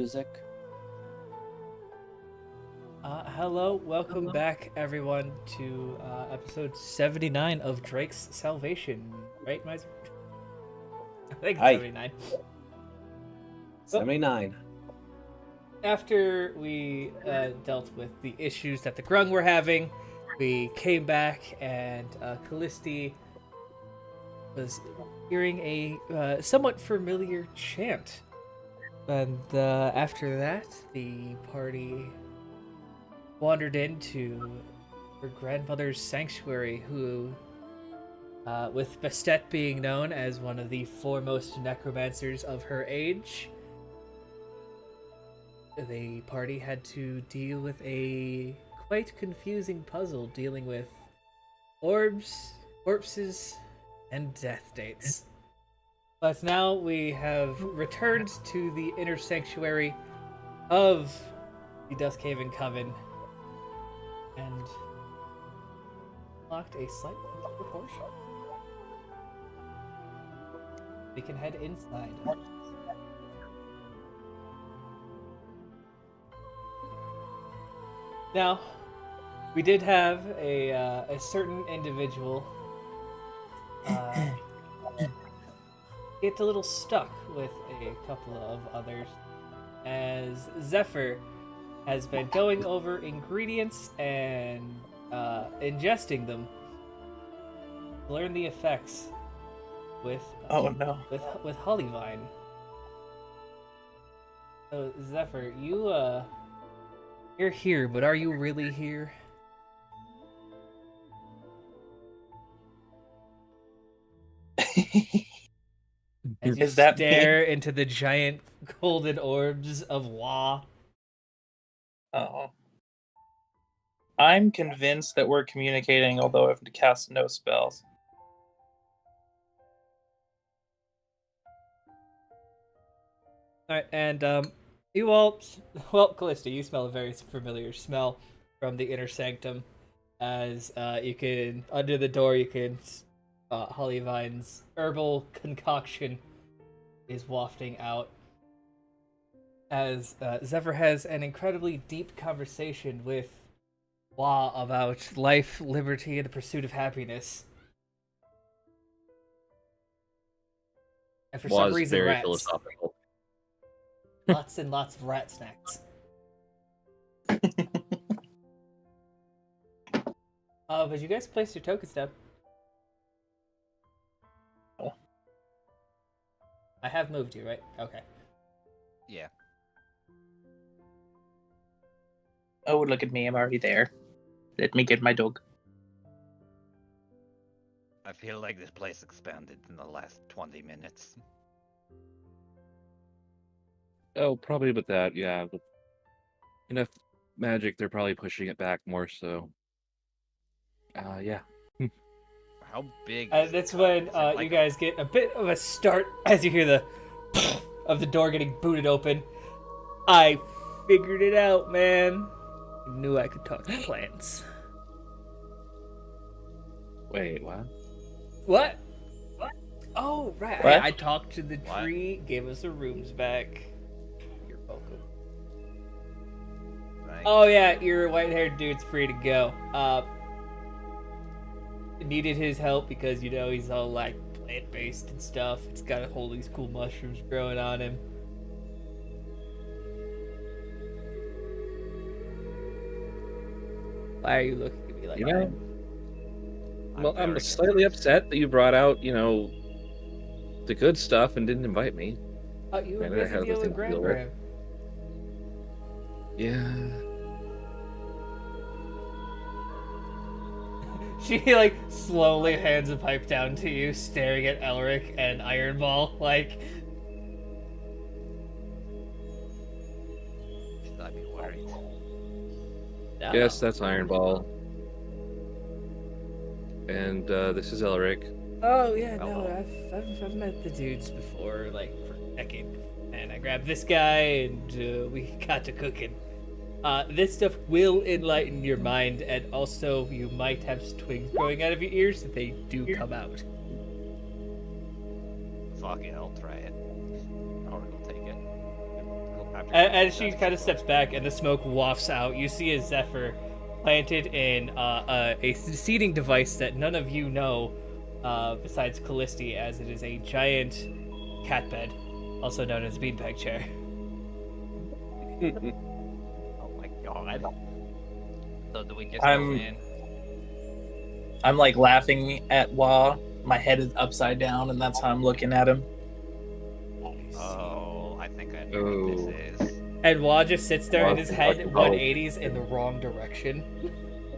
music. Hello, welcome back, everyone, to episode 79 of Drake's Salvation. Right, Miser? I think it's Hi. 79. 79. After we dealt with the issues that the Grung were having, we came back and Callisti was hearing a somewhat familiar chant. And after that, the party wandered into her grandmother's sanctuary, who, with Bastet being known as one of the foremost necromancers of her age, the party had to deal with a quite confusing puzzle dealing with orbs, corpses, and death dates. But now we have returned to the inner sanctuary of the Duskhaven Coven and locked a slight proportion. We can head inside. Now, we did have a certain individual get a little stuck with a couple of others, as Zephyr has been going over ingredients and ingesting them to learn the effects with with Hollyvine. So Zephyr, you're here, but are you really here? As you stare into the giant golden orbs of Wa. Oh. I'm convinced that we're communicating, although I've cast no spells. Alright, and you all, well, Callista, you smell a very familiar smell from the inner sanctum, as you can, under the door, you can, Hollyvine's herbal concoction is wafting out, as Zephyr has an incredibly deep conversation with Wa about life, liberty, and the pursuit of happiness. And for some reason, very rats. philosophical. Lots and lots of rat snacks. But you guys placed your token step. Oh. I have moved you, right? Okay. Yeah. Oh, look at me, I'm already there. Let me get my dog. I feel like this place expanded in the last 20 minutes. Oh, probably with that, yeah. With enough magic, they're probably pushing it back more so. Yeah. How big? That's when you guys get a bit of a start as you hear the of the door getting booted open. I figured it out, man. I knew I could talk to plants. Wait, what? What? Oh, right. What? I talked to the tree, gave us the rooms back. You're welcome. Right. Oh, yeah, your white-haired dude's free to go. Needed his help because, you know, he's all, like, plant-based and stuff. It's got a whole these cool mushrooms growing on him. Why are you looking at me like that? Well, I'm slightly upset that you brought out, the good stuff and didn't invite me. Oh, you were Man, I busy have dealing with nothing to deal with. Grandma. Yeah. She, like, slowly hands a pipe down to you, staring at Elric and Ironball, like... Should I be worried? No, Yes, no. that's Ironball. And this is Elric. Oh, yeah, no, Hello. I've met the dudes before, like, for a decade. And I grabbed this guy, and we got to cooking. This stuff will enlighten your mind, and also you might have twigs growing out of your ears that they do come out. Fuck it, I'll try it. Or I'll take it. As she kind of steps back and the smoke wafts out, you see a Zephyr planted in a seating device that none of you know besides Callisti, as it is a giant cat bed, also known as a beanbag chair. Oh my god. So do we just I'm- go in? I'm like laughing at Wah. My head is upside down, and that's how I'm looking at him. Oh, I think I know Oh. what this is. And Wah just sits there and his head Fucking 180s in the wrong direction.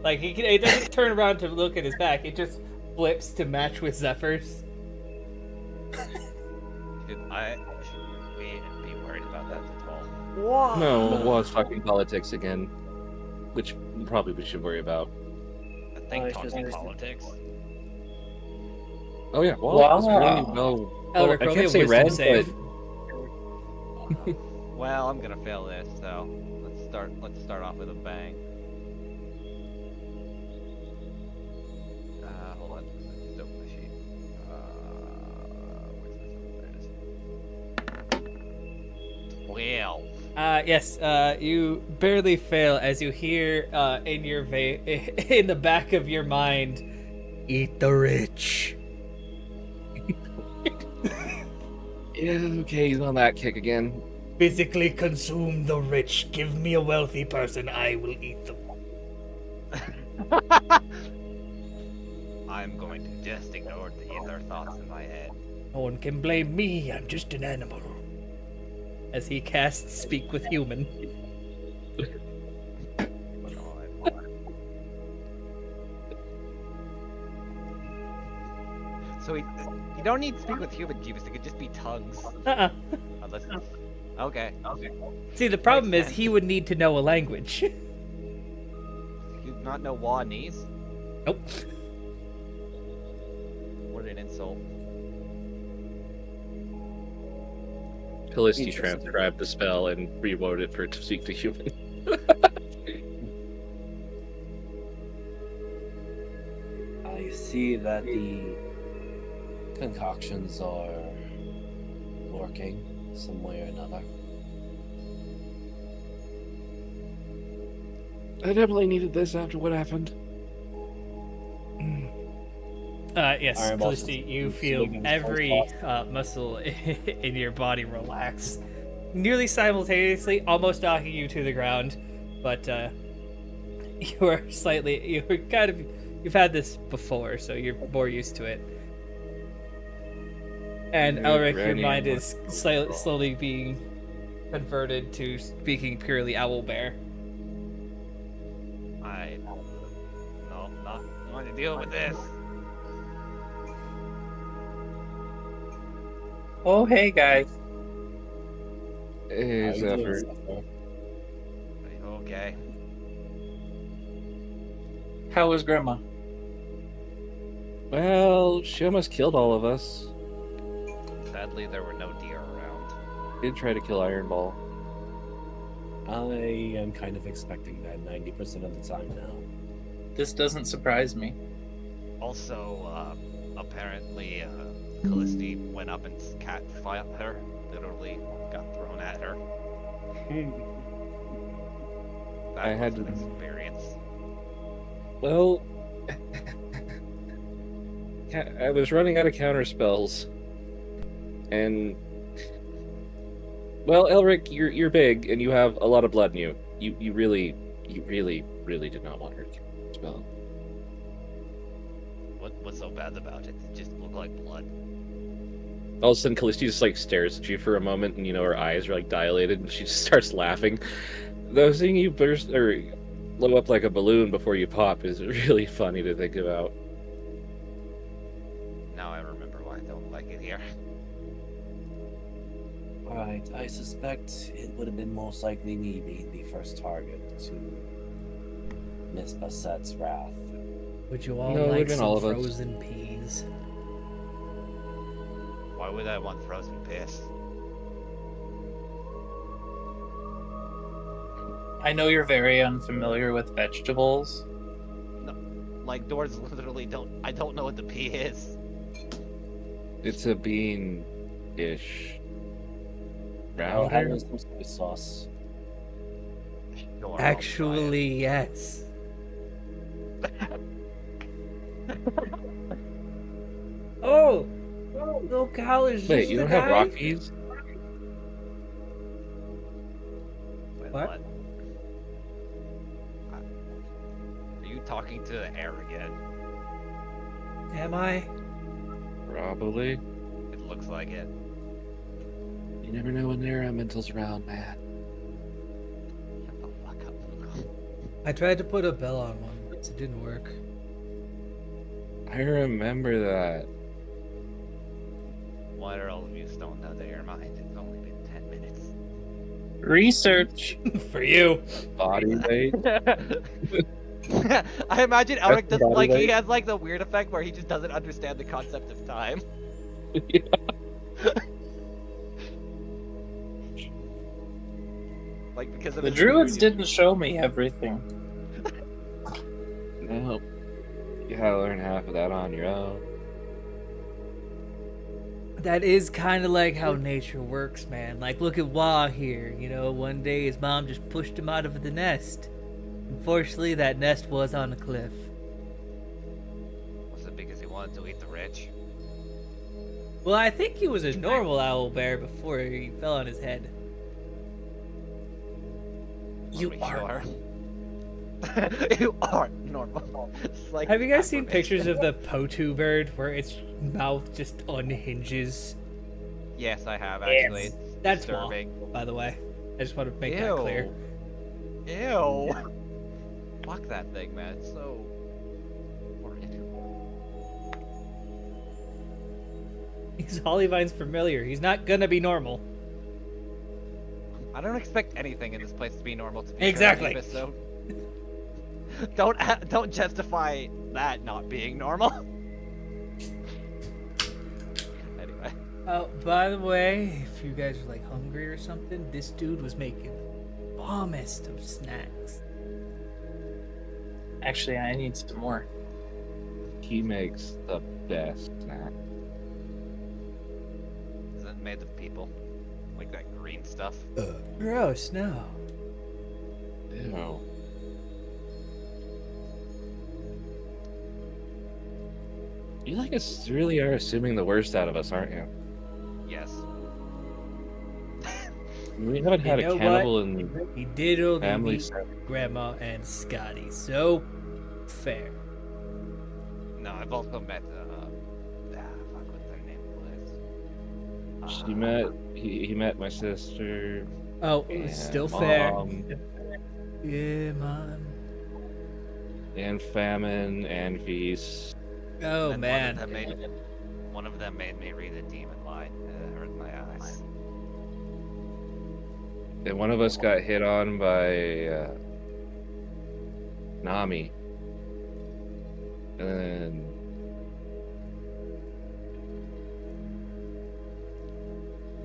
Like, it doesn't turn around to look at his back, it just flips to match with Zephyr's. Should we be worried about that at all? Wow. No, it was talking politics again, which probably we should worry about. I think it's just talking interesting. politics. Oh yeah, well, Wow. it's really well. Elric, I roll me can't a say wisdom red, save. Well, I'm gonna fail this, so let's start off with a bang. Hold on. Let's open the sheet. Where's this? There it is. 12. Yes, you barely fail as you hear in your in the back of your mind, "Eat the rich." Yeah, okay, he's on that kick again. Physically consume the rich. Give me a wealthy person, I will eat them. I'm going to just ignore the other thoughts in my head. No one can blame me, I'm just an animal. As he casts Speak with Human. So you don't need to speak with human Jeeves, it could just be tongues. Uh-uh. Unless okay. See, the problem Makes is he would need to know a language. You do not know Wanese? Nope. What an insult. Callisti Interesting. transcribed the spell and rewrote it for it to speak to human. I see that the concoctions are working some way or another. I definitely needed this after what happened. Yes, Iron Balls Callisti, is- you is feel moving every as fast muscle in your body relax. Nearly simultaneously, almost knocking you to the ground, but you are slightly, you've had this before, so you're more used to it. And Good Elric, your granny, mind I'm is slowly being converted to speaking purely owlbear. I not want to deal with this. Oh, hey guys. Hey, How you doing, Zephyr. Zephyr? Okay. How was Grandma? Well, she almost killed all of us. Sadly, there were no deer around. Did try to kill Iron Ball. I am kind of expecting that 90% of the time now. This doesn't surprise me. Also, apparently, Callisti went up and cat fought her. Literally got thrown at her. That I had was an to- experience. Well, I was running out of counter spells, and well, Elric, you're big and you have a lot of blood in you. You really did not want her to spell. What's so bad about it? It just looked like blood. All of a sudden, Callisti just like stares at you for a moment, and her eyes are like dilated, and she just starts laughing. Though seeing you burst or blow up like a balloon before you pop is really funny to think about. Now I remember why I don't like it here. Alright, I suspect it would have been most likely me being the first target to Miss Bassette's wrath. Would you all No, it like would've been some all of us. frozen peas? Why would I want frozen piss? I know you're very unfamiliar with vegetables. Like doors literally don't. I don't know what the pea is. It's a bean-ish. I'll Rounder? have some barbecue sauce. Sure, I'll try it. Actually, yes. Oh, little Kyle is Wait, just you the don't have guy? Rockies? Wait, What? Are you talking to the air again? Am I? Probably. It looks like it. You never know when their mental's around, man. Shut the fuck up. I tried to put a bell on one once. It didn't work. I remember that. Why are all of you stoned out of your mind? It's only been 10 minutes. Research. For you. Body weight. I imagine Eric the does body like he weight. has like the weird effect where he just doesn't understand the concept of time. Yeah. Like because of The his druids weird- didn't show me everything. No. You gotta learn half of that on your own. That is kind of like how nature works, man. Like, look at Wah here. You know, one day his mom just pushed him out of the nest. Unfortunately, that nest was on a cliff. Was it because he wanted to eat the rich? Well, I think he was a normal owl bear before he fell on his head. You are. Sure. You are normal. It's like Have you guys seen affirmation. pictures of the Potu bird where its mouth just unhinges? Yes, I have actually. Yes. It's That's Wah, disturbing. by the way. I just want to make that Ew. clear. Ew. Fuck that thing, man. It's so horrid. He's Hollyvine's familiar. He's not gonna be normal. I don't expect anything in this place to be normal to be Exactly. fair, so don't justify that not being normal. Anyway, Oh, by the way, if you guys are like hungry or something, this dude was making bombest of snacks. Actually, I need some more. He makes the best snack. is it made of people? Like that green stuff? Gross, no. Ew. You like us really are assuming the worst out of us, aren't you? Yes. We haven't had You know a cannibal in He did only family. meet Grandma and Scotty, so fair. No, I've also met fuck what their name was. She met. He met my sister. Oh, And still fair. Mom, Yeah, man. and famine and feast. Oh, And man. One of them made me read a demon line. It hurt my eyes. And one of us got hit on by Nami. And then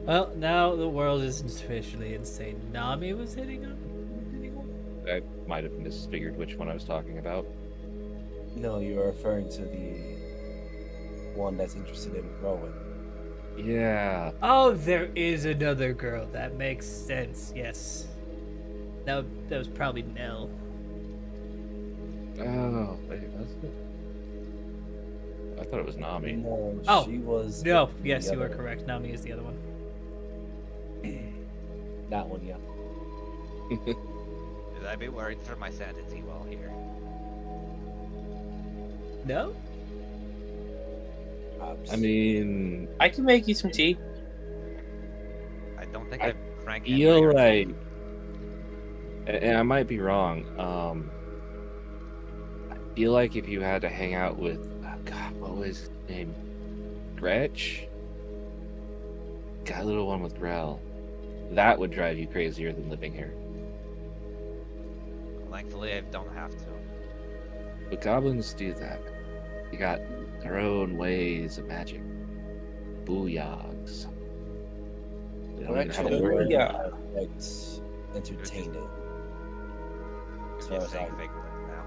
Well, now the world is officially insane. Nami was hitting him? I might have misfigured which one I was talking about. No, you're referring to the one that's interested in Rowan. Yeah. Oh, there is another girl. That makes sense, yes. That was probably Nell. Oh, wait, was it? I thought it was Nami. No, Oh, she was. No, the yes, you are other- correct. Nami is the other one. That one, yeah. Should I be worried for my sanity while here? No? Perhaps. I mean, I can make you some tea. I don't think I I drank any feel of your like, tea. and I might be wrong. I feel like if you had to hang out with, oh God, what was his name? Gretch? Got a little one with Grell. That would drive you crazier than living here. Thankfully, I don't have to. But goblins do that. You got their own ways of magic. Booyags. They don't even have a Correction, word. Yeah. It's entertaining. As far You're as I saying fake words now.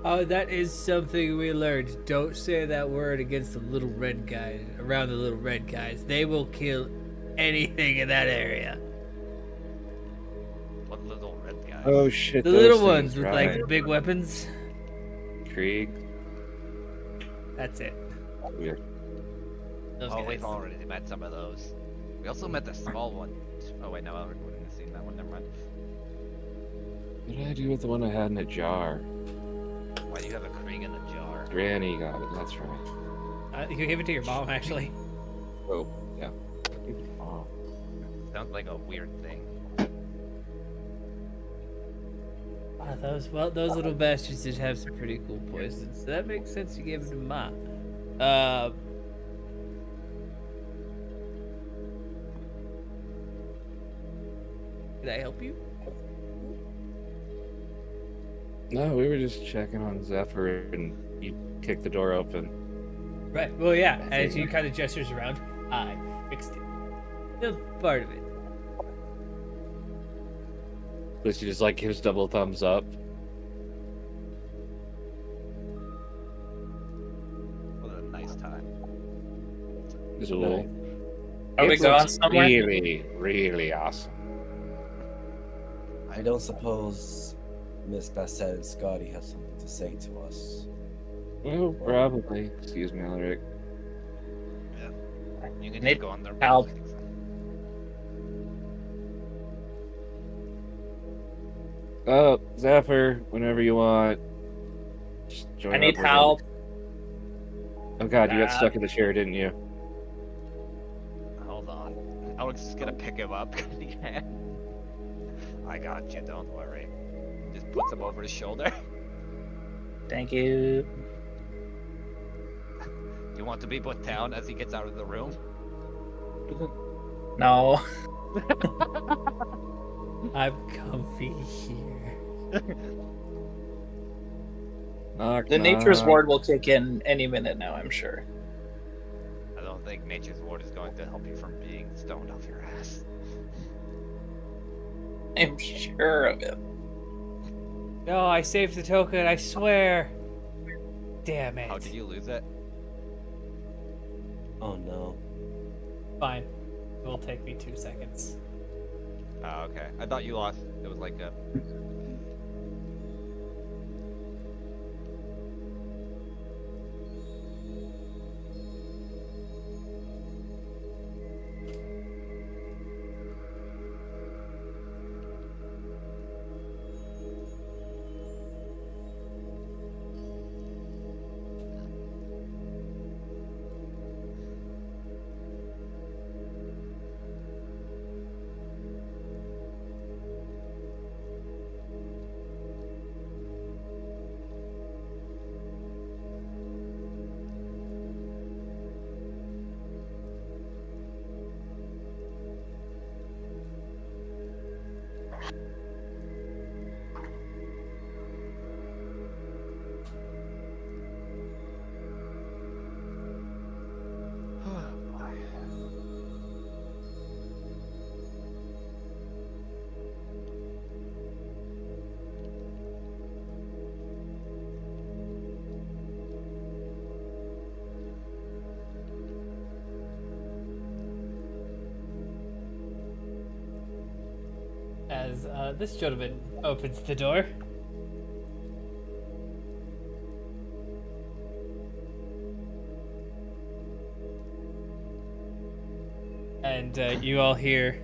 Oh, that is something we learned. Don't say that word against the little red guys, around the little red guys. They will kill anything in that area. What little red guy? Oh shit! The those little things, ones with like right. the big weapons. Krieg. That's it. Weird. Those Oh, guys. we've already met some of those. We also met the small one. Oh wait, no, I wouldn't have seen that one. Never mind. What did I do with the one I had in a jar? Why do you have a Krieg in a jar? Granny got it. That's right. You gave it to your mom, actually. Oh yeah. Oh. Sounds like a weird thing. Those little bastards did have some pretty cool poisons. So that makes sense. You gave them to Ma. Did I help you? No, we were just checking on Zephyr, and you kicked the door open. Right. Well, yeah. As he kind of gestures around, I fixed it. Still part of it. Lucy just like gives double thumbs up. What a nice time. Zool. Are we It going looks somewhere? really, really awesome. I don't suppose Miss Bassett and Scotty have something to say to us. Well, probably. Excuse me, Alaric. Yeah. You can Need just go on their help. buildings. Oh, Zephyr, whenever you want. Just join I up need with help. him. Oh god, you got Ah. stuck in the chair, didn't you? Hold on. Alex is gonna pick him up. Yeah. I got you, don't worry. Just puts him over his shoulder. Thank you. You want to be put down as he gets out of the room? No. I'm comfy here. Knock, The Nature's knock. Ward will kick in any minute now, I'm sure. I don't think Nature's Ward is going to help you from being stoned off your ass. I'm sure of it. No, I saved the token. I swear. Damn it. How did you lose it? Oh no. Fine. It will take me 2 seconds. Oh, okay. I thought you lost. It was like a. As this gentleman opens the door. And you all hear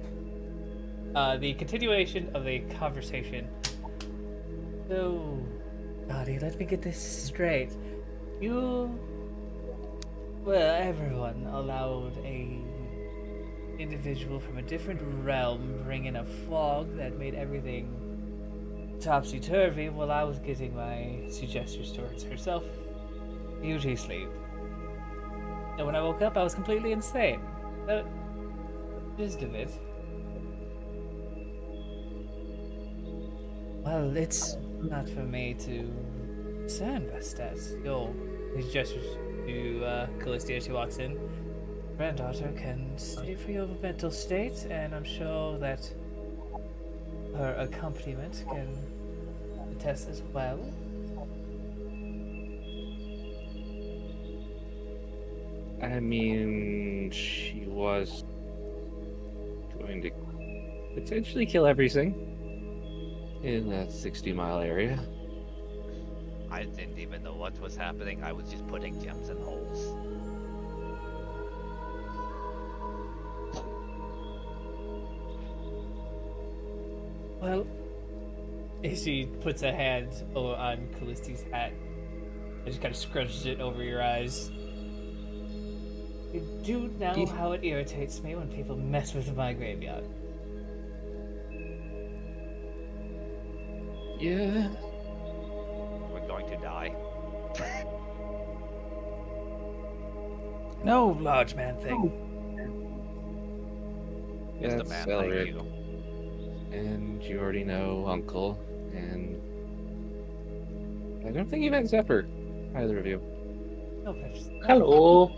the continuation of the conversation. So, Scotty, let me get this straight. Everyone allowed a individual from a different realm bring in a fog that made everything topsy-turvy while I was getting my suggestions towards herself beauty sleep. And when I woke up, I was completely insane. The gist of it. Well, it's not for me to discern best as his gestures to Callistia as she walks in. Granddaughter can stay for your mental state, and I'm sure that her accompaniment can attest as well. I mean, she was going to potentially kill everything in that 60-mile area. I didn't even know what was happening. I was just putting gems in holes. Well, she puts a hand on Callisti's hat and just kind of scrunches it over your eyes. You do know how it irritates me when people mess with my graveyard. Yeah. We're going to die. No, large man thing. Just a That's man Elric. like you. And you already know Uncle, and I don't think you met Zephyr, either of you. No, precious. Hello.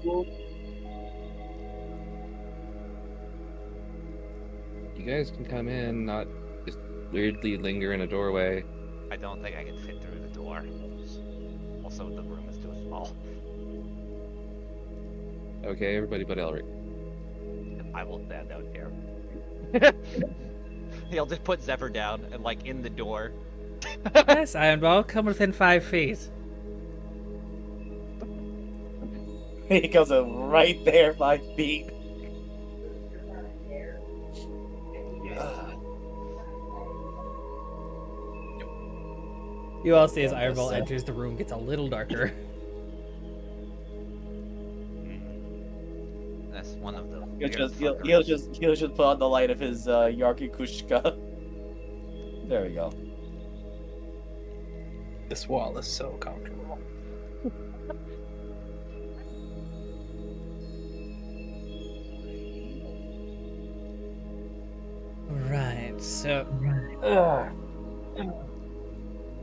You guys can come in, not just weirdly linger in a doorway. I don't think I can fit through the door. Also, the room is too small. Okay, everybody but Elric. I will stand out here. He'll just put Zephyr down and like in the door. Yes, Ironball, come within 5 feet. He goes right there, 5 feet. You all see as Yeah, Ironball that's, enters, the room gets a little darker. That's one of the. He'll weird just fuckers. he'll just put on the light of his Yarkikushka. There we go. This wall is so comfortable. Right, so...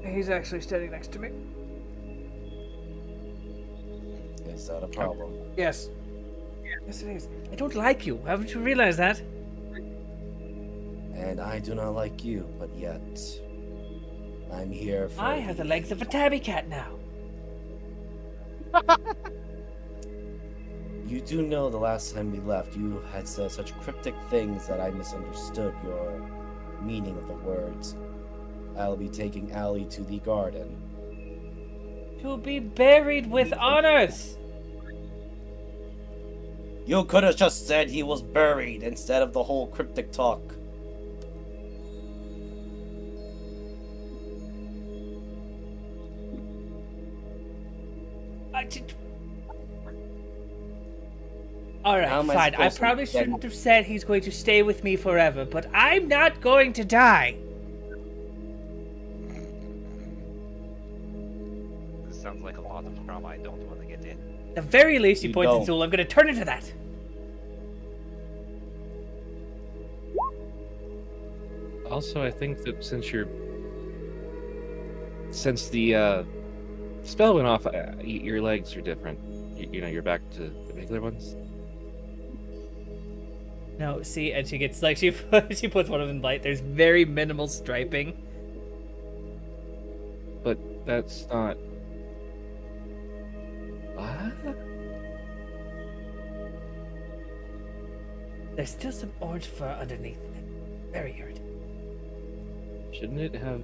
He's actually standing next to me. Is that a problem? Yes. Yes, it is. I don't like you. Haven't you realized that? And I do not like you, but yet I'm here for. I have the legs of a tabby cat now. You do know the last time we left, you had said such cryptic things that I misunderstood your meaning of the words. I'll be taking Allie to the garden. To be buried with honors. You could have just said he was buried instead of the whole cryptic talk. How Alright, am I fine. I supposed to probably get- shouldn't have said he's going to stay with me forever, but I'm not going to die. This sounds like a lot of trauma I don't want to get in. At the very least, he You points don't. at Zul. I'm going to turn into that. Also, I think that since the spell went off, your legs are different. You know, you're back to the regular ones. No, see, and she gets like she puts one of them in light. There's very minimal striping. But that's not. What? There's still some orange fur underneath. Very irritating. Shouldn't it have?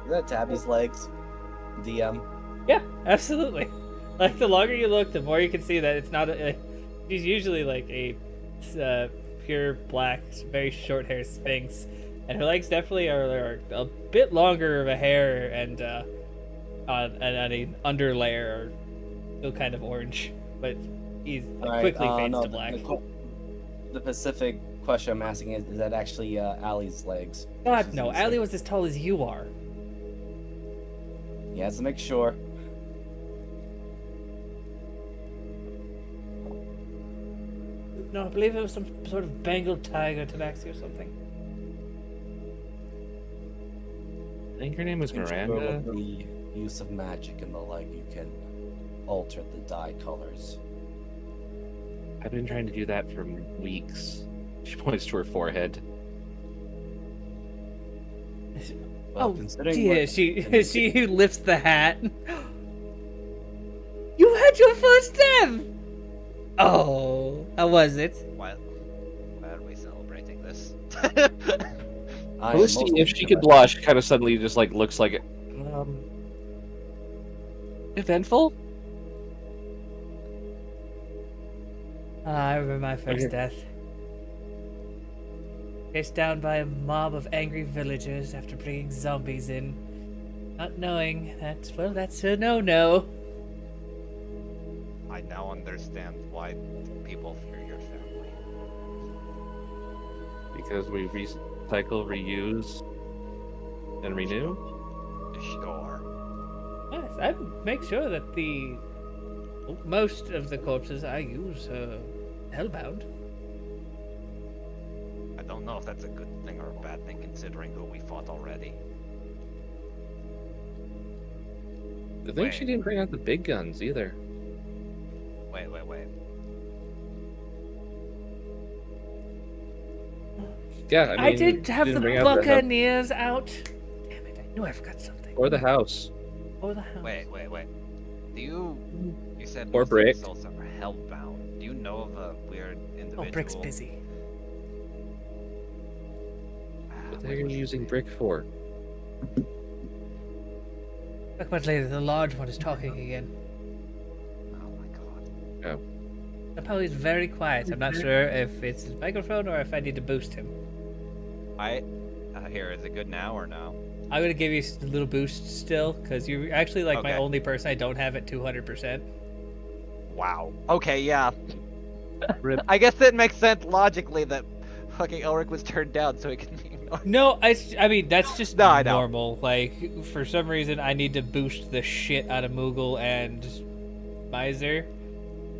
Is that Tabby's legs? DM. Yeah, absolutely. Like the longer you look, the more you can see that it's not. She's usually like a pure black, very short hair sphinx, and her legs definitely are a bit longer of a hair, and on an underlayer are still kind of orange, but he's quickly fades no, to black. The specific question I'm asking is that actually Allie's legs? God She's no, insane. Allie was as tall as you are. He has to make sure. No, I believe it was some sort of Bengal tiger tabaxi or something. I think her name was I'm sure Miranda. with the use of magic and the like, you can alter the dye colors. I've been trying to do that for weeks. She points to her forehead. Well, Oh considering dear, what- she lifts the hat. You had your first step! Oh, how was it? Why are we celebrating this? I am Felicity, most if she could blush, kind of suddenly just like looks like it. Eventful? I remember my first Okay. death. Chased down by a mob of angry villagers after bringing zombies in. Not knowing that, well, that's a no-no. I now understand why people fear your family. Because we recycle, reuse, and renew? Sure. Yes, I make sure that most of the corpses I use are hellbound. I don't know if that's a good thing or a bad thing considering who we fought already. I think she Wait. didn't bring out the big guns either. Wait. Yeah, I mean, didn't have didn't the bring out the house Buccaneers out. Damn it, I knew I forgot something. or the house. Or the house. Wait. Do you said Or most of the Brick. souls are hellbound. Do you know of a weird individual? Oh, Brick's busy. What the heck are you using brick for? Back much later, the large one is talking again. Oh my god. Apparently he's very quiet. I'm not sure if it's his microphone or if I need to boost him. Here, is it good now or no? I'm gonna give you a little boost still, because you're actually like my Okay. only person I don't have at 200%. Wow. Okay, yeah. Rip. I guess it makes sense logically that fucking Elric was turned down so he can ignore. No, I mean that's just No, I know. normal. Like for some reason I need to boost the shit out of Moogle and Miser,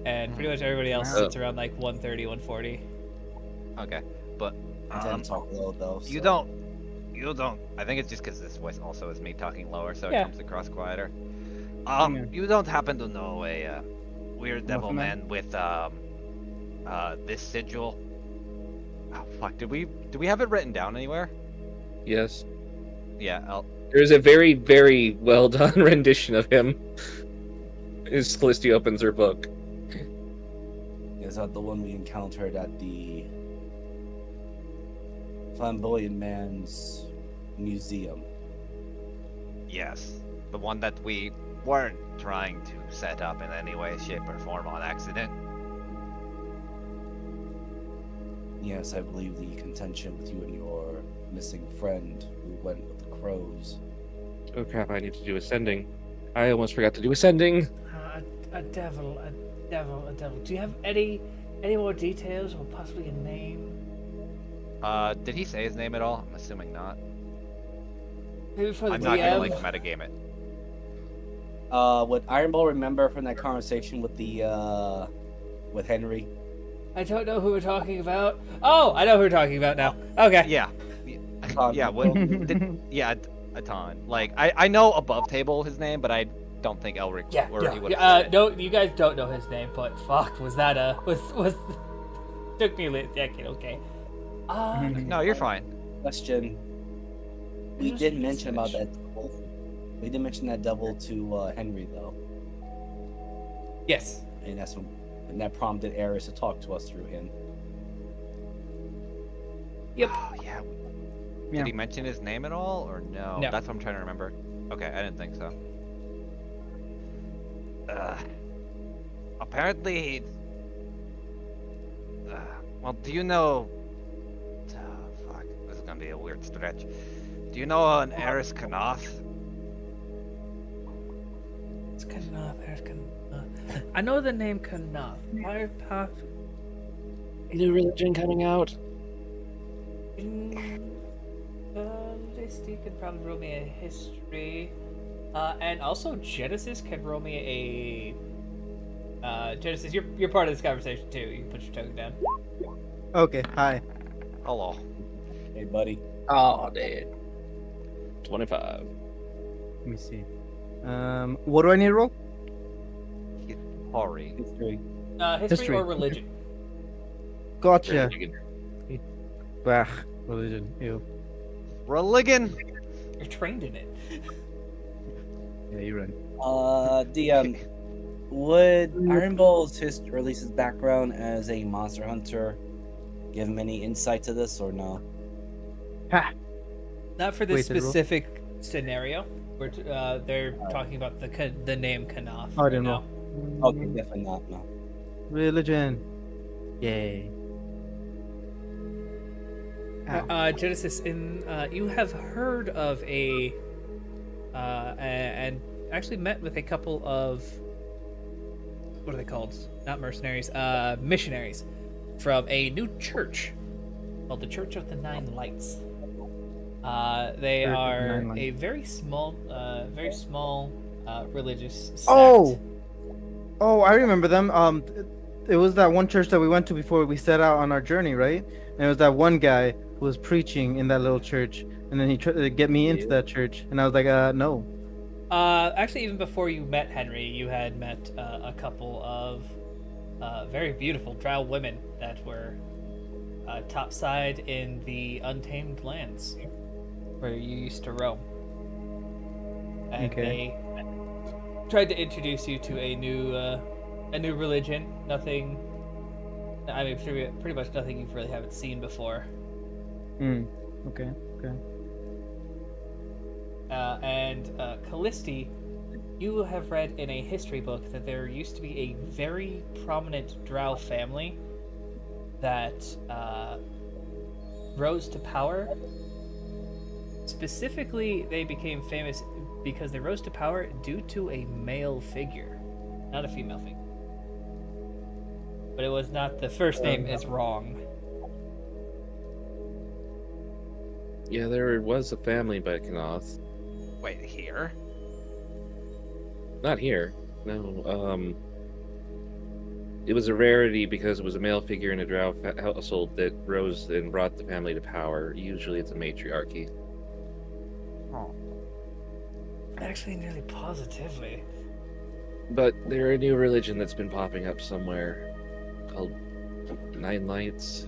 and pretty much everybody else Wow. sits around like 130, 140. Okay, but I tend to talk low though. you so- don't. I think it's just because this voice also is me talking lower, so Yeah. it comes across quieter. Yeah. You don't happen to know a weird devil Muffin Man? man with this sigil? Oh fuck! Did we have it written down anywhere? Yes. Yeah. There's a very, very well done rendition of him. As Felicity opens her book. Is that the one we encountered at the Flamboyant Man's museum? Yes, the one that we weren't trying to set up in any way, shape, or form on accident. Yes, I believe the contention with you and your missing friend who went with the crows. Oh crap, I need to do ascending. I almost forgot to do ascending. A devil. Do you have any more details or possibly a name? Did he say his name at all? I'm assuming not. Maybe for the I'm not gonna DM. like metagame it. Would Iron Ball remember from that conversation with the with Henry? I don't know who we're talking about. Oh, I know who we're talking about now. Okay. Yeah. Tom, Yeah. What? Yeah. A ton. Like I know above table his name, but I don't think Elric Yeah, or he would yeah. have said it. No, you guys don't know his name, but fuck, was that was took me a second. Okay. No, you're fine. Question. We Just did mention about research. that devil. We did mention that devil to Henry though, Yes. and and that prompted Eris to talk to us through him. Yep. Oh, yeah. Yeah. Did he mention his name at all, or no? No. That's what I'm trying to remember. Okay, I didn't think so. Apparently, he... well, do you know... fuck, this is gonna be a weird stretch. Do you know an Eris Kanath? It's Kanath. There's Kanath. I know the name Kanath. Why pop? New religion coming out. Listy can probably roll me a history. And also Genesis can roll me a Genesis, you're part of this conversation too. You can put your token down. Okay, hi. Hello. Hey, buddy. Oh, dude. 25. Let me see. What do I need to roll? Hori. History. History History. or religion. Gotcha. Bah, religion. Ew. Religion! You're trained in it. Yeah, you're right. DM. Would Iron Ball's history, or at least his background as a monster hunter, give him any insight to this, or no? Ha! Not for this Wait, did it roll? specific scenario. They're talking about the name Kanaf Oh, I right didn't now. roll. Okay, definitely not. No. Religion. Yay. Ow. Genesis, you have heard of and actually met with a couple of, what are they called? Not mercenaries, missionaries from a new church called the Church of the Nine Lights. They Church of the are Nine a Lights. very small religious sect. Oh, I remember them. It was that one church that we went to before we set out on our journey, right? And it was that one guy who was preaching in that little church, and then he tried to get me into that church, and I was like, no. Actually, even before you met Henry, you had met a couple of very beautiful drow women that were topside in the Untamed Lands, where you used to roam. And Okay. they tried to introduce you to a new religion. Nothing. I mean, pretty much nothing you really haven't seen before. Okay. And Callisti, you have read in a history book that there used to be a very prominent drow family that rose to power. Specifically, they became famous because they rose to power due to a male figure, not a female figure. But it was not, the first name is wrong. Yeah, there was a family by Kanoth. Wait, here? Not here. No. It was a rarity because it was a male figure in a drow household that rose and brought the family to power. Usually it's a matriarchy. Actually, nearly positively. But they're a new religion that's been popping up somewhere called Nine Lights.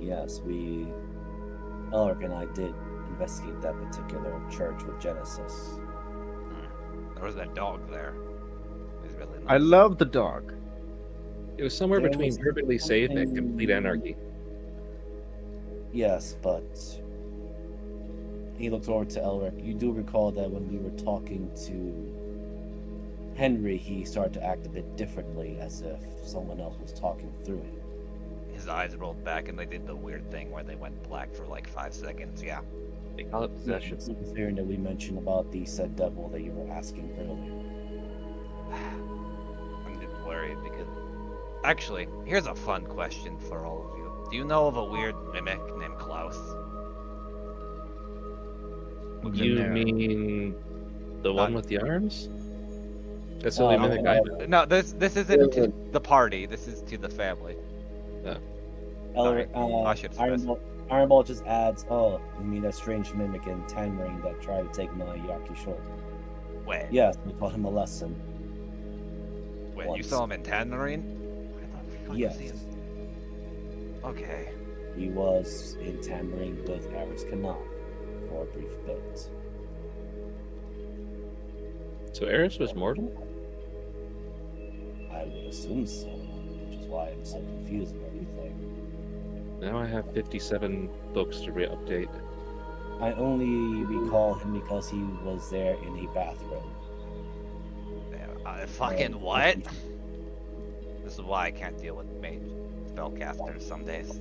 Yes, Elric and I did investigate that particular church with Genesis. There was that dog there. It was really nice. I love the dog. It was somewhere There between was perfectly safe and complete something- anarchy. Yes, but he looked over to Elric. You do recall that when we were talking to Henry, he started to act a bit differently, as if someone else was talking through him. His eyes rolled back and they did the weird thing where they went black for like 5 seconds, yeah. They call it possession. Considering that we mentioned about the said devil that you were asking earlier. I'm just worried because... Actually, here's a fun question for all of you. Do you know of a weird mimic named Klaus? You mean the one with the arms? That's the only mimic I know. No, this isn't to the party. This is to the family. Elric, I should stress. Iron Ball just adds, oh, you mean that strange mimic in Tanmarine that tried to take my Yaki shoulder? Wait, Yes, we taught him a lesson. wait, you once. saw him in Tanmarine? Where the fuck Yes. is he in? Okay. He was in Tanmarine with Aris Kanaf for a brief bit. So Eris was mortal? I would assume so, which is why I'm so confused with everything. Now I have 57 books to re-update. I only recall him because he was there in a bathrobe. Fucking what? This is why I can't deal with mage spellcasters some days.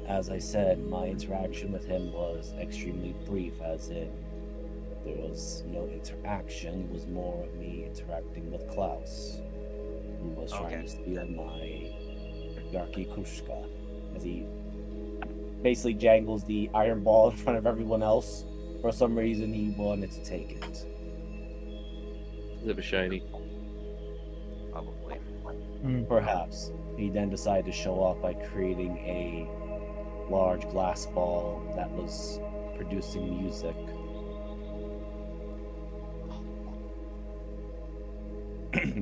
As I said, my interaction with him was extremely brief, as in there was no interaction. It was more of me interacting with Klaus, who was trying to steal my Yarki Kushka, as he basically jangles the iron ball in front of everyone else. For some reason, he wanted to take it. Is it a shiny? Probably. Perhaps. He then decided to show off by creating a large glass ball that was producing music.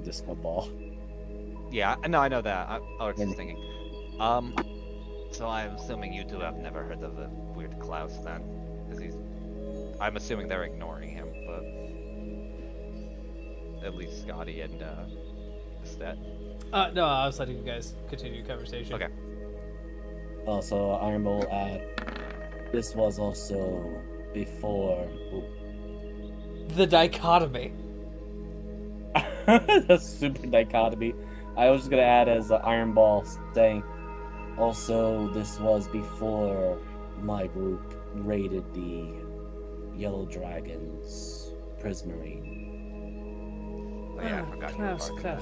Disco ball. Yeah, no, I know that. I was just thinking. So I'm assuming you two have never heard of the weird Klaus then, because I'm assuming they're ignoring him. but at least Scotty and Estet. No, I was letting you guys continue your conversation. Okay. Also, Iron will add, this was also before. The dichotomy. The super dichotomy. I was just gonna add as Iron Ball saying, also, this was before my group raided the Yellow Dragon's Prismarine. Oh, yeah, I forgot you were part of that.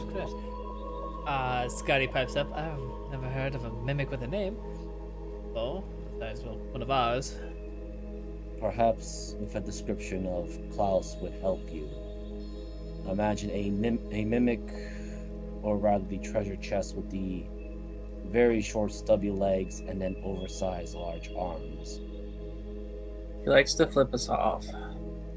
Klaus. Scotty pipes up. I've never heard of a mimic with a name. Oh, besides, well, one of ours. Perhaps if a description of Klaus would help you. Imagine a mimic, or rather the treasure chest with the very short stubby legs and then oversized large arms. He likes to flip us off.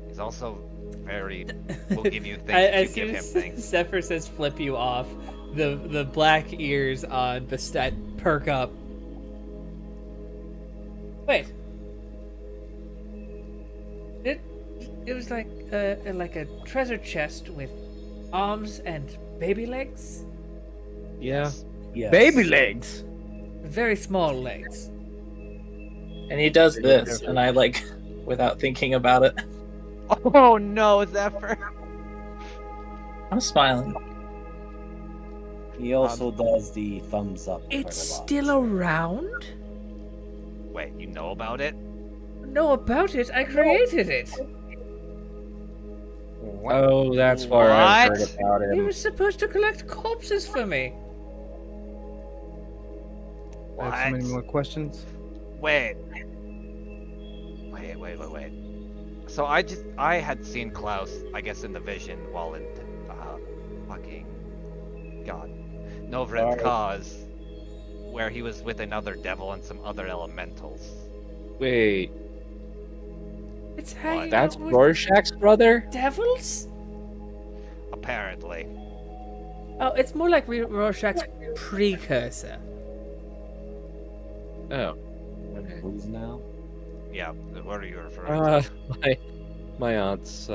He's also very. We'll give you things As if you soon give him as things. Zephyr says flip you off, the black ears on Bastet perk up. Wait. It was like a treasure chest with arms and baby legs? Yeah. Yes. Baby legs. Very small legs. And he does this, and I like, without thinking about it, Oh no, Zephyr! I'm smiling. He also does the thumbs up. It's part a lot. still around? Wait, you know about it? Know about it? I created it. Oh, that's why I heard What? about He him. was supposed to collect corpses for me. I have so many What? more questions. Wait. So I had seen Klaus, I guess, in the vision while in fucking God, Novrin's Sorry. cause, where he was with another devil and some other elementals. Wait, It's hanging that's out with Rorschach's brother? devils? Apparently. Oh, it's more like Rorschach's precursor. Oh. Okay. Who's now? Yeah, what are you referring to? My aunt's,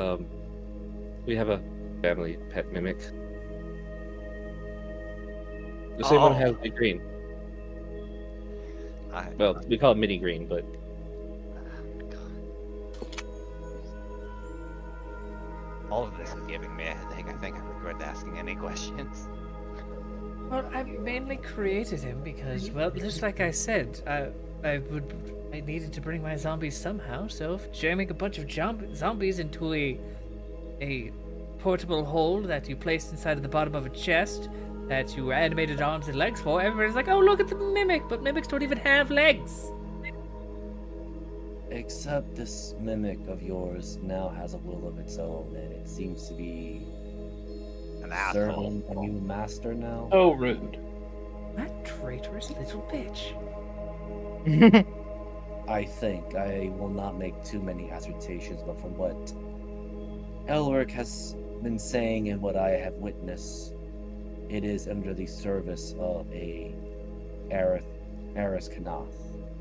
we have a family pet mimic. The same one Oh. has the green. Well, we call it mini green, but All of this is giving me a headache. I think I regret asking any questions. Well, I mainly created him because, well, just like I said, I needed to bring my zombies somehow. So jamming a bunch of zombies into a portable hole that you placed inside of the bottom of a chest that you animated arms and legs for, everybody's like, "Oh, look at the mimic!" But mimics don't even have legs. Except this mimic of yours now has a will of its own, and it seems to be An asshole. serving a new master now. So rude. That traitorous little bitch. I think I will not make too many assertions, but from what Elric has been saying and what I have witnessed, it is under the service of a Eris Kanath.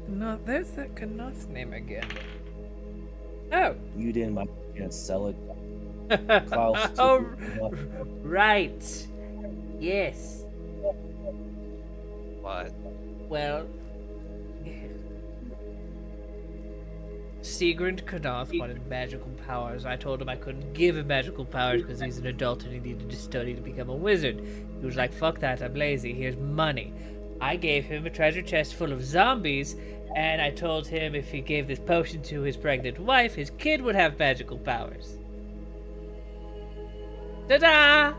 No, there's that Kanath name again. Oh. You didn't by chance sell it, Klaus? to Oh, Kanath? right. Yes. What? Well, Sigrund Kanath wanted magical powers. I told him I couldn't give him magical powers because he's an adult and he needed to study to become a wizard. He was like, "Fuck that, I'm lazy. Here's money." I gave him a treasure chest full of zombies, and I told him if he gave this potion to his pregnant wife, his kid would have magical powers. Ta-da!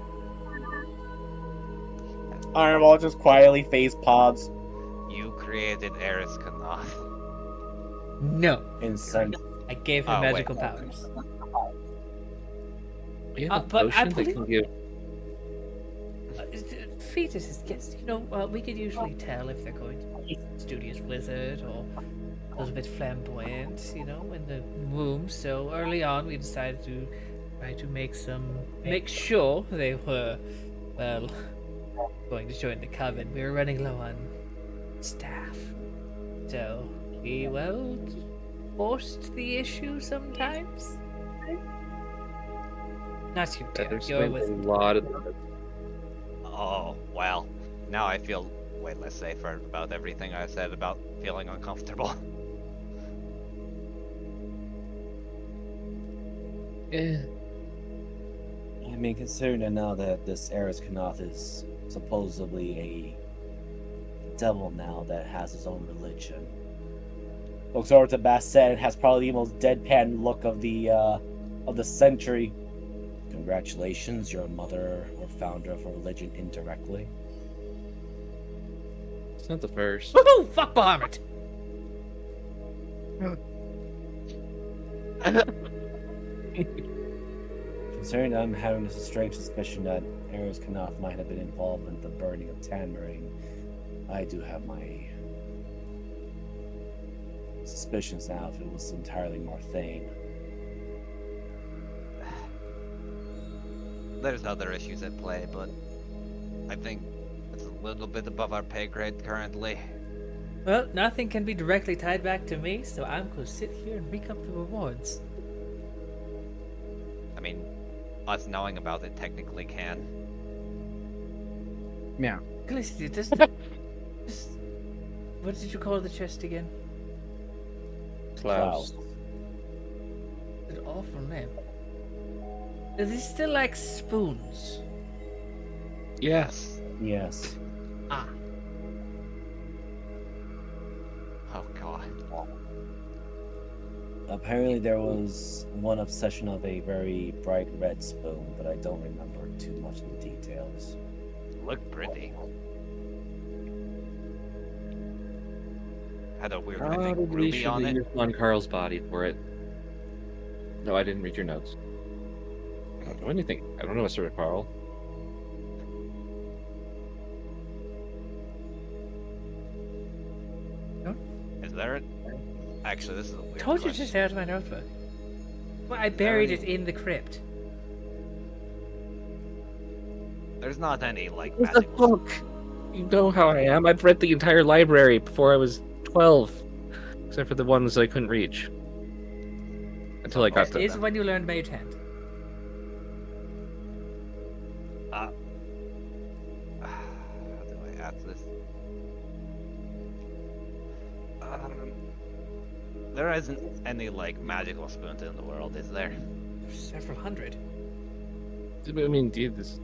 Ironball just quietly face pods You created Eris Kanath. No, and send. I gave him Oh, wait. magical powers. we have a But I potion that believe- can give. Fetuses, yes, we could usually tell if they're going to be a studious wizard or a little bit flamboyant, in the womb. So early on, we decided to try to make sure they were, well, going to join the coven. We were running low on staff, so we, well, forced the issue sometimes. Not you, dear. There's You're been with a lot of. Oh, well. Now I feel way less safer about everything I said about feeling uncomfortable. Eh. I mean, considering that now that this Eris Kanath is supposedly a devil now that has his own religion. Looks over to Basset and has probably the most deadpan look of the century. Congratulations, you're a mother or founder of a religion indirectly. It's not the first. Woohoo! Fuck Bahamut! Considering I'm having this strange suspicion that Eris Kanath might have been involved in the burning of Tanmering, I do have my suspicions now if it was entirely Marthane. There's other issues at play, but I think it's a little bit above our pay grade currently. Well, nothing can be directly tied back to me, so I'm going to sit here and reap up the rewards. I mean, us knowing about it technically can. Yeah. Felicity, what did you call the chest again? Klaus. An awful name. Are these still like spoons? Yes. Yes. Ah. Oh god. Apparently there was one obsession of a very bright red spoon, but I don't remember too much of the details. Looked pretty. Had a weird, I think, Probably ruby should on have it. used on Carl's body for it. No, I didn't read your notes. I don't know anything. I don't know a sort of Carl. Is there it? Actually, this is a weird Told you question. to stay out of my notebook. Well, I buried it in the crypt. There's not any, like, It's a magical... book! You know how I am. I've read the entire library before I was 12. Except for the ones I couldn't reach. Until I got That to is them. when you learned Mage Hand. How do I add this? There isn't any, like, magical spoons in the world, is there? Several hundred. I mean, dude, this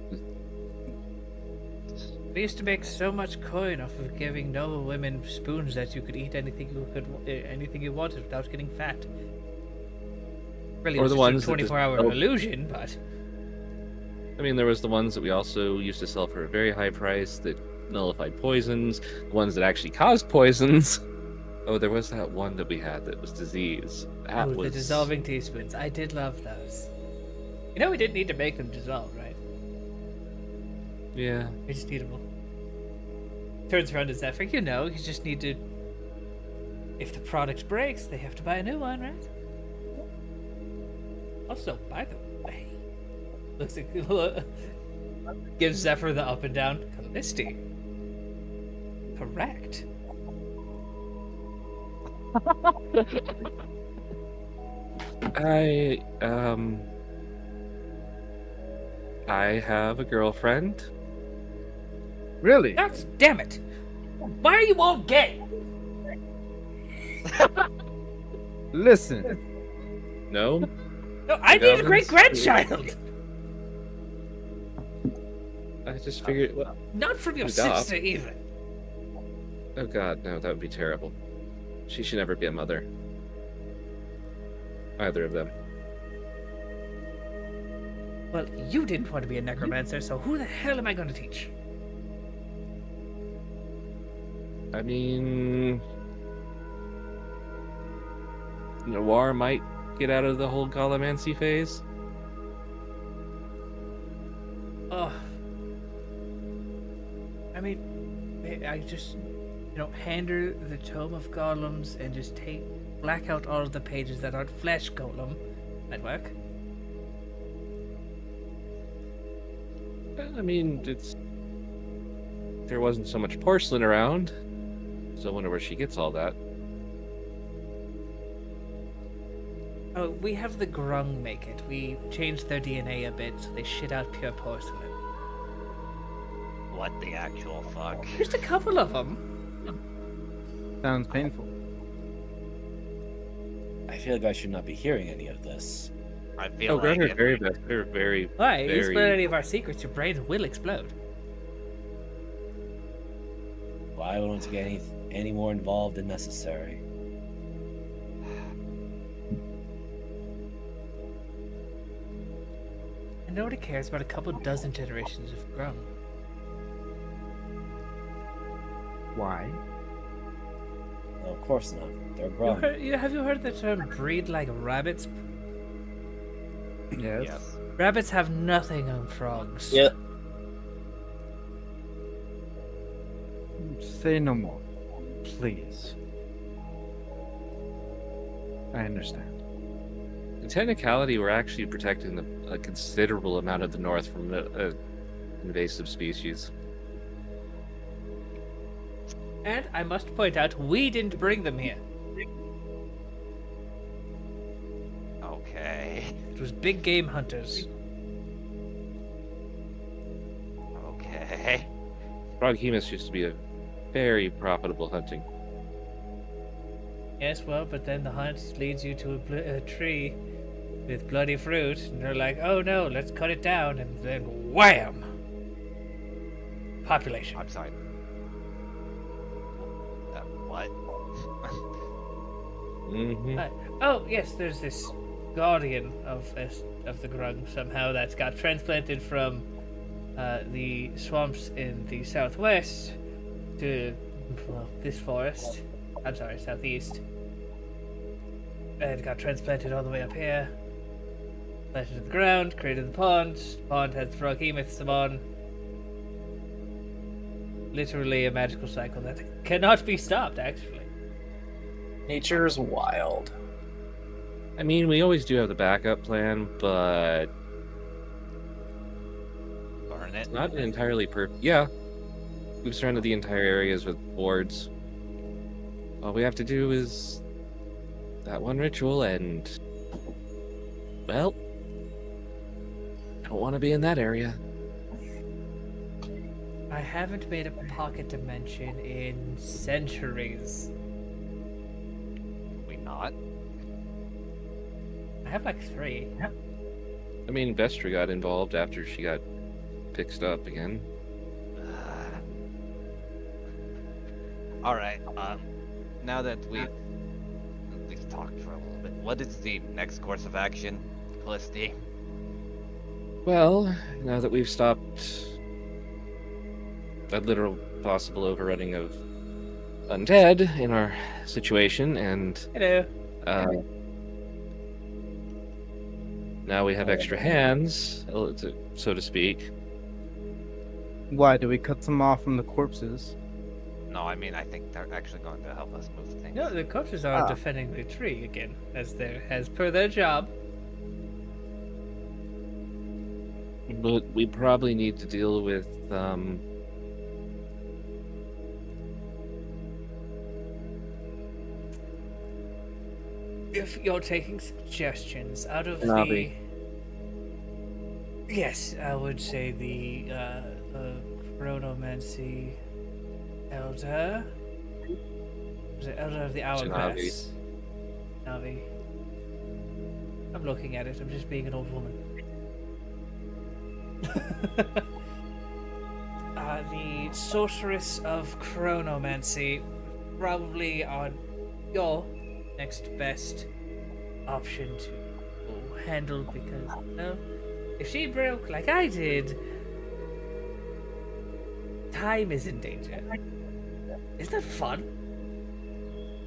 We used to make so much coin off of giving noble women spoons that you could eat anything you wanted without getting fat. Really, Or was the just ones a that just 24-hour don't- illusion, but I mean, there was the ones that we also used to sell for a very high price that nullified poisons, the ones that actually caused poisons. Oh, there was that one that we had that was disease. That was the dissolving teaspoons. I did love those. You know, we didn't need to make them dissolve, right? Yeah. We just need them. Turns around to Zephyr. You know, you just need to. If the product breaks, they have to buy a new one, right? Also, by the way, looks like gives Zephyr the up and down. Callisti. Correct. I have a girlfriend. Really? That's damn it. Why are you all gay? Listen. No? No, I need a Goblins? great grandchild. I just figured, well, Not from your Adopt. sister either. oh god, no, that would be terrible. She should never be a mother. Either of them. Well, you didn't want to be a necromancer, so who the hell am I going to teach? I mean, Noir might get out of the whole Galamancy phase. Oh. I mean, I just, hand her the Tome of Golems and just black out all of the pages that aren't flesh golem. That'd work. I mean, there wasn't so much porcelain around, so I wonder where she gets all that. Oh, we have the Grung make it. We changed their DNA a bit so they shit out pure porcelain. What the actual fuck? Just a couple of them. Sounds painful. I feel like I should not be hearing any of this. I feel Oh, like Grunner, if very we- best. They're very, Why? If you very. spill any of our secrets, your brain will explode. Well, I don't want to get any more involved than necessary. And nobody cares about a couple dozen generations of Grung. Why? No, of course not. They're grown. Have you heard the term breed like rabbits? Yes. Yes. Rabbits have nothing on frogs. Yeah. Say no more, please. I understand. In technicality, we're actually protecting a considerable amount of the north from invasive species. And I must point out, we didn't bring them here. Okay. It was big game hunters. Okay. Froghemus used to be a very profitable hunting. Yes, well, but then the hunt leads you to a tree with bloody fruit, and they're like, oh no, let's cut it down, and then wham! Population. I'm sorry. What? Mm-hmm. Oh, yes, there's this guardian of the Grung somehow that's got transplanted from the swamps in the southwest to, well, this forest. I'm sorry, southeast. And got transplanted all the way up here. Planted to the ground, created the pond. Pond has the Froghemoth spawn. Literally a magical cycle that cannot be stopped, actually. Nature's wild. I mean, we always do have the backup plan, but Burn it. it's not entirely perfect. Yeah, we've surrounded the entire areas with boards. All we have to do is that one ritual, and well, I don't want to be in that area. I haven't made a pocket dimension in centuries. We not? I have like 3. I mean, Vestra got involved after she got fixed up again. All right. Now that we've at least talked for a little bit, what is the next course of action, Callisti? Well, now that we've stopped a literal possible overrunning of undead in our situation, and Hello. now we have extra hands, so to speak. Why do we cut them off from the corpses? No, I mean I think they're actually going to help us move things. No, the coaches are Ah. defending the tree again, as per their job. But we probably need to deal with If you're taking suggestions out of Navi. Yes, I would say the Chronomancy Elder. Was it Elder of the Hourglass? Navi. I'm looking at it, I'm just being an old woman. The Sorceress of Chronomancy, probably on your next best option to handle, because, well, if she broke like I did, time is in danger. Isn't that fun?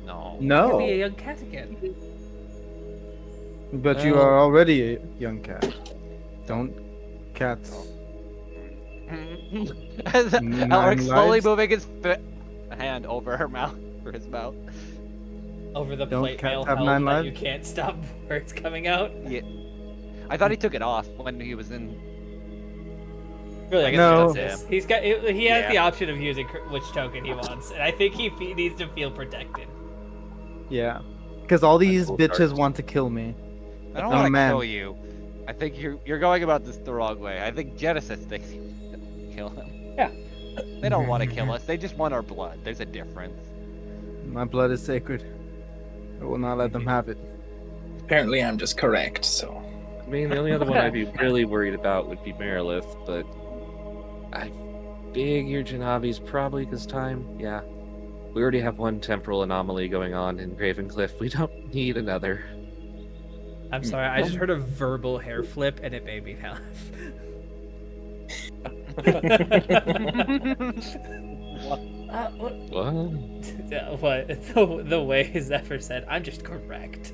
No. You'll No, be a young cat again. but you are already a young cat. Don't cats. As Nine Alric slowly lives? moving his hand over her mouth, for his mouth. Over the Don't plate cats mail have held 9 that lives? you can't stop words coming out. Yeah. I thought he took it off when he was in. Really, I guess No. that's him. He's got. He has Yeah. the option of using which token he wants, and I think he needs to feel protected. Yeah, because all these cool bitches cards. want to kill me. I don't Oh, want to man. kill you. I think you're going about this the wrong way. I think Genesis thinks you should kill him. Yeah. They don't want to kill us. They just want our blood. There's a difference. My blood is sacred. I will not let them have it. Apparently, I'm just correct. So I mean, the only other one I'd be really worried about would be Merilith, but I figure Janavi's probably this time. Yeah. We already have one temporal anomaly going on in Ravencliff. We don't need another. I'm sorry, I just heard a verbal hair flip and it made me laugh. What? What? What? The way Zephyr said, I'm just correct.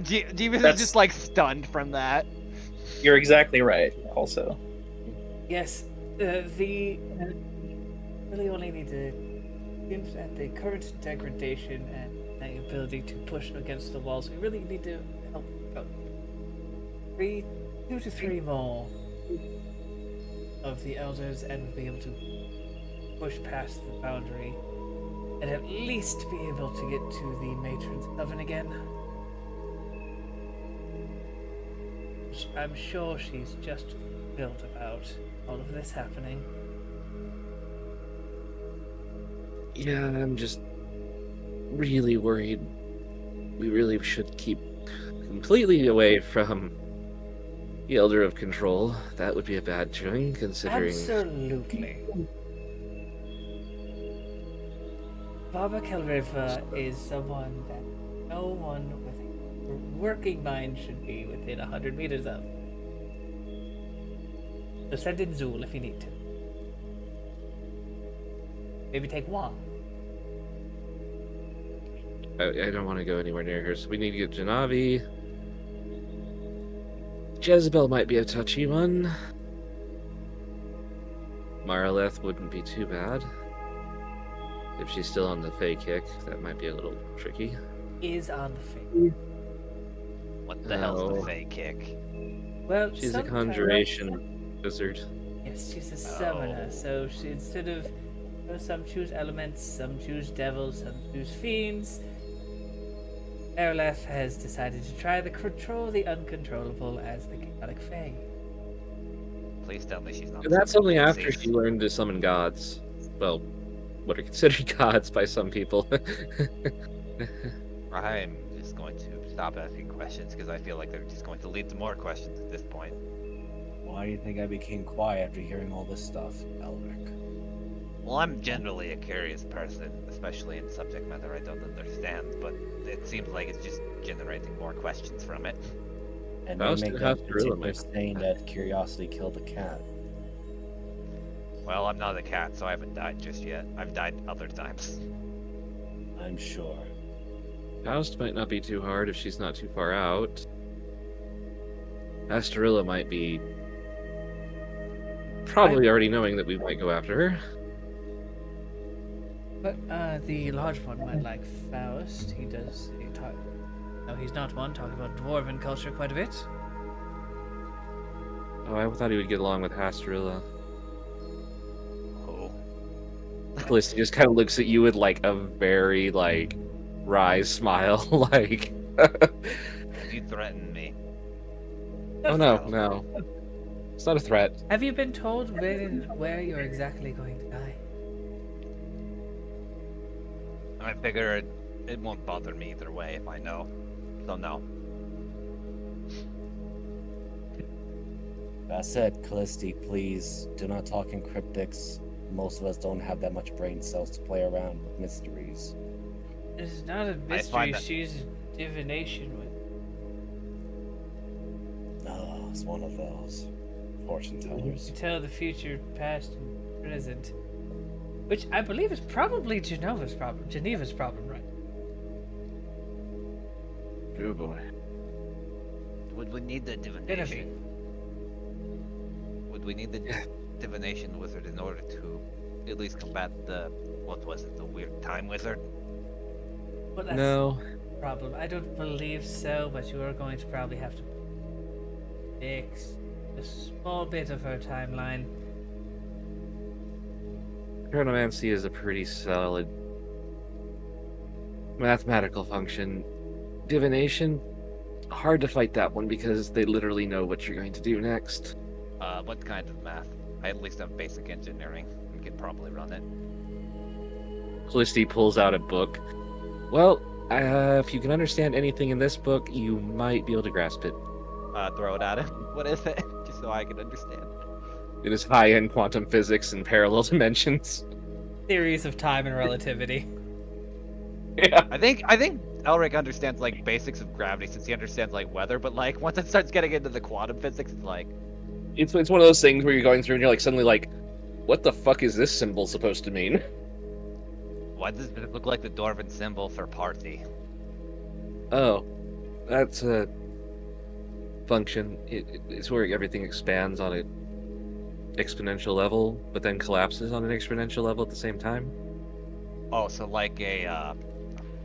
Jeeves is just like stunned from that. you're exactly right. Also, Yes, the really only need to seems at the current degradation and the ability to push against the walls. We really need to help about 2 to 3 more of the elders and be able to push past the boundary and at least be able to get to the matron's oven again. Which I'm sure she's just thrilled about all of this happening. Yeah, I'm just really worried. We really should keep completely away from the Elder of Control. That would be a bad choice, considering... Absolutely. Baba Kelriva is someone that no one with a working mind should be within 100 meters of. So send in Zool if you need to. Maybe take one. I don't want to go anywhere near her, so we need to get Janavi. Jezebel might be a touchy one. Maraleth wouldn't be too bad. If she's still on the Fey kick, that might be a little tricky. Is on the fake. What the hell's the Oh. Fey kick? Well, She's a sometimes- conjuration wizard. Yes, she's a summoner, so she instead of some choose elements, some choose devils, some choose fiends. Erleth has decided to try to control the uncontrollable as the chaotic fae. Please tell me she's not. That's only summoning after disease. she learned to summon gods. Well, what are considered gods by some people. I'm just going to stop asking questions because I feel like they're just going to lead to more questions at this point. Why do you think I became quiet after hearing all this stuff, Elric? Well, I'm generally a curious person, especially in subject matter I don't understand, but it seems like it's just generating more questions from it. And Faust they make and that Hasbro particular might- saying that curiosity killed the cat. Well, I'm not a cat, so I haven't died just yet. I've died other times. I'm sure. Faust might not be too hard if she's not too far out. Astarilla might be probably already knowing that we might go after her. But the large one might like Faust. He does. No, he's not one. Talking about dwarven culture quite a bit. Oh, I thought he would get along with Astarilla. Oh. Felicity just kind of looks at you with like a very like wry smile, like. You threaten me. Oh no. It's not a threat. Have you been told where you're exactly going to die? I figure it won't bother me either way if I know. So no. That said, Callisti, please do not talk in cryptics. Most of us don't have that much brain cells to play around with mysteries. It's not a I mystery. find that- She's divination with. No, it's one of those fortune tellers. You tell the future, past, and present. Which I believe is probably Geneva's problem, right? Oh boy. Would we need the divination? Would we need the divination wizard in order to at least combat the the weird time wizard? Well, that's No. the problem. I don't believe so, but you are going to probably have to fix a small bit of her timeline. Chronomancy is a pretty solid mathematical function. Divination, hard to fight that one because they literally know what you're going to do next. What kind of math? I at least have basic engineering and can probably run it. Callisti pulls out a book. Well, if you can understand anything in this book, you might be able to grasp it. Throw it at him. What is it? Just so I can understand. It is high-end quantum physics and parallel dimensions. Theories of time and relativity. Yeah. I think Elric understands like basics of gravity since he understands like weather, but like once it starts getting into the quantum physics, it's like It's one of those things where you're going through and you're like suddenly like, what the fuck is this symbol supposed to mean? why does it look like the Dwarven symbol for party? Oh, that's a function. It's where everything expands on an exponential level, but then collapses on an exponential level at the same time. Oh, so like a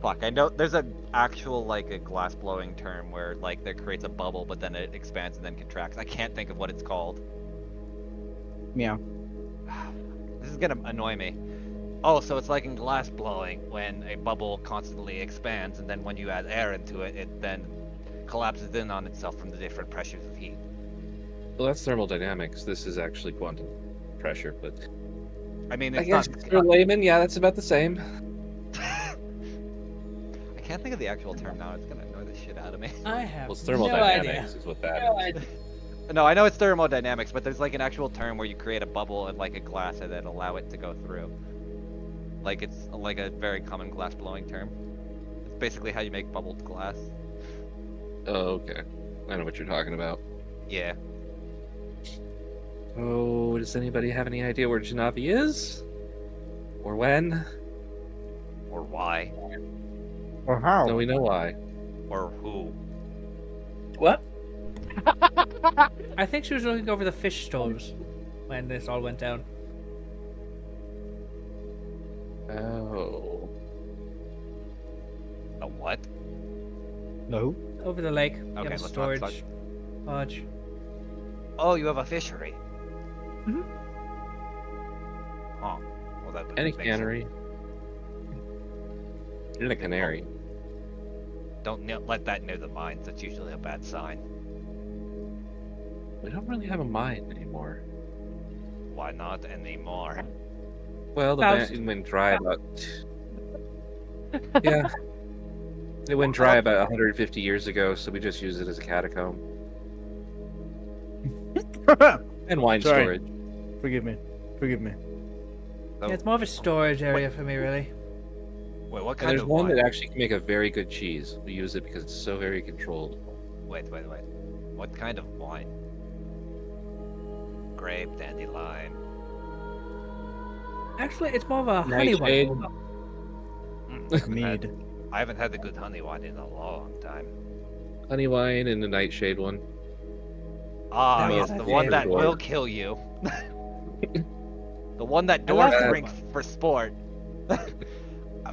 fuck, I know there's an actual like a glass blowing term where like there creates a bubble but then it expands and then contracts. I can't think of what it's called. Meow. This is gonna annoy me. Oh, so it's like in glass blowing when a bubble constantly expands and then when you add air into it, it then collapses in on itself from the different pressures of heat. Well, that's thermodynamics. This is actually quantum pressure, but I mean, I it's guess not. for a layman, yeah, that's about the same. I can't think of the actual term now. It's gonna annoy the shit out of me. I have Well, it's no thermodynamics idea. is what that is. No, I know it's thermodynamics, but there's like an actual term where you create a bubble in like a glass and then allow it to go through. Like it's like a very common glass blowing term. It's basically how you make bubbled glass. Oh, okay. I know what you're talking about. Yeah. Oh, does anybody have any idea where Janavi is? Or when? Or why? Or how? No, we know why. Or who? What? I think she was looking over the fish stores when this all went down. Oh. A what? No. Over the lake. You Okay, have a let's not storage start- lodge. Oh, you have a fishery. Mhm. Huh. Well, that And a makes sense. cannery. And a canary. Don't let that near the mines. That's usually a bad sign. We don't really have a mine anymore. Why not anymore? Well, the Faust. mine went dry about... Yeah. It went dry about 150 years ago, so we just use it as a catacomb. And wine Sorry. storage. Forgive me. Forgive me. So- Yeah, it's more of a storage area for me, really. Wait, what And kind there's of one wine? that actually can make a very good cheese. We use it because it's so very controlled. Wait. What kind of wine? Grape, dandelion. Actually, it's more of a honey Nightshade. one. Mead. I haven't had the good honey wine in a long time. Honey wine and the nightshade one. Ah, Oh, yes, yeah, the that's one it. that will kill you. The one that I love dwarves that. drink for sport.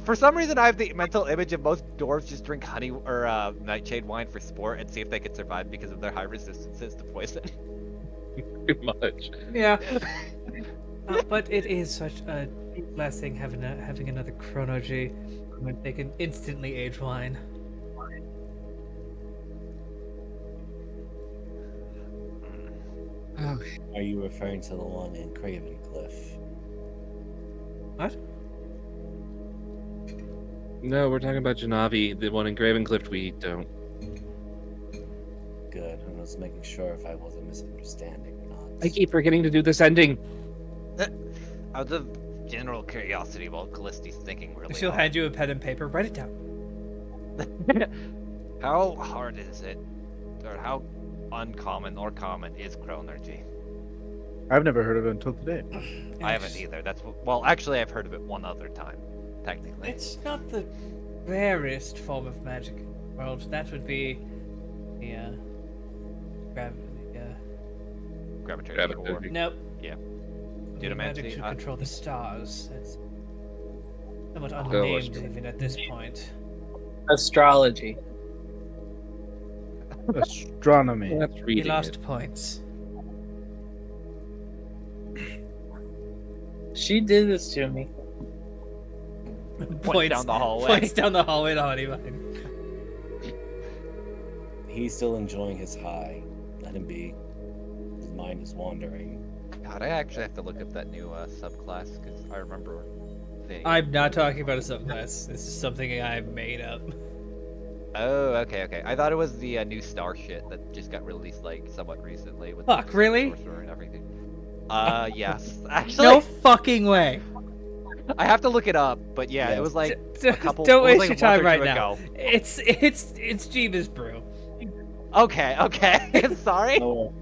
For some reason, I have the mental image of most dwarves just drink honey or nightshade wine for sport and see if they can survive because of their high resistances to poison. Too much. Yeah. But it is such a blessing having another chronology. They can instantly age wine. Okay. Are you referring to the one in Craven Cliff? What? No, we're talking about Janavi. The one in Gravencliff we don't. Good. I was making sure if I wasn't misunderstanding or not. I keep forgetting to do this ending. Out of general curiosity, while Callisti's thinking really She'll hard, hand you a pen and paper. Write it down. how hard is it, or how uncommon or common is chronergy? I've never heard of it until today. I haven't either. Well, actually, I've heard of it one other time, technically. It's not the rarest form of magic in the world. That would be the Gravitational core. Gravitational. nope. Due to Magic magic, to control the stars. It's somewhat Oh, unnamed that's- even at this point. Astrology. Astronomy. That's He reading lost it. points. She did this to me. Points down the hallway. Points down the hallway to Honeybine. He's still enjoying his high. Let him be. His mind is wandering. God, I actually have to look up that new subclass because I remember. I'm not talking about a subclass. This is something I made up. Oh, okay. I thought it was the new star shit that just got released like somewhat recently with Fuck, the really? sorcerer and everything. Yes. Actually, No fucking way. I have to look it up, but yeah, Yes. it was like D- a couple. Don't it was waste like your a month time or right two now. ago. It's Jeebus Brew. Okay. Sorry. Oh,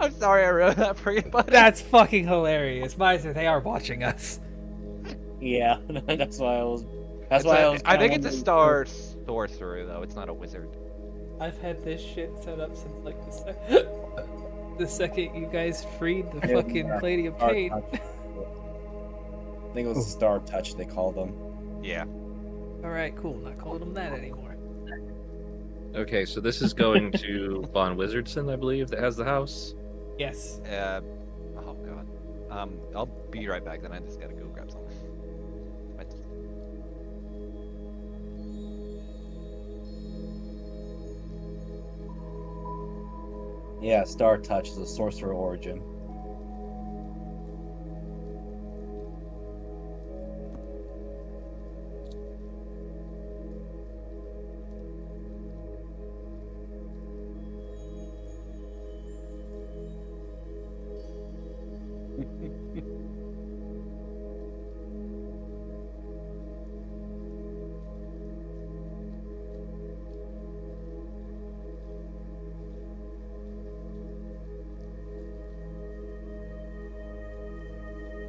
I'm sorry I wrote that for you, buddy. That's fucking hilarious. Miser, they are watching us. yeah. That's why I was. That's It's why a- I was. I think it's a wondering- star sorcerer though. It's not a wizard. I've had this shit set up since like the second you guys freed the Yeah, fucking yeah. Lady of Star Pain. Touch. I think it was Star Touch they called them. Yeah. Alright, cool. Not calling them that anymore. Okay, so this is going to Von Wizardson, I believe, that has the house. Yes. Oh god. I'll be right back. Then I just gotta go grab something. What? Yeah, Star Touch is a sorcerer origin.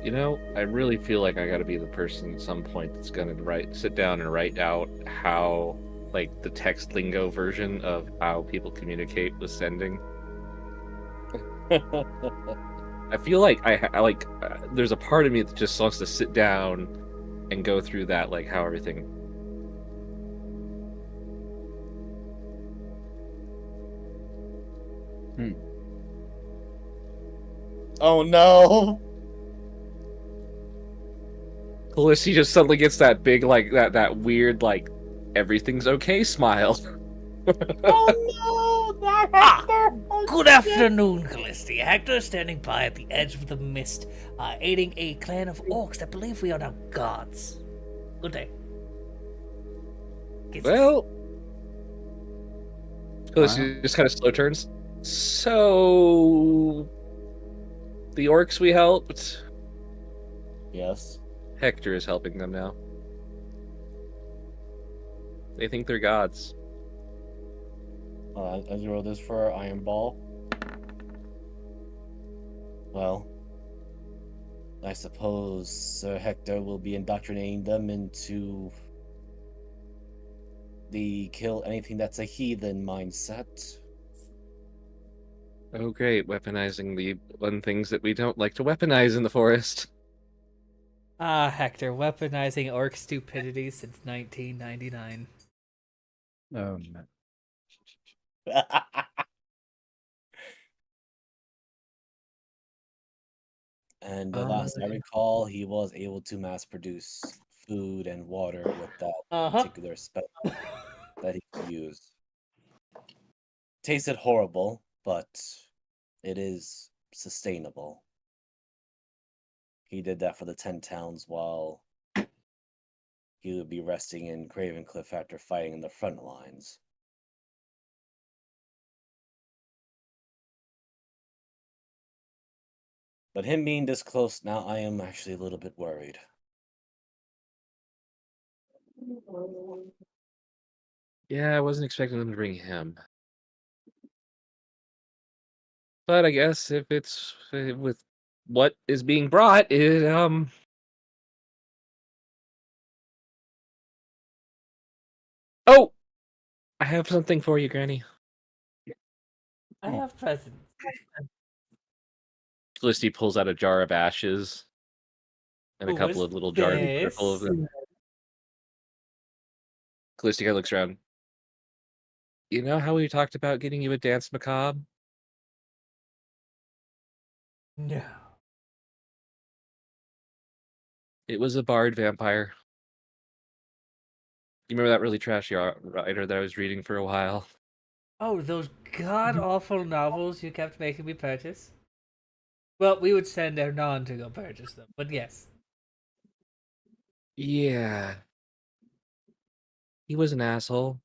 You know, I really feel like I got to be the person at some point that's gonna sit down and write out how, like, the text lingo version of how people communicate with sending. I feel like there's a part of me that just wants to sit down and go through that, like how everything. Oh no! Felicity just suddenly gets that big, like that weird, like everything's okay smile. Oh no! That Hector! Oh, Good shit. afternoon, Callisti. Hector is standing by at the edge of the mist, aiding a clan of orcs that believe we are now gods. Good day. Kisses. Well, Felicity just kind of slow turns. So, the orcs we helped, Yes. Hector is helping them now. They think they're gods. As you roll this for Iron Ball. Well, I suppose Sir Hector will be indoctrinating them into the kill anything that's a heathen mindset. Oh, great, weaponizing the one things that we don't like to weaponize in the forest. Ah, Hector, weaponizing orc stupidity since 1999. Oh man. And the last I recall, he was able to mass produce food and water with that particular spell that he could use. Tasted horrible, but it is sustainable. He did that for the 10 towns while he would be resting in Cravencliff after fighting in the front lines. But him being this close now, I am actually a little bit worried. Yeah, I wasn't expecting them to bring him. But I guess if it's with what is being brought, Oh! I have something for you, Granny. I have presents. Felicity pulls out a jar of ashes and a Who couple is of little jars that are full of this? them. Felicity kind of looks around. You know how we talked about getting you a dance macabre? No. It was a bard vampire. You remember that really trashy writer that I was reading for a while? Oh, those god awful novels you kept making me purchase. Well, we would send Hernan to go purchase them, but yes. Yeah. He was an asshole.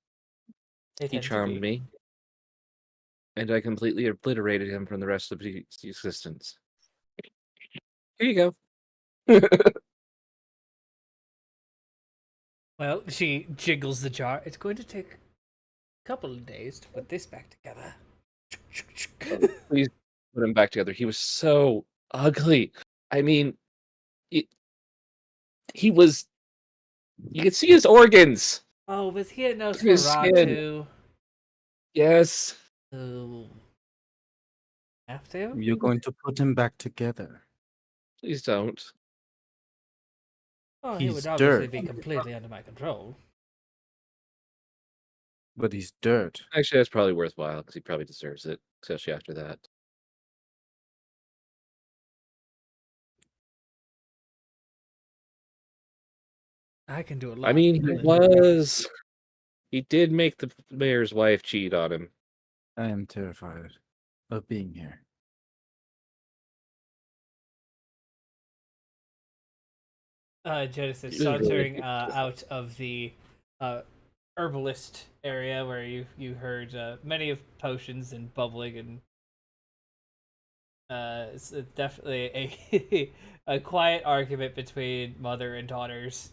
They He tend to charmed be. me. And I completely obliterated him from the rest of his existence. Here you go. Well, she jiggles the jar. It's going to take a couple of days to put this back together. Please put him back together. He was so ugly. I mean, it, he was. You could see his organs Oh, was he at through his skin. Nosferatu? Yes. Oh, have to? You're going to put him back together. Please don't. Oh, he He's would obviously dirt. be completely under my control. But he's dirt. Actually, that's probably worthwhile because he probably deserves it, especially after that. I can do a lot. I mean, he Helen. was. He did make the mayor's wife cheat on him. I am terrified of being here. Genesis He was really sauntering good. out of the herbalist area where you heard many of potions and bubbling and it's definitely a a quiet argument between mother and daughters.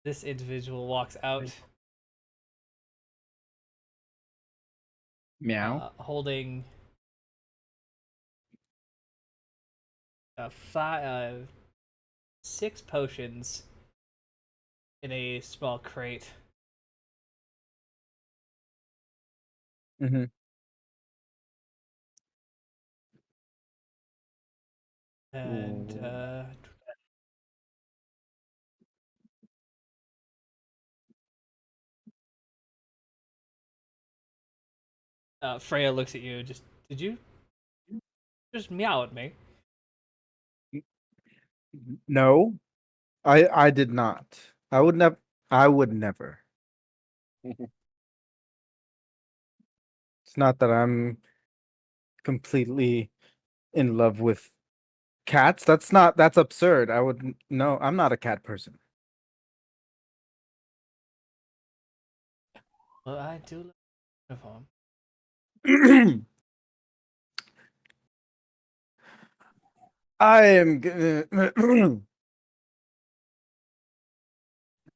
This individual walks out Meow. holding six potions in a small crate. Mm-hmm. And Freya looks at you. Did you just meow at me? No, I did not. I would never. I would never. It's not that I'm completely in love with cats. That's absurd. I would no. I'm not a cat person. Well, I do love uniform. I am. G-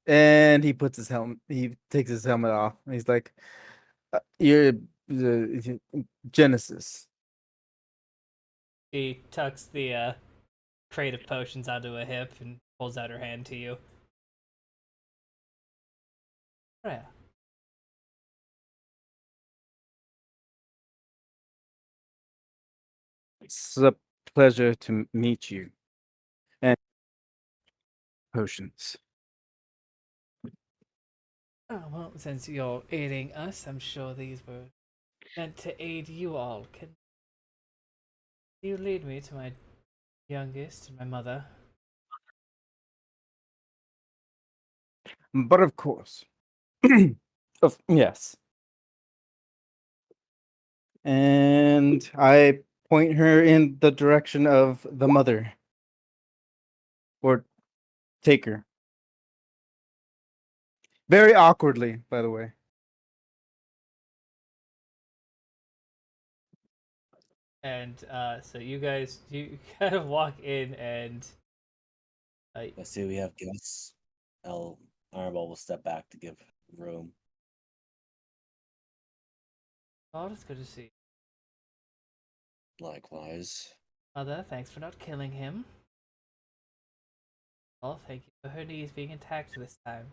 and he puts his helmet. He takes his helmet off. And he's like, "You're the Genesis." She tucks the crate of potions onto a hip and holds out her hand to you. Freya. It's a pleasure to meet you. And potions. Oh, well, since you're aiding us, I'm sure these were meant to aid you all. Can you lead me to my youngest and my mother? But of course. Yes. And I point her in the direction of the mother. Or take her. Very awkwardly, by the way. And so you guys, you kind of walk in and I see we have guests. Arnold will step back to give room. oh, it's good to see you. Likewise. Mother, thanks for not killing him. Oh, thank you for her knees being intact this time.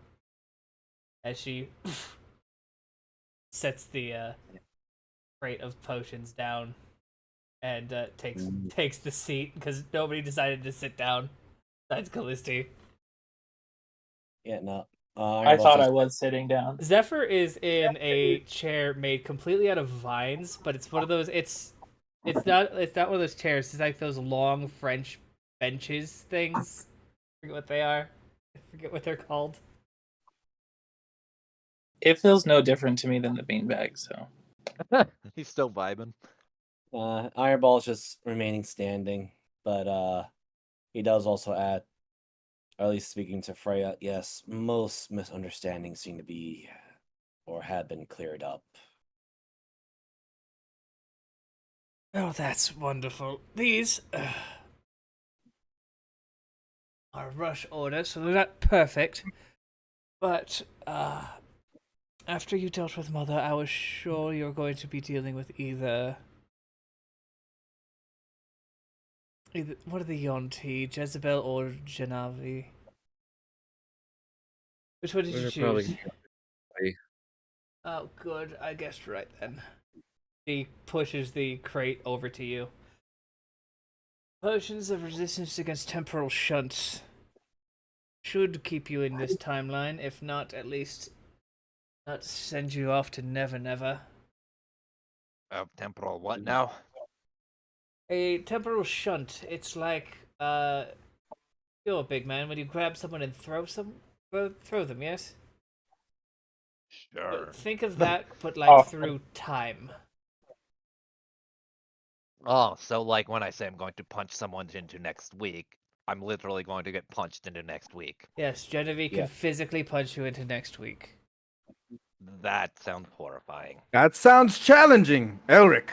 As she sets the crate of potions down and takes the seat because nobody decided to sit down besides Callisti. Yeah, no. I thought I was sitting down. Zephyr is in a chair made completely out of vines, but it's one of those. It's not one of those chairs. It's like those long French benches things. I forget what they are. I forget what they're called. It feels no different to me than the beanbag, so He's still vibing. Ironball is just remaining standing, but he does also add, or at least speaking to Freya, yes, most misunderstandings seem to be or have been cleared up. Oh, that's wonderful. These are rush orders, so they're not perfect. But after you dealt with Mother, I was sure you were going to be dealing with either what are the Yonti, Jezebel or Janavi? Which one did you We're choose? probably gonna Oh, good. I guessed right then. He pushes the crate over to you. Potions of resistance against temporal shunts should keep you in this timeline, if not, at least not send you off to Never Never. Temporal what now? A temporal shunt. It's like you're a big man when you grab someone and throw them. Yes. Sure. Think of that, but like Oh. through time. Oh, so like when I say I'm going to punch someone into next week, I'm literally going to get punched into next week. Yes, Genevieve Yeah. can physically punch you into next week. That sounds horrifying. That sounds challenging, Elric.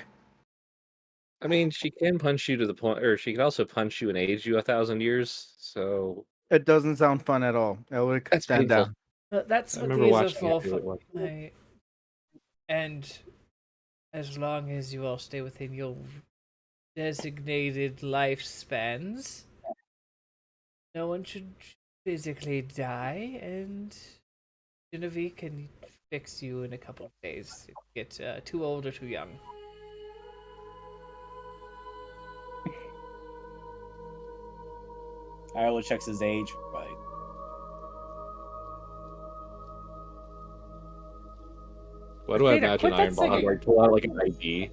I mean, she can punch you to the point, or she can also punch you and age you 1,000 years. So It doesn't sound fun at all, Elric. that's Stand painful. down. That's I what remember these are watching for. you do it once. And as long as you all stay within your designated lifespans, no one should physically die, and Genevieve can fix you in a couple of days if you get too old or too young. Ireland checks his age. Right. Why do I Peter, imagine quit that Iron Ball singing. like pull out like an ID?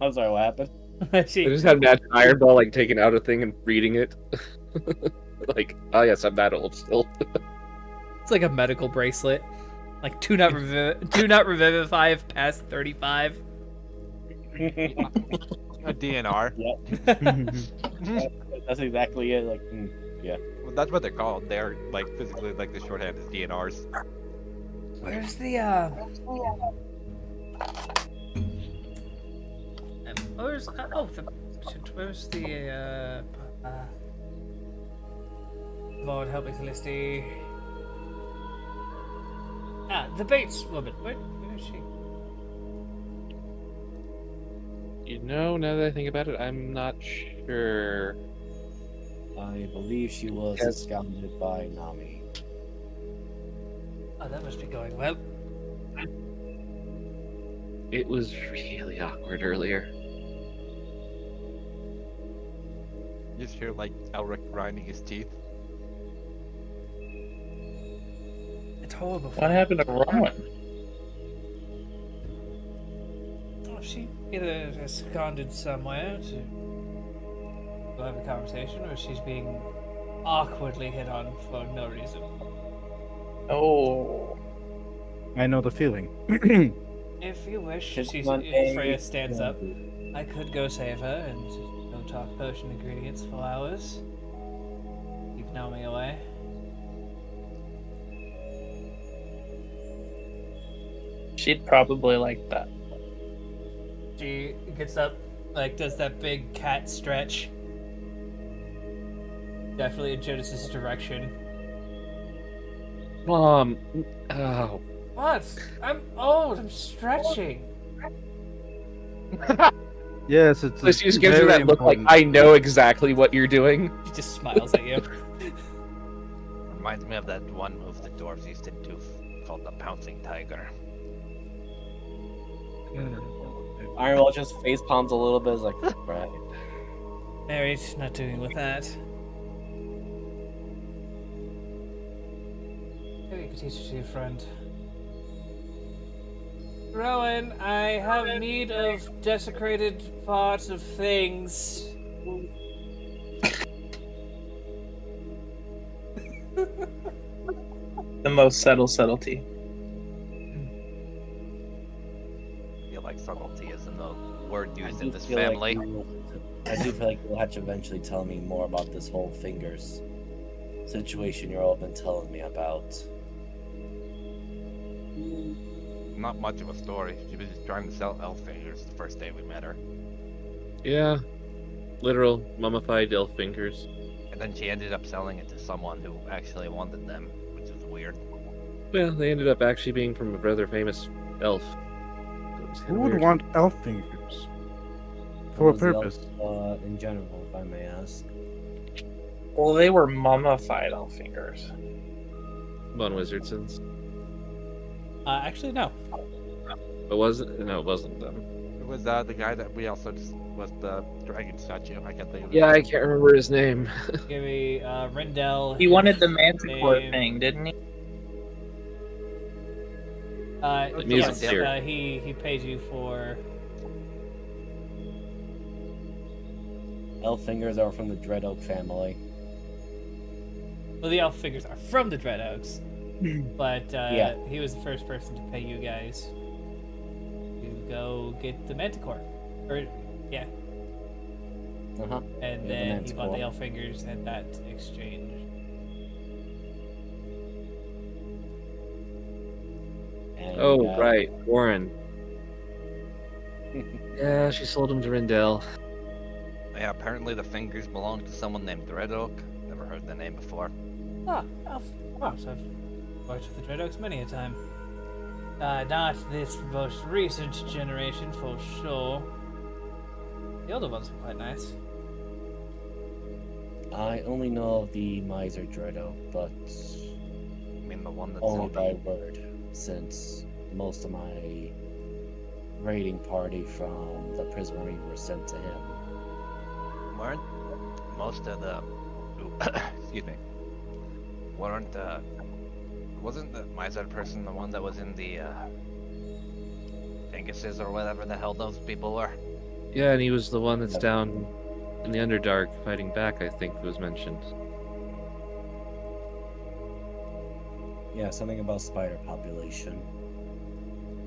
I'm sorry, what happened? I just had imagine Iron Ball like taking out a thing and reading it. Like, oh yes, I'm that old still. It's like a medical bracelet. Like, do not revivify if past 35. A DNR. That's exactly it. Like, yeah. Well, that's what they're called. They're like physically like the shorthand is DNRs. Where's the where's the Lord help me, Callisti. The Bates woman. Where is she? You know, now that I think about it, I'm not sure. I believe she was Yes. absconded by Nami. Oh, that must be going well. It was really awkward earlier. You just hear like Elric grinding his teeth. It's horrible. What happened to Rowan? Oh, she either absconded somewhere to have a conversation, or she's being awkwardly hit on for no reason. Oh. I know the feeling. If you wish, It's she, one day, Freya stands up. yeah. I could go save her and go talk potion ingredients for hours. Keep Naomi away. She'd probably like that. She gets up, like, does that big cat stretch. Definitely in Genesis' direction. Mom, oh, What? I'm old. I'm stretching. Yes, it's. she just gives her very that look like important. I know exactly what you're doing. She just smiles at you. Reminds me of that one move the dwarves used to do called the pouncing tiger. Ironwall just face palms a little bit. Is like, right. Married, not doing with that. Maybe you could teach it to your friend. Rowan, I have need of desecrated parts of things. The most subtlety. used I in do this feel like family. I do feel like you'll have to eventually tell me more about this whole fingers situation you're all been telling me about. Not much of a story. She was just trying to sell elf fingers the first day we met her. Yeah, literal mummified elf fingers. And then she ended up selling it to someone who actually wanted them, which is weird. Well, they ended up actually being from a rather famous elf. So it was kinda Who would weird. want elf fingers? What For a was the purpose. elf, in general, if I may ask? Well, they were mummified elf fingers. Von Wizardsons. Actually, no. It wasn't. No, it wasn't them. It was the guy that we also just was the dragon statue. I can't think of his Yeah, I name. can't remember his name. Give me Rendell. He wanted the his manticore name. thing, didn't he? The music Yes, theory. he paid you for. Elf fingers are from the Dread Oak family. Well, the elf figures are from the Dread Oaks, but Yeah. he was the first person to pay you guys to go get the Manticore, or yeah, Uh-huh. and the then he bought Manticore. the elf fingers, and that exchange. And Oh, you got- right, Warren. Yeah, she sold him to Rindell. Yeah, apparently the fingers belong to someone named Dread Oak. Never heard the name before. Ah, elf. Wow, so I've worked with the Dread Oaks many a time. Not this most recent generation for sure. The older ones are quite nice. I only know of the Miser Dread Oak, but I mean, the one that's only in by the... word, since most of my raiding party from the Prismary were sent to him. Weren't most of the... Ooh, excuse me. Weren't wasn't the Miser person the one that was in the Anguses or whatever the hell those people were? Yeah, and he was the one that's down in the Underdark fighting back, I think was mentioned. Yeah, something about spider population.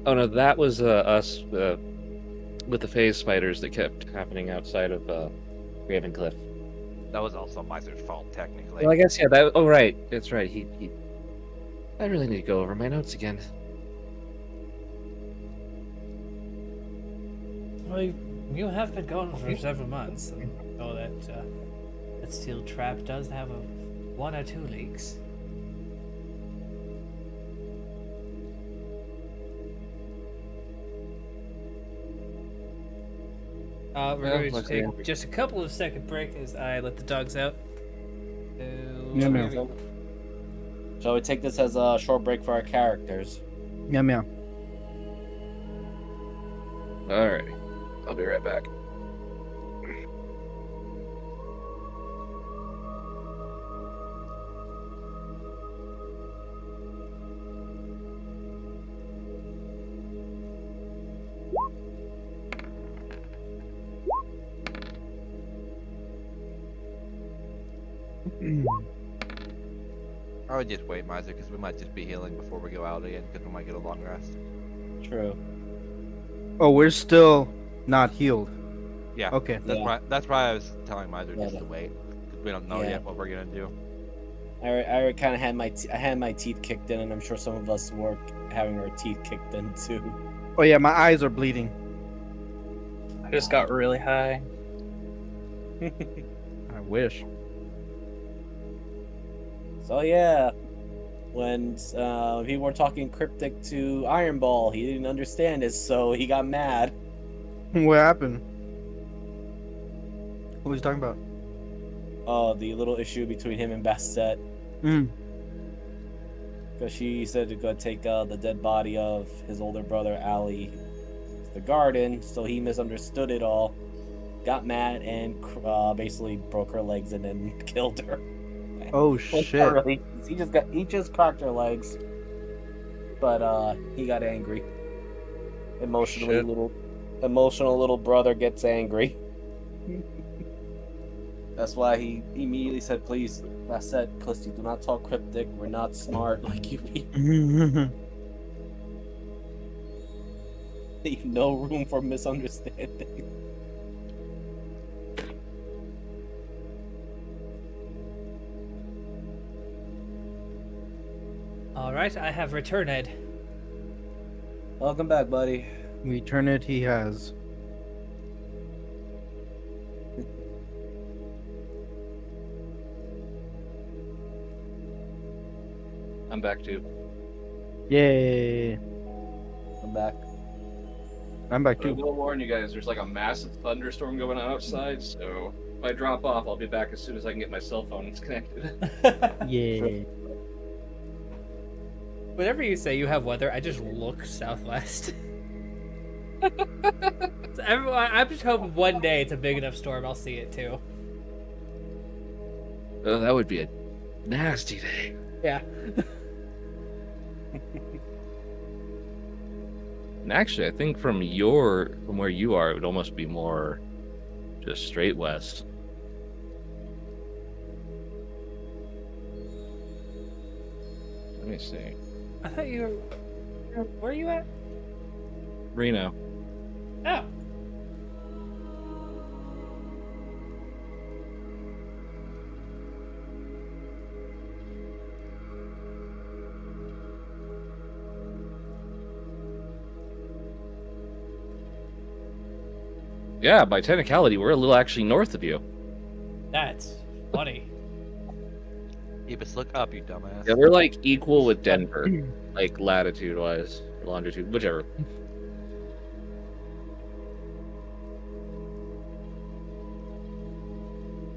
Oh no, that was us with the phase spiders that kept happening outside of Ravencliff. That was also Miser's fault, technically. Well, I guess, yeah, that. Oh, right. That's right. He. I really need to go over my notes again. Well, you have been gone for several months, and know that that steel trap does have one or two leaks. We're Well, going to luckily take I'm- just a couple of second break as I let the dogs out. So, Yeah, man. here we- Shall we take this as a short break for our characters? Meow meow. Alright. I'll be right back. I would just wait, Miser, because we might just be healing before we go out again, because we might get a long rest. True. Oh, we're still not healed. Yeah. Okay. That's why I was telling Miser Yeah, just to wait, because we don't know yeah. yet what we're gonna do. I kind of had I had my teeth kicked in, and I'm sure some of us were having our teeth kicked in too. Oh yeah, my eyes are bleeding. I just got really high. I wish. So yeah, when people were talking cryptic to Iron Ball, he didn't understand it, so he got mad. What happened? What was he talking about? The little issue between him and Bastet, Mm. because she said to go take the dead body of his older brother Ali to the garden, so he misunderstood it all, got mad, and basically broke her legs and then killed her. Oh Well, shit. not really. He just cracked her legs, but he got angry. Shit. Emotional little brother gets angry. That's why he immediately said, "Please, I said, Clisty, do not talk cryptic. We're not smart like you people. Leave no room for misunderstanding." All right, I have returned. Welcome back, buddy. Return it, he has. I'm back too. Yay! I'm back. I'm back But I too. will warn you guys, there's like a massive thunderstorm going on outside, so if I drop off, I'll be back as soon as I can get my cell phone connected. Yeah. Whenever you say you have weather, I just look southwest. So I'm just hoping one day it's a big enough storm I'll see it too. Oh, that would be a nasty day. Yeah. And actually, I think from where you are, it would almost be more just straight west. Let me see. I thought you were. Where are you at? Reno. Oh. Yeah, by technicality, we're a little actually north of you. That's funny. Ebus, look up, you dumbass. Yeah, we're like equal with Denver, like latitude-wise, longitude, whichever.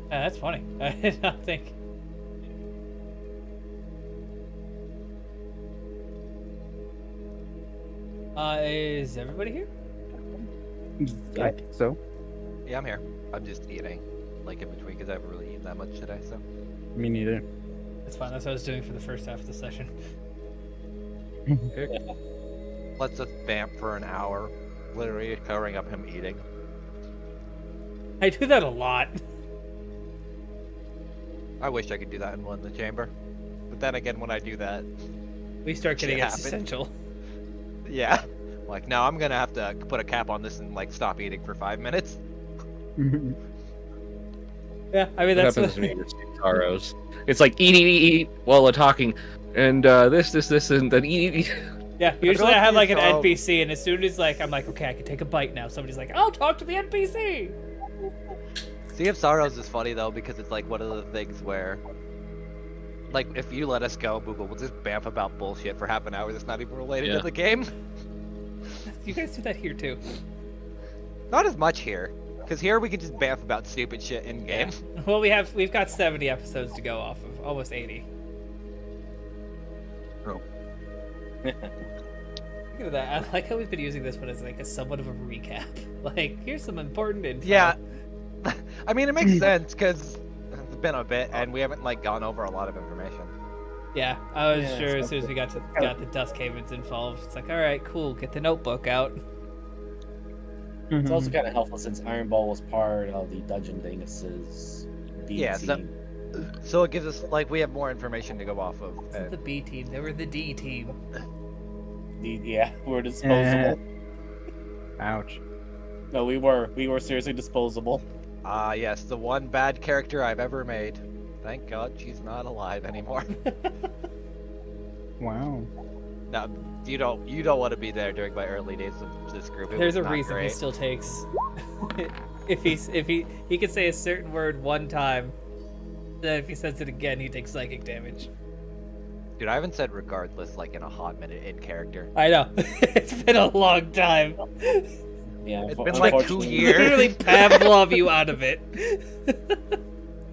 That's funny. I did not think. Is everybody here? I think so. Yeah, I'm here. I'm just eating, like in between, because I haven't really eaten that much today. So Me neither. That's fine. That's what I was doing for the first half of the session. let's just vamp for an hour, literally covering up him eating. I do that a lot. I wish I could do that in one in the chamber, but then again, when I do that, We start getting Shit happens. existential. yeah, like now I'm gonna have to put a cap on this and like stop eating for 5 minutes. Yeah, I mean What that's happens to me with Taros? It's like eat while we're talking, and this, and then eat. Yeah, usually I like have like an these NPC, and as soon as like I'm like, okay, I can take a bite now. Somebody's like, I'll talk to the NPC. Sea of Sorrows is funny though because it's like one of the things where, like, if you let us go, Google, we'll just bamf about bullshit for half an hour that's not even related Yeah. to the game. You guys do that here too. Not as much here, because here we can just bamf about stupid shit in game. Well, we've got 70 episodes to go off of, almost 80. Look at that. I like how we've been using this one as like a somewhat of a recap. Like, here's some important info. Yeah, I mean it makes sense because it's been a bit and we haven't like gone over a lot of information. Yeah, I was Yeah, sure as so- soon as we got the Dusk Havens involved, it's like, all right, cool, get the notebook out. It's also kind of helpful since Iron Ball was part of the Dungeon Dinguses B Yeah, team. So it gives us like we have more information to go off of. It's not the B team, they were the D team. Yeah, we're disposable. Ouch. No, we were seriously disposable. Ah, yes, the one bad character I've ever made. Thank God she's not alive anymore. Wow. No, you don't want to be there during my early days of this group. It There's was a not reason he great. still takes. if he can say a certain word one time, then if he says it again, he takes psychic damage. Dude, I haven't said regardless like in a hot minute in character. I know. It's been a long time. Yeah, It's been like 2 unfortunately- years. Literally Pavlov you out of it.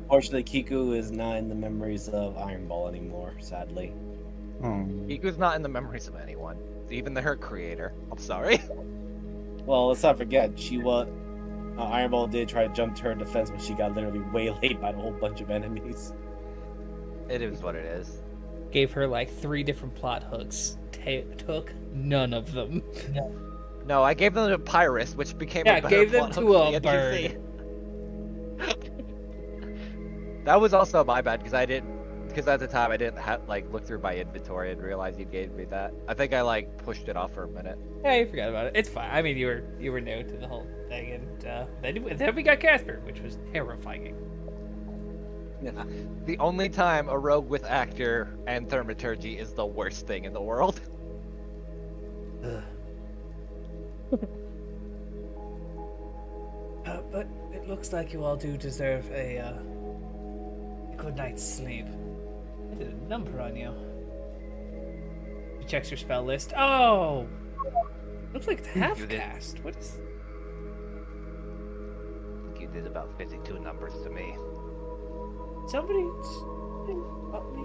Unfortunately, Kiku is not in the memories of Iron Ball anymore, sadly. Oh. Iku's not in the memories of anyone, even her creator. I'm sorry. Well, let's not forget, she was. Iron Ball did try to jump to her defense, but she got literally waylaid by a whole bunch of enemies. It is what it is. Gave her like 3 different plot hooks. Took none of them. No, I gave them to Pyrus, which became Yeah, a better gave them plot to hook a for the NPC. That was also my bad because at the time I didn't look through my inventory and realize you gave me that. I think I like pushed it off for a minute. Yeah, you forgot about it. It's fine. I mean, you were new to the whole thing, and then we got Casper, which was terrifying. The only time a rogue with actor and thaumaturgy is the worst thing in the world. But it looks like you all do deserve a good night's sleep. I did a number on you. She checks your spell list. Oh! Looks like it's half You did. cast. What is... I think you did about 52 numbers to me. Somebody... Help me.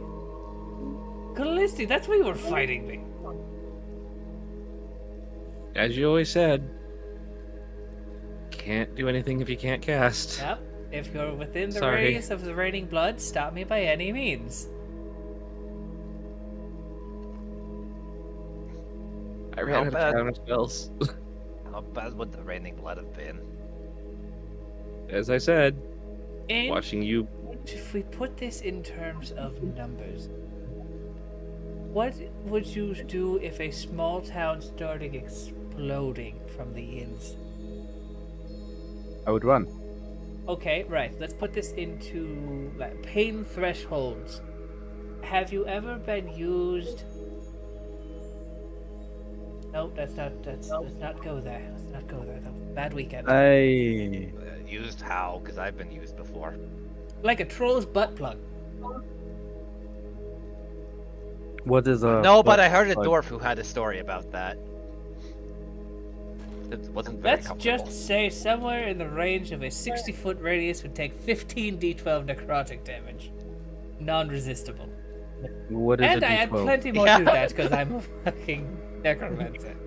Callisti, that's why you were fighting me. As you always said, can't do anything if you can't cast. Yep. If you're within the Sorry. radius of the raining blood, stop me by any means. I ran out of bad. counter spells. How bad would the raining blood have been? As I said, And watching you. if we put this in terms of numbers, what would you do if a small town started exploding from the ins? I would run. Okay, right. Let's put this into like pain thresholds. Have you ever been used? Nope, let's not go there. Let's not go there. That was a bad weekend. Used how? Because I've been used before. Like a troll's butt plug. What is a? No, but I heard a plug? dwarf who had a story about that. It wasn't very Let's comfortable. just say somewhere in the range of a 60-foot radius would take 15 d12 necrotic damage. Non-resistible. What is And a I had D12? plenty more Yeah. to that because I'm a fucking necromancer.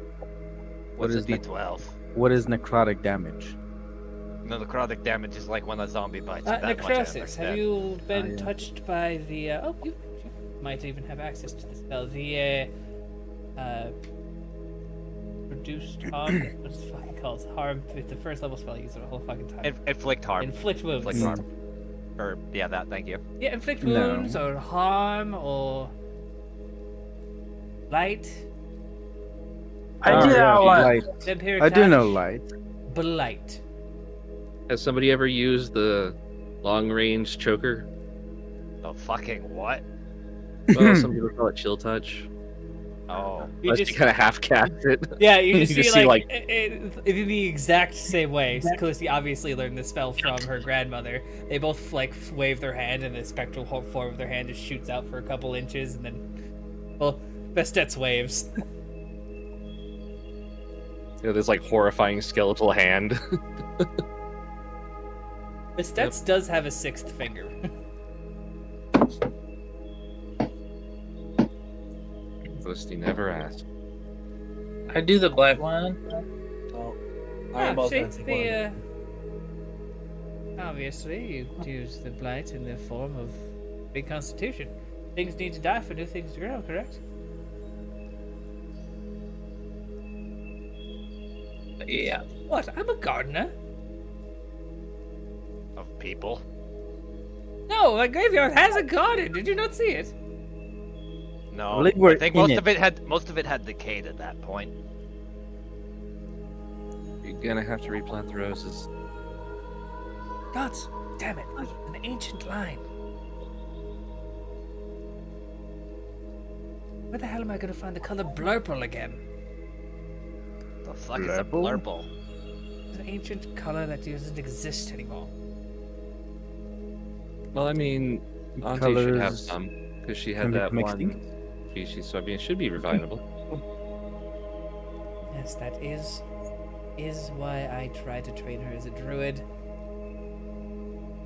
What's a is that? D12? What is necrotic damage? No, necrotic damage is like when a zombie bites. That much I Necrosis. Have understand. you been yeah. touched by the? Oh, you might even have access to the spell. The reduced harm. What's the fucking called? Harm. It's the first level spell you use it the whole fucking time. Inflict harm. Inflict wounds. Inflict harm. Or yeah, that. Thank you. Yeah, inflict No. wounds or harm or light. I do that one. Light. Vampiric I do know touch, light. Blight. Has somebody ever used the long range choker? The fucking what? Well, some people call it chill touch. Oh. You Unless just you kind of half cast it. Yeah, you just, You see, like, in the exact same way. Callisti obviously learned the spell from her grandmother. They both like wave their hand, and the spectral form of their hand just shoots out for a couple inches, and then, well, Bestet's waves. This like horrifying skeletal hand. Bestet's does have a sixth finger. Felicity never asked. I do the black one. Oh, I am also see, gonna take one of them. Obviously, you use the blight in the form of big constitution. Things need to die for new things to grow, correct? Yeah. What? I'm a gardener. Of people. No, my graveyard has a garden. Did you not see it? No. believe we're I think in most of it had decayed at that point. You're gonna have to replant the roses. Gods, damn it! An ancient line. Where the hell am I gonna find the color blurple again? The fuck is a Blurple? blurple? It's an ancient color that doesn't exist anymore. Well, I mean, Auntie should have Colors some because she had can be that mixed one species. So I mean, it should be revivable. Yes, that is why I tried to train her as a druid.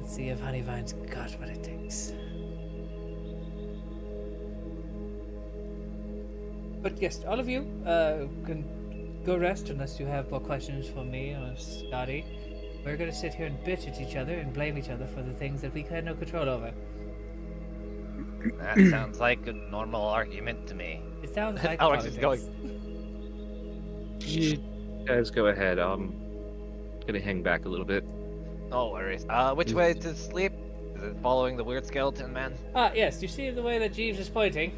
Let's see if Honeyvine's got what it takes. But yes, all of you can go rest unless you have more questions for me or Scotty. We're gonna sit here and bitch at each other and blame each other for the things that we had no control over. That sounds like a normal argument to me. It sounds like Alex is politics. You guys go ahead. I'm gonna hang back a little bit. No worries. Which way to sleep? Is it following the weird skeleton man? Ah, yes, you see the way that Jeeves is pointing?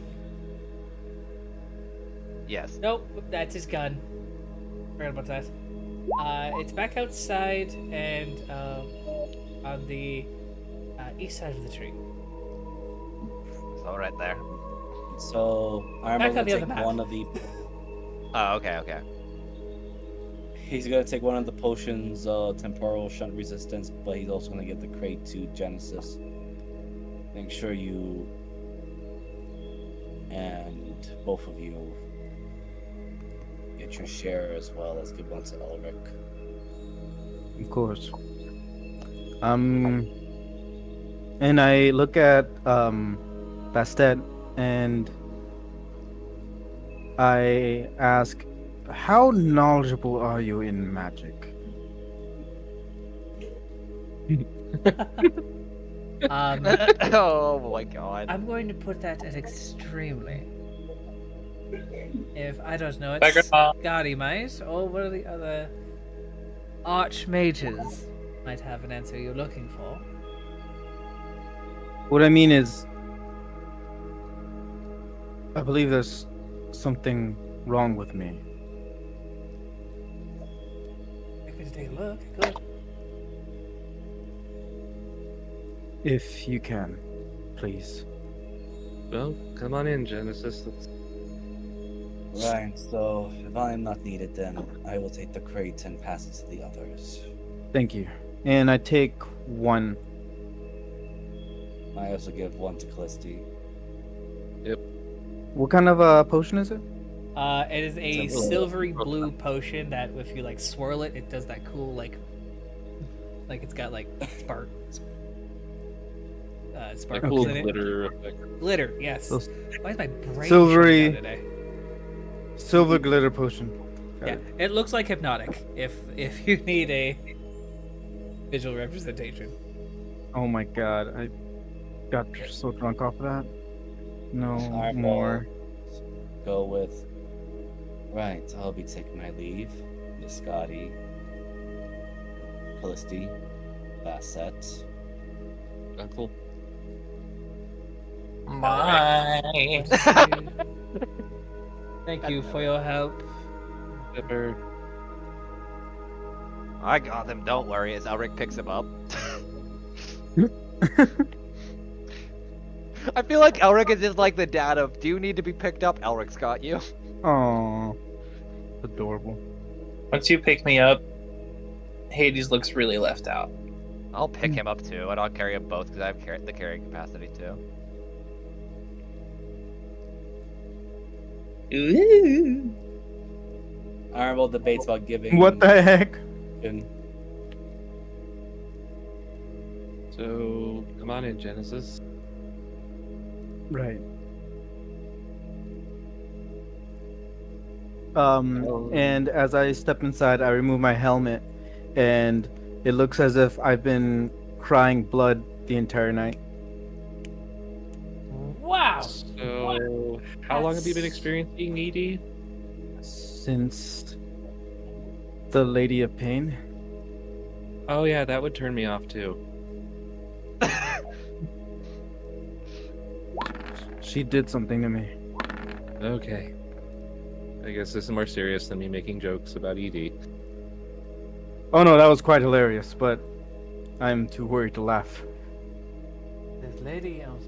Yes. Nope, that's his gun. Forgot about that. It's back outside and on the east side of the tree. So right there. So I'm Back on gonna the other take map. one of the. Oh, okay. He's gonna take one of the potions, temporal shunt resistance, but he's also gonna give the crate to Genesis. Make sure you and both of you get your share, as well as give one to Elric. Of course. And I look at Bastet and I ask, how knowledgeable are you in magic? Oh my god. I'm going to put that at extremely. If I don't know, Beggar it's Mom. Gaudy might, or one of the other archmages might have an answer you're looking for. What I mean is, I believe there's something wrong with me. I could take a look. I could. If you can, please. Well, come on in, Genesis. Right, so if I am not needed, then I will take the crate and pass it to the others. Thank you. And I take one. I also give one to Callisti. What kind of potion is it? It is a It's a blue- silvery blue potion that if you like swirl it, it does that cool like it's got like sparkles Cool in it. glitter effect. Glitter, yes. Those Why is my brain silvery- shut down today? silver glitter potion. Got Yeah, it. it looks like hypnotic. If you need a visual representation. Oh my god, I got so drunk off of that. No Alright, more. Go with. Right, I'll be taking my leave. Miss Scotty, Callisti, Bassett. Uncle. Bye. Thank you for your help. Pepper. I got him, don't worry, as Elric picks him up. I feel like Elric is just like the dad of, do you need to be picked up? Elric's got you. Oh, adorable. Once you pick me up, Hades looks really left out. I'll pick him up too, and I'll carry them both because I have the carrying capacity too. Ooh. Honorable debates about giving. What the heck? So, come on in, Genesis. Right. Oh. And as I step inside, I remove my helmet, and it looks as if I've been crying blood the entire night. Wow. So, how long have you been experiencing ED? Since the Lady of Pain. Oh yeah, that would turn me off too. She did something to me. Okay. I guess this is more serious than me making jokes about ED. Oh no, that was quite hilarious, but I'm too worried to laugh. This lady of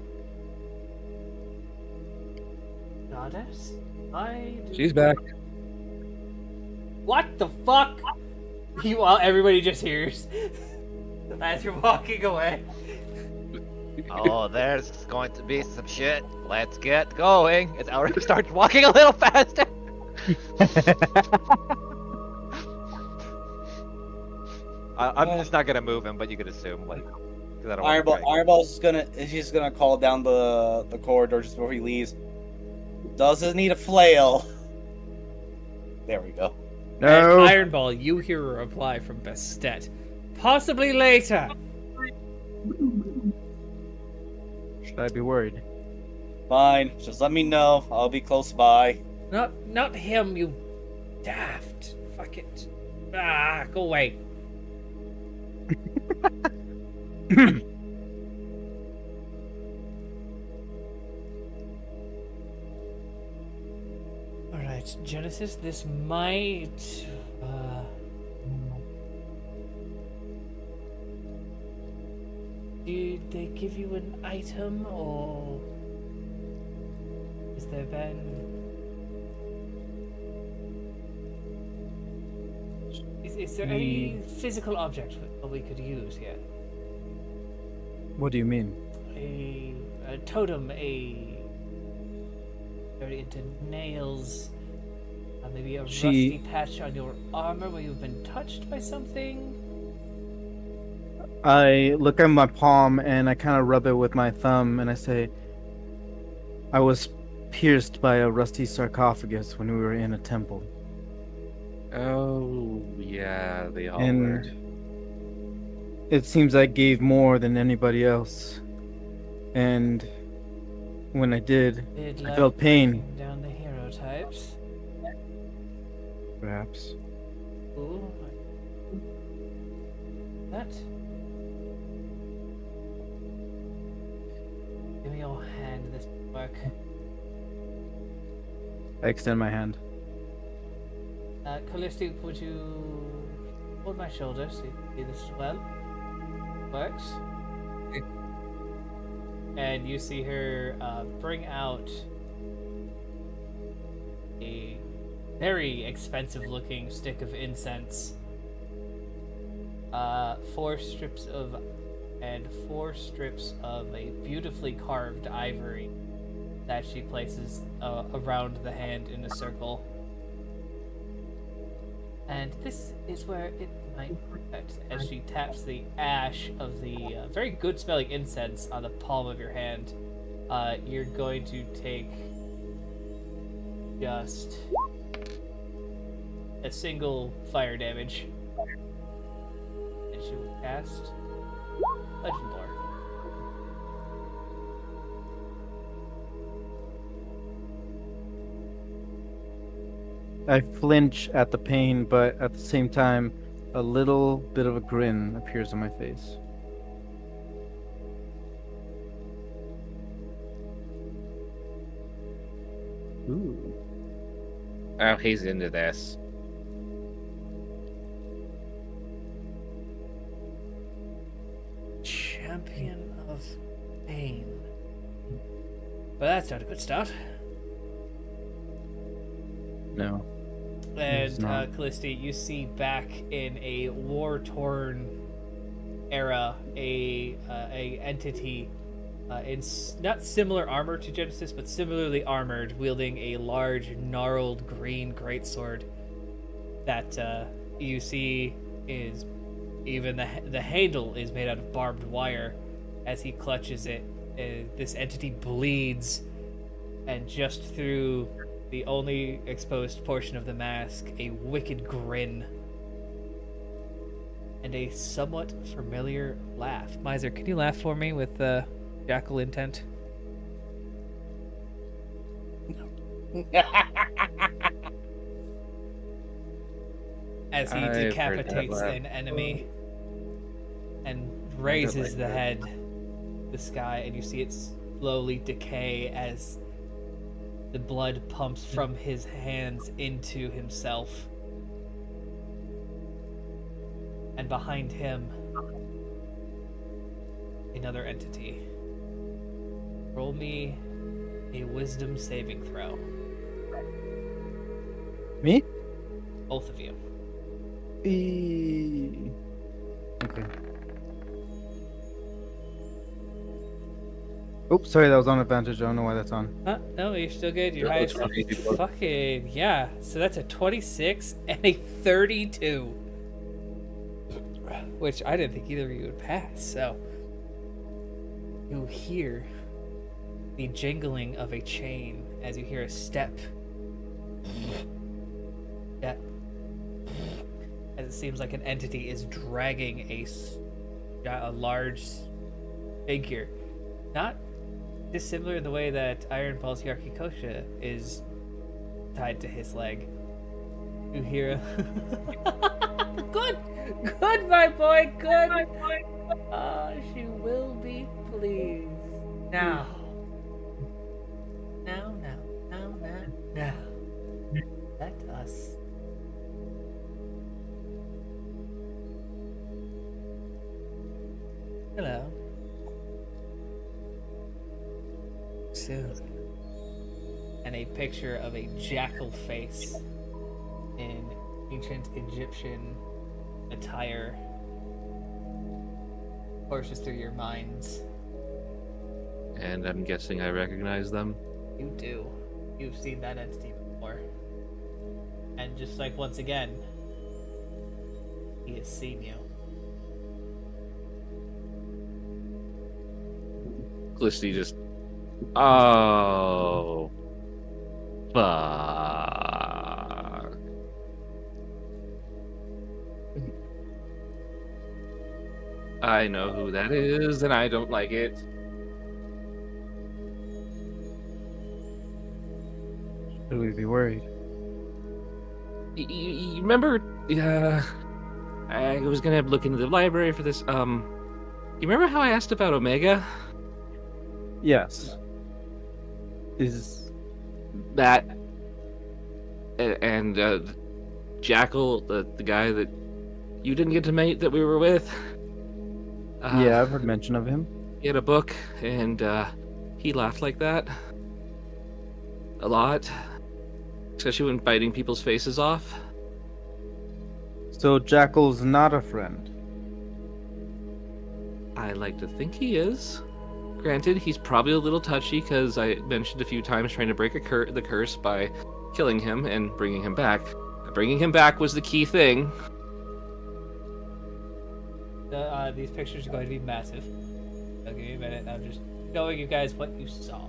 goddess? She's back. What the fuck? Everybody just hears as you're walking away. Oh, there's going to be some shit. Let's get going. As Elric starts walking a little faster. I'm just not gonna move him, but you could assume, like, because I don't want to. Ironball's she's gonna call down the corridor just before he leaves. Does it need a flail? There we go. No. And Iron Ball, you hear a reply from Bastet. Possibly later. Should I be worried? Fine, just let me know. I'll be close by. Not him, you daft. Fuck it. Ah, go away. Alright, Genesis, this might... Did they give you an item, or has there been? Is there any physical object that we could use here? What do you mean? A totem, very into nails, maybe a rusty patch on your armor where you've been touched by something. I look at my palm and I kind of rub it with my thumb and I say, I was pierced by a rusty sarcophagus when we were in a temple. Oh, yeah, they all And were. it seems I gave more than anybody else. And when I did, I felt pain. Breaking down the hero types. Perhaps. Ooh. That. Give me your hand. This work. I extend my hand. Callisti, would you hold my shoulder so you can see this as well? Works. Okay. And you see her bring out a very expensive looking stick of incense. 4 strips of a beautifully carved ivory that she places around the hand in a circle. And this is where it might hurt. As she taps the ash of the very good smelling incense on the palm of your hand, you're going to take just a single fire damage. And she will cast Legend Lore. I flinch at the pain, but at the same time, a little bit of a grin appears on my face. Ooh. Oh, he's into this. Champion of Pain. But that's not a good start. No. And not. Callisti, you see back in a war-torn era, a entity in not similar armor to Genesis, but similarly armored, wielding a large, gnarled green greatsword that you see is even the handle is made out of barbed wire. As he clutches it, this entity bleeds, and just through the only exposed portion of the mask, a wicked grin and a somewhat familiar laugh. Miser, can you laugh for me with jackal intent? As he I've heard that decapitates laugh. an enemy and raises the head to the sky, and you see it slowly decay as the blood pumps from his hands into himself. And behind him, another entity. Roll me a wisdom saving throw. Me? Both of you. Okay. Oops, sorry, that was on advantage. I don't know why that's on. No, you're still good. Your That highest. looks really good. Fucking yeah. So that's a 26 and a 32, which I didn't think either of you would pass. So you hear the jingling of a chain as you hear a step. Step. As it seems like an entity is dragging a large figure, not dissimilar in the way that Iron Paul's Yarkikosha is tied to his leg. You hear good, my boy, good. She will be pleased. Now. Let us. Hello. soon. And a picture of a jackal face in ancient Egyptian attire courses through your minds. And I'm guessing I recognize them. You do. You've seen that entity before. And just like once again, he has seen you. Felicity just. Oh. Fuck. I know who that is, and I don't like it. Should we be worried? You remember? I was gonna look into the library for this. You remember how I asked about Omega? Yes. Is That and Jackal, the guy that you didn't get to meet that we were with. yeah, I've heard mention of him. He had a book, and he laughed like that a lot, especially when biting people's faces off. So Jackal's not a friend. I like to think he is. Granted, he's probably a little touchy because I mentioned a few times trying to break the curse by killing him and bringing him back. Bringing him back was the key thing. These pictures are going to be massive. I'll give you a minute. I'm just showing you guys what you saw.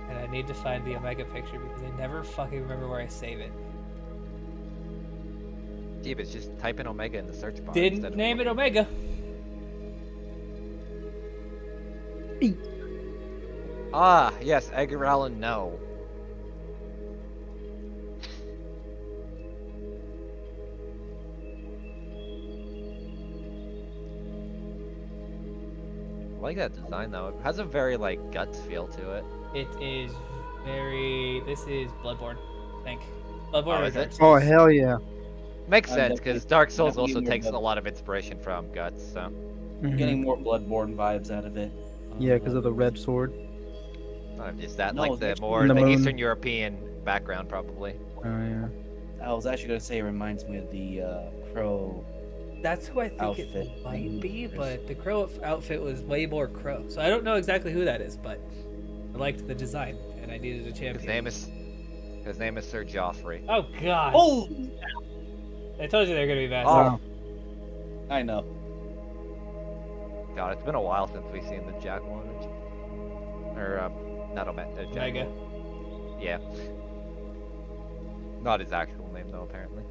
And I need to find the Omega picture because I never fucking remember where I save it. Jeebus, just type in Omega in the search bar. Didn't name it Omega. Ah, yes, Edgar Allan, no. I like that design though. It has a very like guts feel to it. It is very. This is Bloodborne, I think. Bloodborne. Oh, or is Dark it? Souls. Oh hell yeah. Makes I'm sense because Dark Souls definitely also more takes of a a- lot of inspiration from guts. So Mhm. Getting more Bloodborne vibes out of it. Yeah, because of the red sword. just that No, like it's the actually more the the moon. Eastern European background probably. Oh yeah. I was actually gonna say it reminds me of the crow. That's who I think Outfit. it might be, There's- but the crow outfit was way more crow. So I don't know exactly who that is, but I liked the design and I needed a champion. His name is Sir Joffrey. Oh god. Oh, I told you they're gonna be massive. Oh. I know. God, it's been a while since we've seen the Jack one. Or not Omega. Omega. Yeah. Not his actual name though, apparently.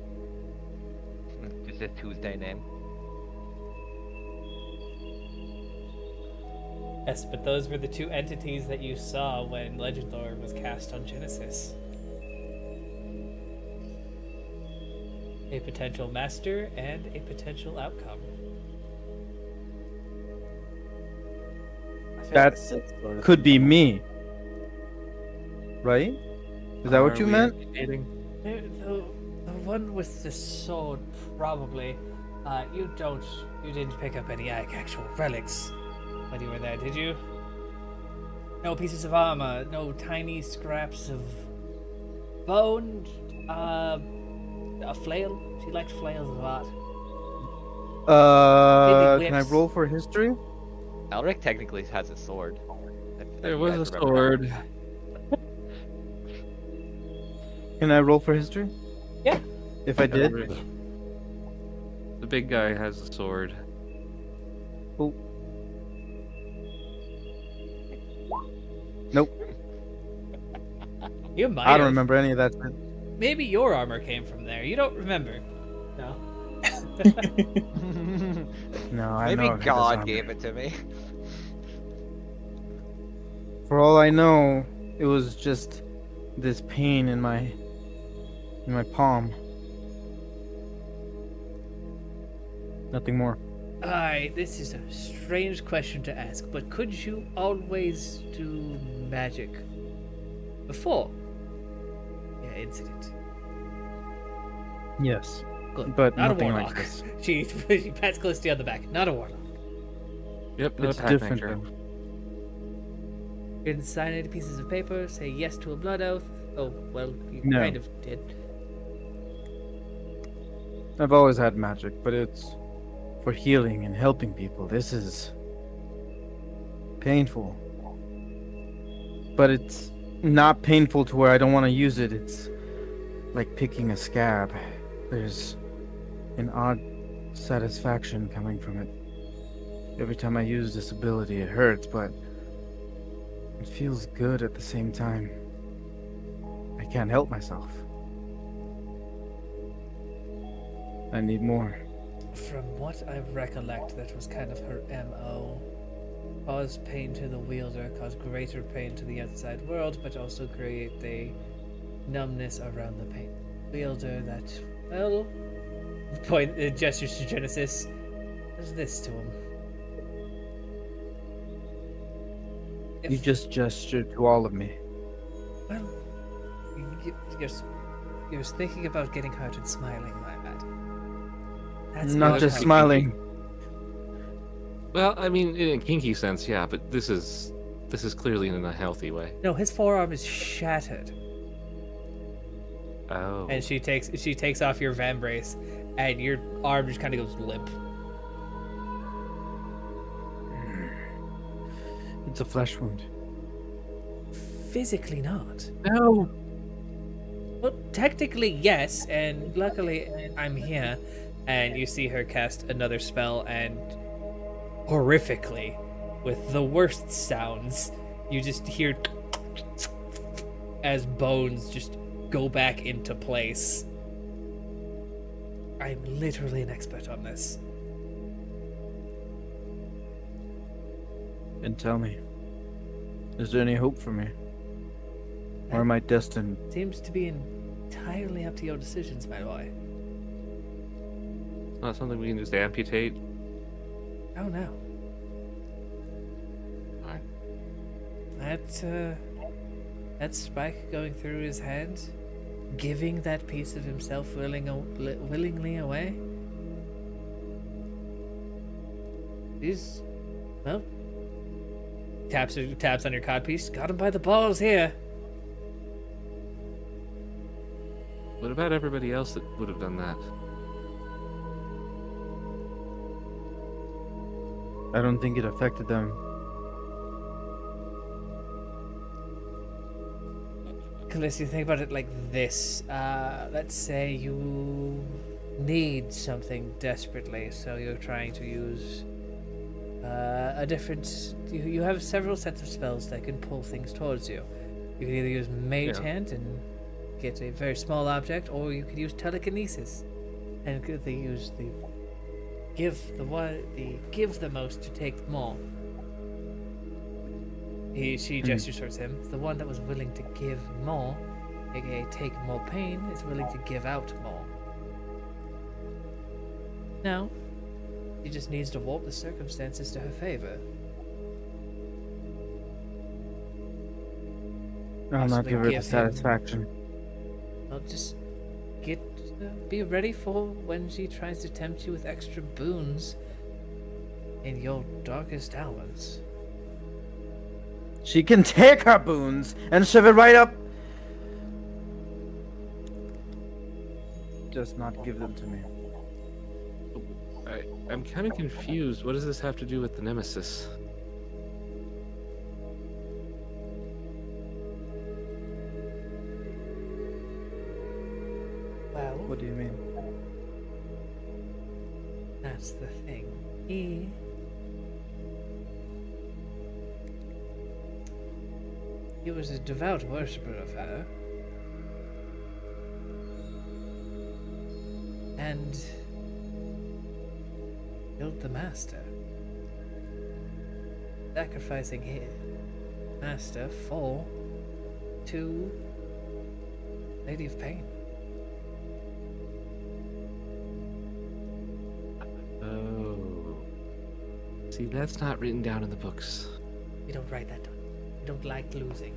Just his Tuesday name. Yes, but those were the two entities that you saw when Legend Lore was cast on Genesis. A potential master and a potential outcome. I feel That like Sith sort of- Could be me. Right? Is that what you meant? The one with the sword, probably. You didn't pick up any actual relics when you were there, did you? No pieces of armor, no tiny scraps of bone, a flail. She liked flails a lot. Maybe Can I whips. roll for history? Elric technically has a sword. if There you was a guys remember. sword. Can I roll for history? Yeah. If I did? The big guy has a sword. Oh. Nope. You might I don't have. remember any of that shit. Maybe your armor came from there. You don't remember. No. No, I Maybe know. it God doesn't. gave it to me. For all I know, it was just this pain in my palm. Nothing more. Alright, this is a strange question to ask, but could you always do magic before your incident? Yes. Good. But Not a nothing warlock. like this. She pats Callisti on the back. Not a warlock. Yep, no It's attack different nature. though. You can sign any pieces of paper, say yes to a blood oath. Oh, well, you No. kind of did. I've always had magic, but it's for healing and helping people. This is painful. But it's not painful to where I don't want to use it. It's like picking a scab. There's an odd satisfaction coming from it. Every time I use this ability, it hurts, but it feels good at the same time. I can't help myself. I need more. From what I recollect, that was kind of her MO. Cause pain to the wielder, cause greater pain to the outside world, but also create a numbness around the pain. Wielder that, well, gestures to Genesis, does this to him. You just gestured to all of me. Well, you're thinking about getting hurt and smiling, my bad. That's Not just how- smiling. Well, I mean, in a kinky sense, yeah, but this is clearly in a healthy way. No, his forearm is shattered. Oh. And she takes off your van brace, and your arm just kind of goes limp. It's a flesh wound. Physically not. No. Well, technically yes, and luckily I'm here, and you see her cast another spell, and horrifically, with the worst sounds, you just hear as bones just go back into place. I'm literally an expert on this. And tell me, is there any hope for me? Or am I destined? Seems to be entirely up to your decisions, my boy. Not something we can just amputate. Oh no. Alright. That spike going through his hand, giving that piece of himself willingly away. He's, well, taps on your codpiece. Got him by the balls here. What about everybody else that would have done that? I don't think it affected them. Callisti, think about it like this. Let's say you need something desperately, so you're trying to use a different. You have several sets of spells that can pull things towards you. You can either use Mage Hand and get a very small object, or you could use telekinesis and they use the give the most to take more. She gestures towards him. The one that was willing to give more, aka take more pain, is willing to give out more. Now, she just needs to warp the circumstances to her favor. I'll not Possibly give her the give him- satisfaction. Well, just be ready for when she tries to tempt you with extra boons in your darkest hours. She can take her boons and shove it right up. Just not give them to me. I'm kind of confused. What does this have to do with the Nemesis? Well, What do you mean? that's the thing. He was a devout worshipper of her. And killed the master. Sacrificing his master for to Lady of Pain. Oh. See, that's not written down in the books. We don't write that down. We don't like losing.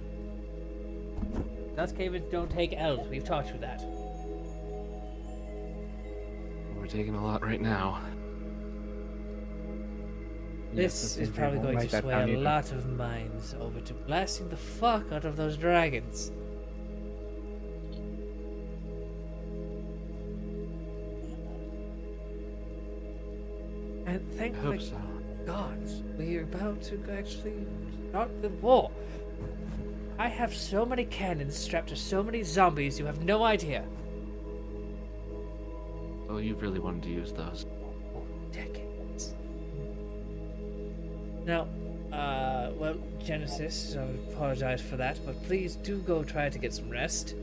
Dust Cavens don't take L's. We've taught you that. we're taking a lot right now. This is probably going to sway a lot of minds over to blasting the fuck out of those dragons. And thank I hope the so. gods, we are about to actually start the war. I have so many cannons strapped to so many zombies, you have no idea. Oh, you really wanted to use those. For decades. Now, well, Genesis, I apologize for that, but please do go try to get some rest.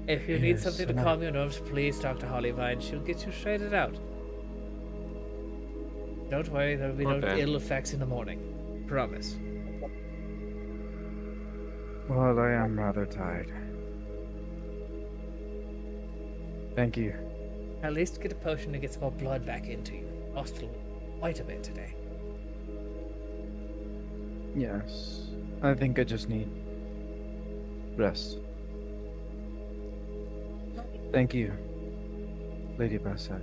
If you need Yes, something to and calm your nerves, please talk to Hollyvine. She'll get you straightened out. Don't worry, there'll be no Okay. ill effects in the morning. Promise. Well, I am rather tired. Thank you. At least get a potion to get some more blood back into you. Lost quite a bit today. Yes. I think I just need rest. Thank you, Lady Bassett.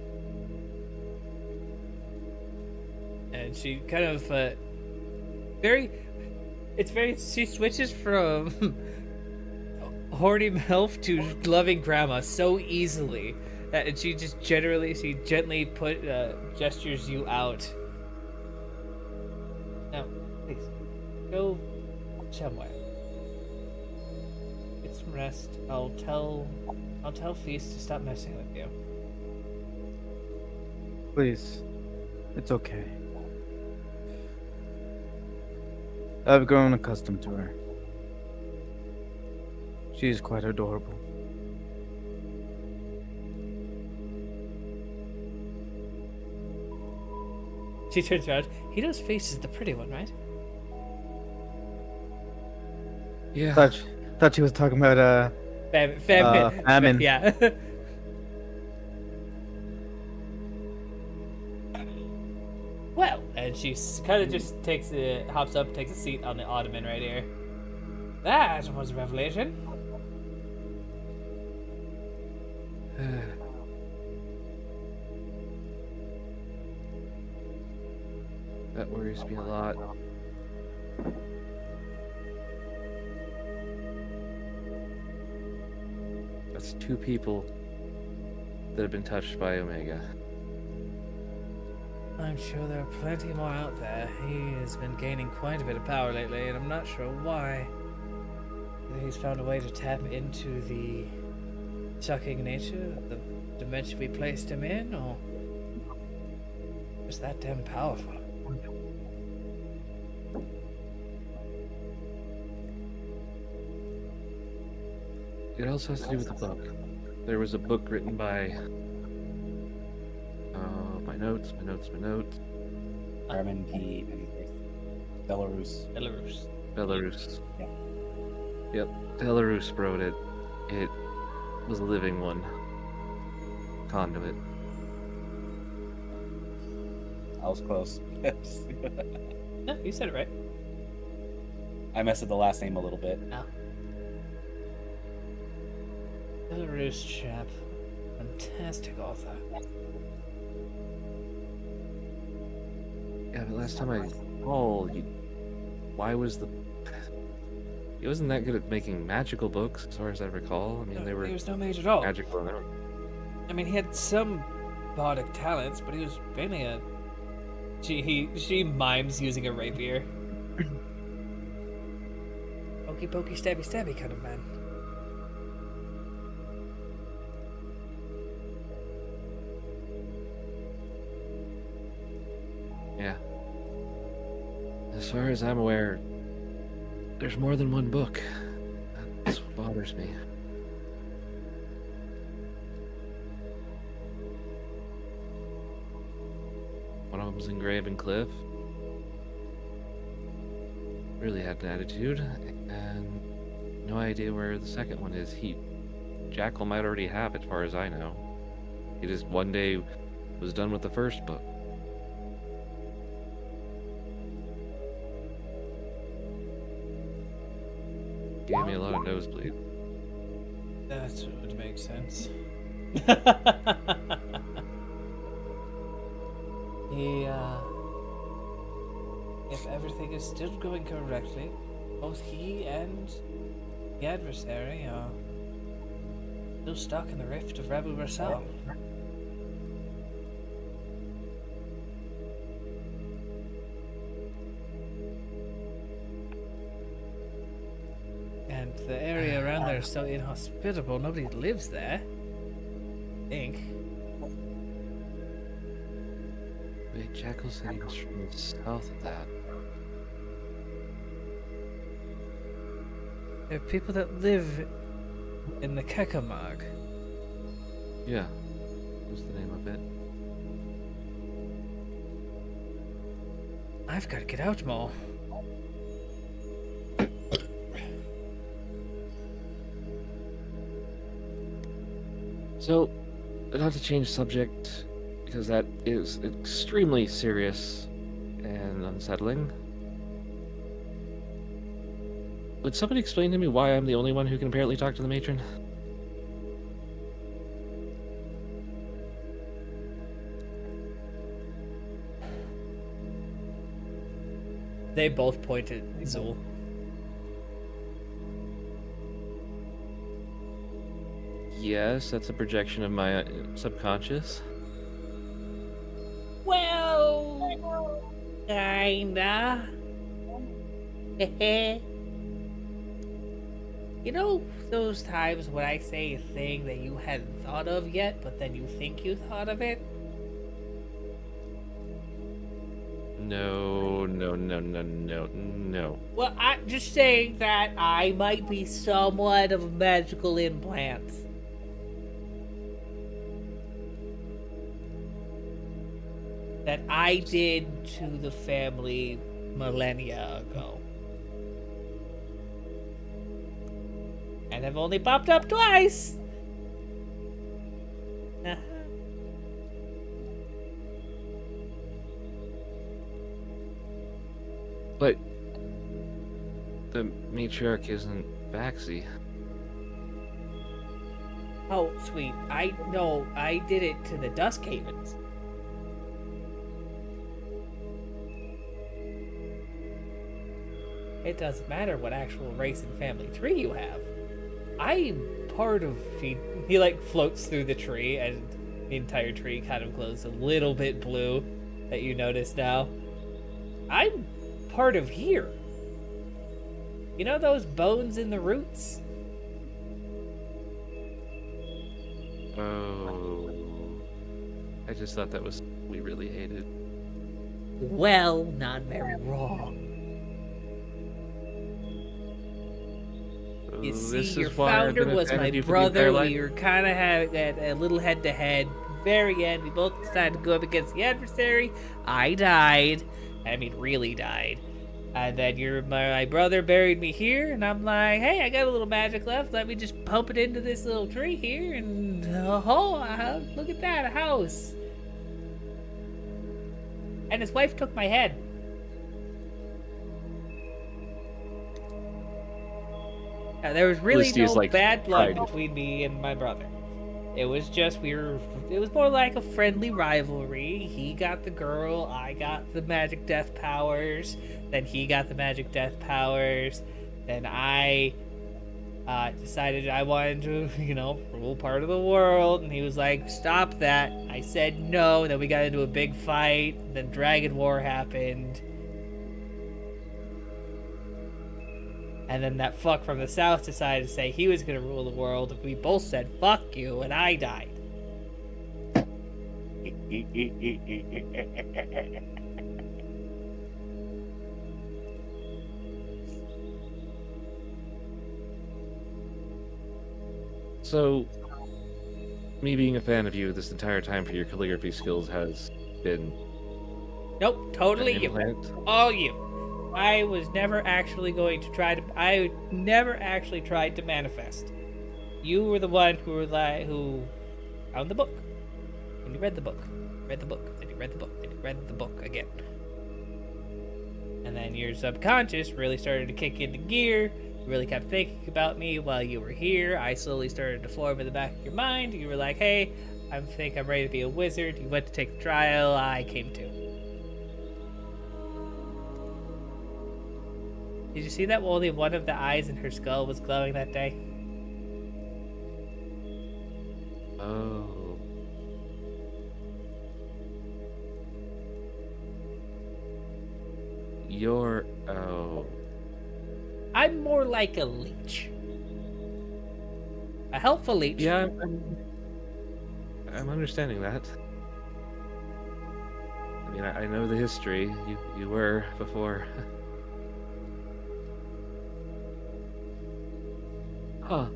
And she kind of she switches from horny MILF to loving grandma so easily that she gently gestures you out. Now, please go somewhere. Get some rest. I'll tell Feast to stop messing with you. Please. It's okay. I've grown accustomed to her. She's quite adorable. She turns around. He knows Feast is the pretty one, right? Yeah. Thought she was talking about famine. Yeah. Well, and she kind of just hops up, takes a seat on the ottoman right here. That was a revelation. That worries me a lot. That's 2 people that have been touched by Omega. I'm sure there are plenty more out there. He has been gaining quite a bit of power lately, and I'm not sure why. Either he's found a way to tap into the sucking nature of the dimension we placed him in, or just that damn powerful. It also has to do with the book. There was a book written by... my notes. Armin P. and Belarus. Belarus. Yeah. Yep, Belarus wrote it. It was a living one. Conduit. I was close. No, you said it right. I messed up the last name a little bit. No. Belarus chap. Fantastic author. Yeah, but last time I recall, why was the... He wasn't that good at making magical books, as far as I recall. I mean, they were He was no mage at all. magical. And I mean, he had some bardic talents, but he was mainly a... She mimes using a rapier. Pokey pokey stabby stabby kind of man. yeah. As far as I'm aware, there's more than one book. That's what bothers me. One of them's in Grave and Cliff. Really had an attitude, and no idea where the second one is. Jackal might already have it, as far as I know. He just one day was done with the first book. Gave me a lot of nosebleed. That would make sense. If everything is still going correctly, both he and the adversary are still stuck in the rift of Rabu Rasal. And the area around there is so inhospitable, nobody lives there. I think. Wait, Jackal said he was from the south of that. There are people that live in the Kekamag. Yeah. What's the name of it? I've got to get out more. So, not to change subject, because that is extremely serious and unsettling. Would somebody explain to me why I'm the only one who can apparently talk to the matron? They both point at Zul. Yes, that's a projection of my subconscious. Well, kinda. You know those times when I say a thing that you hadn't thought of yet, but then you think you thought of it? No. Well, I'm just saying that I might be somewhat of a magical implant. That I did to the family millennia ago. And have only popped up twice! But the matriarch isn't Baxi. Oh, sweet. I know. I did it to the Dusk Havens. It doesn't matter what actual race and family tree you have. I'm part of... He like floats through the tree, and the entire tree kind of glows a little bit blue that you notice now. I'm part of here. You know those bones in the roots? Oh. I just thought that was we really hated. Well, not very wrong. You see, This your is why I've founder been a was fan my of you for the entire brother. life. We were kind of had a little head-to-head. Very end, we both decided to go up against the adversary. I died. I mean, really died. And then my brother buried me here, and I'm like, hey, I got a little magic left. Let me just pump it into this little tree here, and look at that, a house. And his wife took my head. There was really Felicity is, no like, bad blood pride. between me and my brother. It was just it was more like a friendly rivalry. He got the girl, I got the magic death powers, then he got the magic death powers, then I decided I wanted to, rule part of the world, and he was like, stop that. I said no, and then we got into a big fight, then Dragon War happened. And then that fuck from the south decided to say he was gonna rule the world, and we both said fuck you, and I died. So, me being a fan of you this entire time for your calligraphy skills has been Nope, totally an you. implant? All you. I was never actually I never actually tried to manifest. You were the one who found the book. And you read the book. Read the book. Then you read the book. Then you read the book again. And then your subconscious really started to kick into gear, You really kept thinking about me while you were here. I slowly started to form in the back of your mind. You were like, hey, I think I'm ready to be a wizard. You went to take the trial. I came too. Did you see that only one of the eyes in her skull was glowing that day? Oh. Oh. I'm more like a leech. A helpful leech. Yeah, I'm understanding that. I mean, I know the history. You were before. Huh.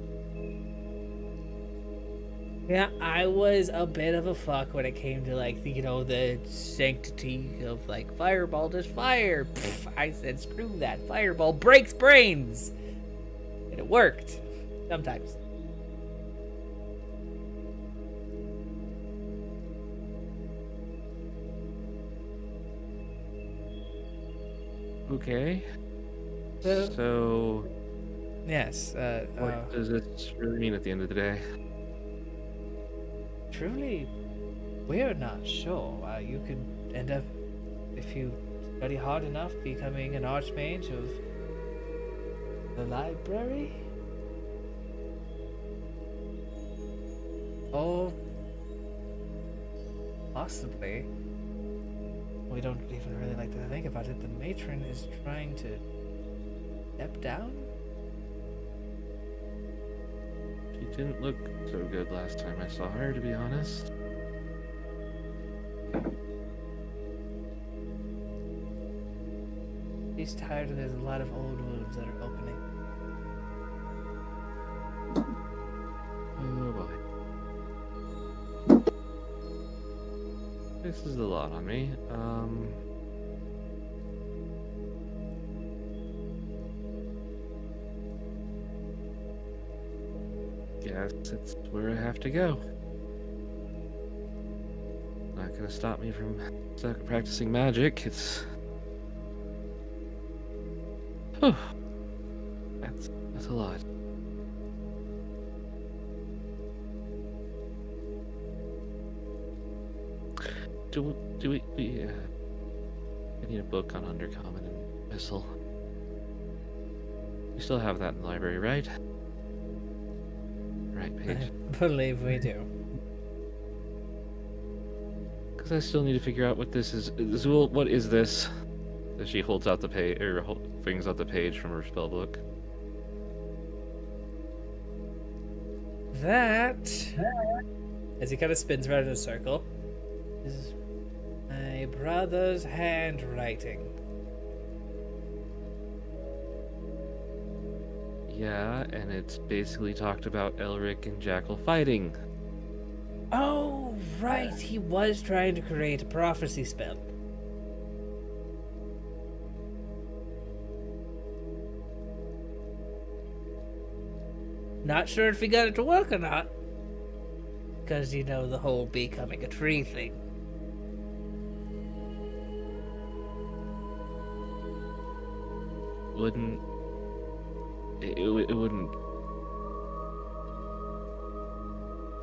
Yeah, I was a bit of a fuck when it came to like the sanctity of like fireball does fire. Pfft, I said screw that. Fireball breaks brains. And it worked. Sometimes. Okay. So So, yes, what does this really mean at the end of the day? truly, we're not sure. You could end up, if you study hard enough, becoming an archmage of the library. Or possibly, we don't even really like to think about it. The matron is trying to step down. She didn't look so good last time I saw her, to be honest. She's tired and there's a lot of old wounds that are opening. Oh boy. This is a lot on me. Guess it's where I have to go. Not gonna stop me from practicing magic. It's Whew. That's a lot. Do we I need a book on Undercommon and Whistle. You still have that in the library, right? Right page. I believe we do. Because I still need to figure out what this is. Zool, what is this? As she holds out the page, or brings out the page from her spell book. That, as he kind of spins around in a circle, is my brother's handwriting. Yeah, and it's basically talked about Elric and Jackal fighting. Oh, right. He was trying to create a prophecy spell. Not sure if he got it to work or not. Because, the whole becoming a tree thing. It wouldn't.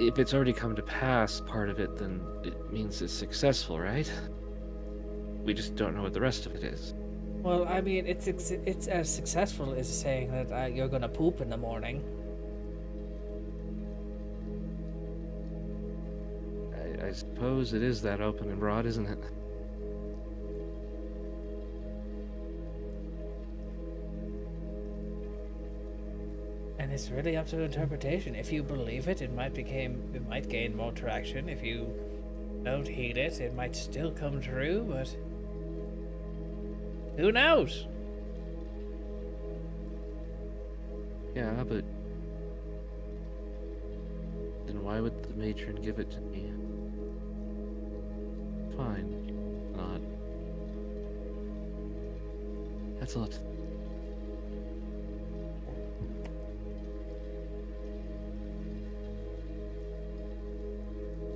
If it's already come to pass, part of it, then it means it's successful, right? We just don't know what the rest of it is. Well, I mean, it's as successful as saying that you're gonna poop in the morning. I suppose it is that open and broad, isn't it? And it's really up to interpretation. If you believe it, it might gain more traction. If you don't heed it, it might still come true, but who knows? Yeah, but then why would the matron give it to me? Fine. Not. That's a lot.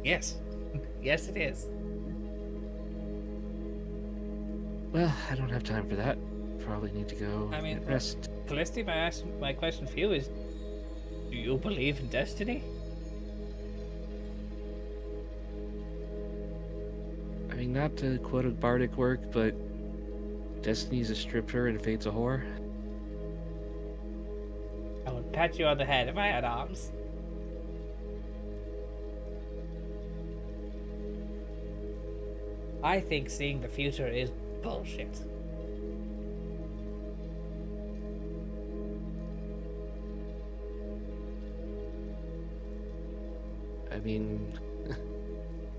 Yes. Yes, it is. Well, I don't have time for that. Probably need to go I mean, get rest. Callisti, my question for you is, do you believe in destiny? I mean, not to quote a bardic work, but destiny's a stripper and fate's a whore. I would pat you on the head if I had arms. I think seeing the future is bullshit. I mean,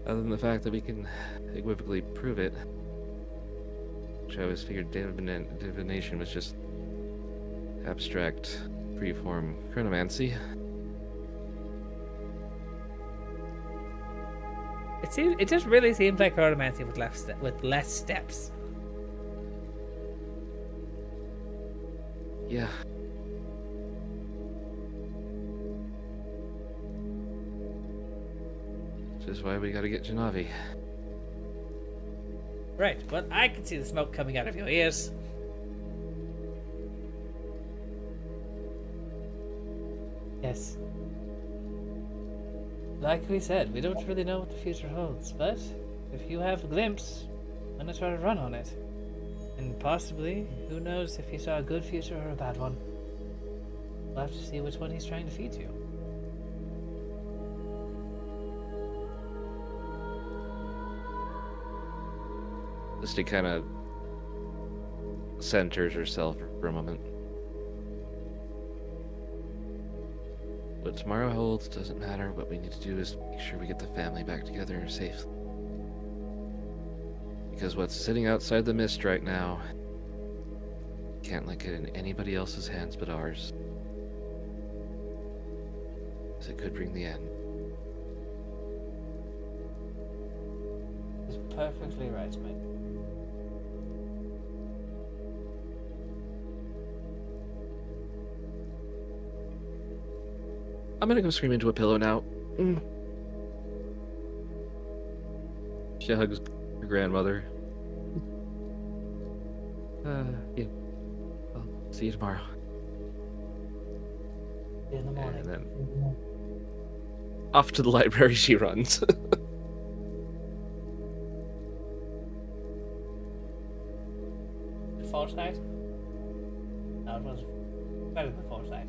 other than the fact that we can equivocally prove it, which I always figured divination was just abstract, freeform chronomancy. It just really seems like chronomancy with less steps. Yeah. Which is why we gotta get Janavi. Right, well, I can see the smoke coming out of your ears. Yes. Like we said, we don't really know what the future holds, but if you have a glimpse, I'm gonna try to run on it. And possibly, who knows if he saw a good future or a bad one. We'll have to see which one he's trying to feed you. Misty kind of centers herself for a moment. What tomorrow holds doesn't matter. What we need to do is make sure we get the family back together safe. Because what's sitting outside the mist right now can't let it in anybody else's hands but ours. Because it could bring the end. He's perfectly right, mate. I'm gonna go scream into a pillow now. She hugs her grandmother. Yeah. I'll see you tomorrow. In the morning. And then off to the library she runs. The foresight? No, it was better than foresight.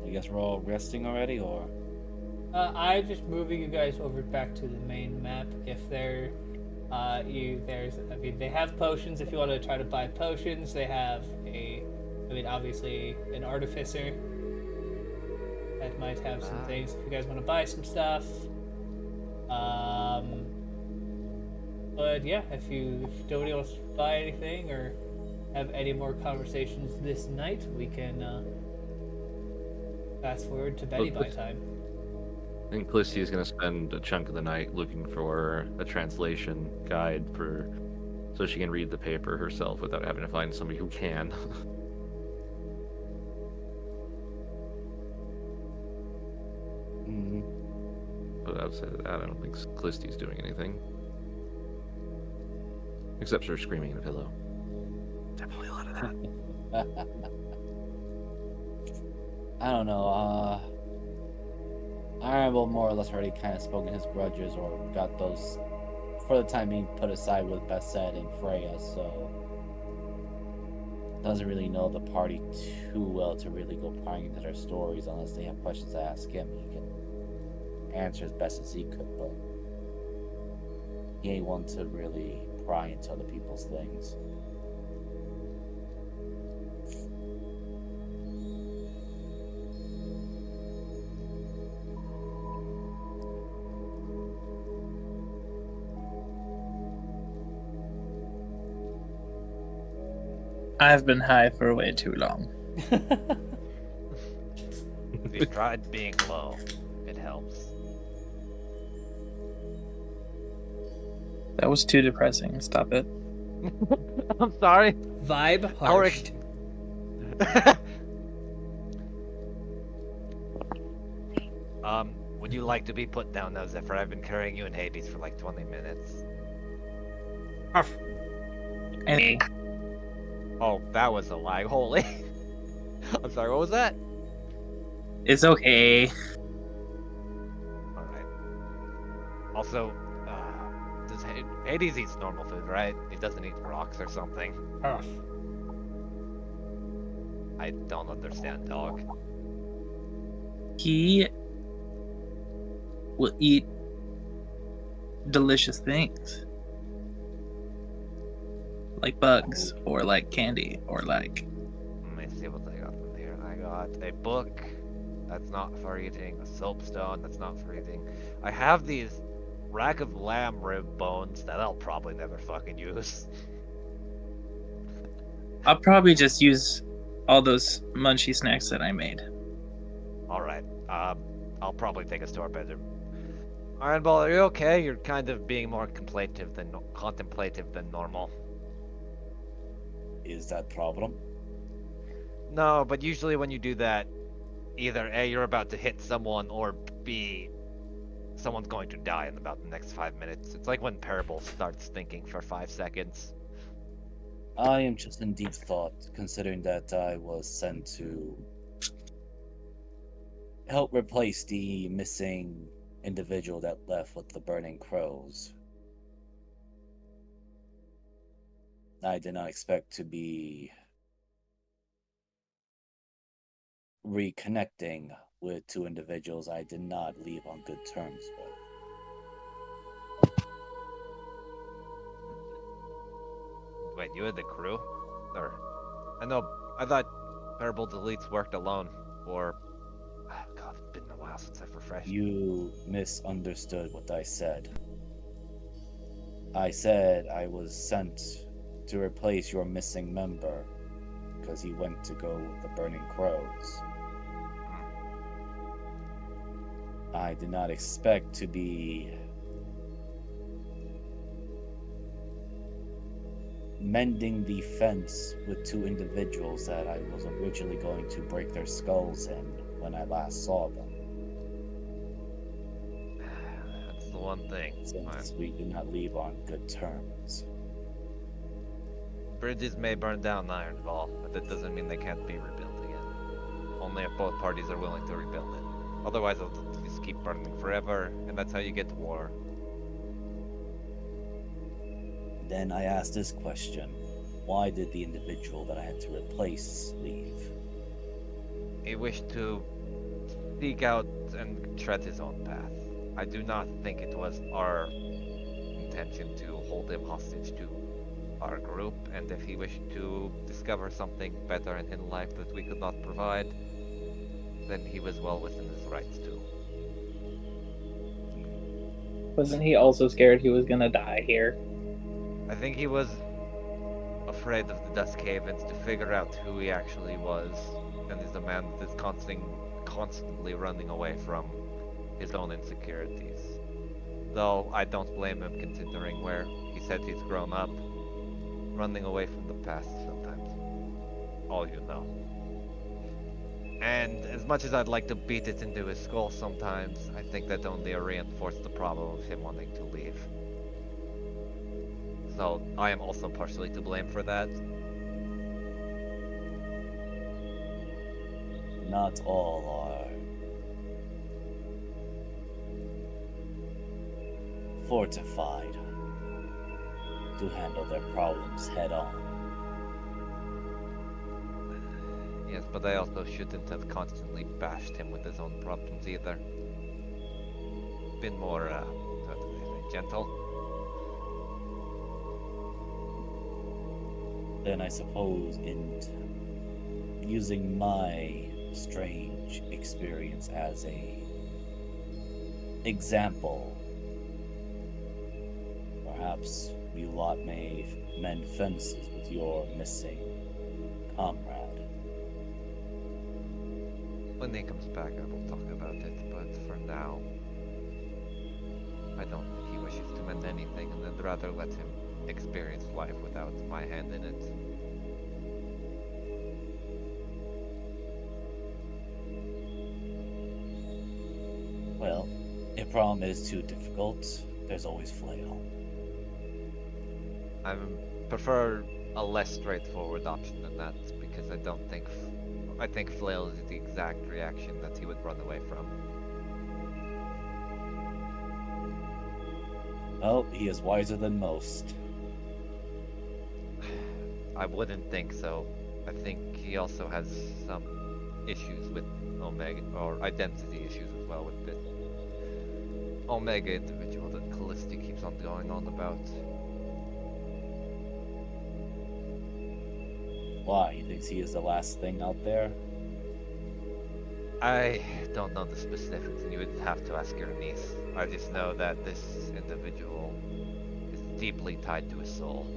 I guess we're all resting already, or? I'm just moving you guys over back to the main map. If there, I mean, they have potions. If you want to try to buy potions, they have obviously an artificer that might have some things. If you guys want to buy some stuff, but yeah, if nobody wants to buy anything or have any more conversations this night, we can fast forward to Betty by time. I think Callisti is going to spend a chunk of the night looking for a translation guide so she can read the paper herself without having to find somebody who can. But outside of that, I don't think Callisti's doing anything. Except for screaming in a pillow. Definitely a lot of that. I don't know. Honorable more or less already kind of spoken his grudges or got those, for the time being, put aside with Bassett and Freya, so doesn't really know the party too well to really go prying into their stories unless they have questions to ask him. He can answer as best as he could, but he ain't one to really pry into other people's things. I've been high for way too long. you tried being low? It helps. That was too depressing. Stop it. I'm sorry. Vibe Our harshed. Would you like to be put down now, Zephyr? I've been carrying you in Hades for like 20 minutes. Arf. Hey, Oh, that was a lag. Holy. I'm sorry, what was that? it's okay. Alright. Also, does Hades eats normal food, right? He doesn't eat rocks or something. Arf. I don't understand, dog. He will eat delicious things. Like bugs, or like candy, or like... Let me see what I got from here. I got a book. That's not for eating. A soapstone. That's not for eating. I have these rack of lamb rib bones that I'll probably never fucking use. I'll probably just use all those munchy snacks that I made. Alright. I'll probably take us to our bedroom. Iron Ball, are you okay? You're kind of being more contemplative than normal. Is that problem? No, but usually when you do that, either A, you're about to hit someone, or B, someone's going to die in about the next 5 minutes. It's like when Parable starts thinking for 5 seconds. I am just in deep thought, considering that I was sent to help replace the missing individual that left with the burning crows. I did not expect to be reconnecting with two individuals I did not leave on good terms with. Wait, you had the crew? Or... I thought Parable Deletes worked alone, or... Oh, God, it's been a while since I've refreshed. You misunderstood what I said. I said I was sent to replace your missing member because he went to go with the Burning Crows. I did not expect to be mending the fence with two individuals that I was originally going to break their skulls in when I last saw them. That's the one thing. Since we did not leave on good terms. Bridges may burn down Iron Ball, but that doesn't mean they can't be rebuilt again. Only if both parties are willing to rebuild it. Otherwise, it'll just keep burning forever, and that's how you get to war. Then I asked this question. Why did the individual that I had to replace leave? He wished to seek out and tread his own path. I do not think it was our intention to hold him hostage to our group, and if he wished to discover something better in life that we could not provide, then he was well within his rights too. Wasn't he also scared he was gonna die here? I think he was afraid of the Dust Cavens to figure out who he actually was, and is a man that is constantly running away from his own insecurities. Though I don't blame him, considering where he said he's grown up. Running away from the past sometimes. All you know. And as much as I'd like to beat it into his skull sometimes, I think that only reinforced the problem of him wanting to leave. So I am also partially to blame for that. Not all are fortified to handle their problems head on. Yes, but I also shouldn't have constantly bashed him with his own problems either. Been more, how do they say, gentle. Then I suppose in using my strange experience as a example, perhaps you lot may mend fences with your missing comrade. When he comes back, I will talk about it, but for now, I don't think he wishes to mend anything, and I'd rather let him experience life without my hand in it. Well, if problem is too difficult, there's always flail. I prefer a less straightforward option than that, because I think flail is the exact reaction that he would run away from. Oh, he is wiser than most. I wouldn't think so. I think he also has some issues with Omega, or identity issues as well with this Omega individual that Callisti keeps on going on about. Why? He thinks he is the last thing out there? I don't know the specifics, and you would have to ask your niece. I just know that this individual is deeply tied to his soul.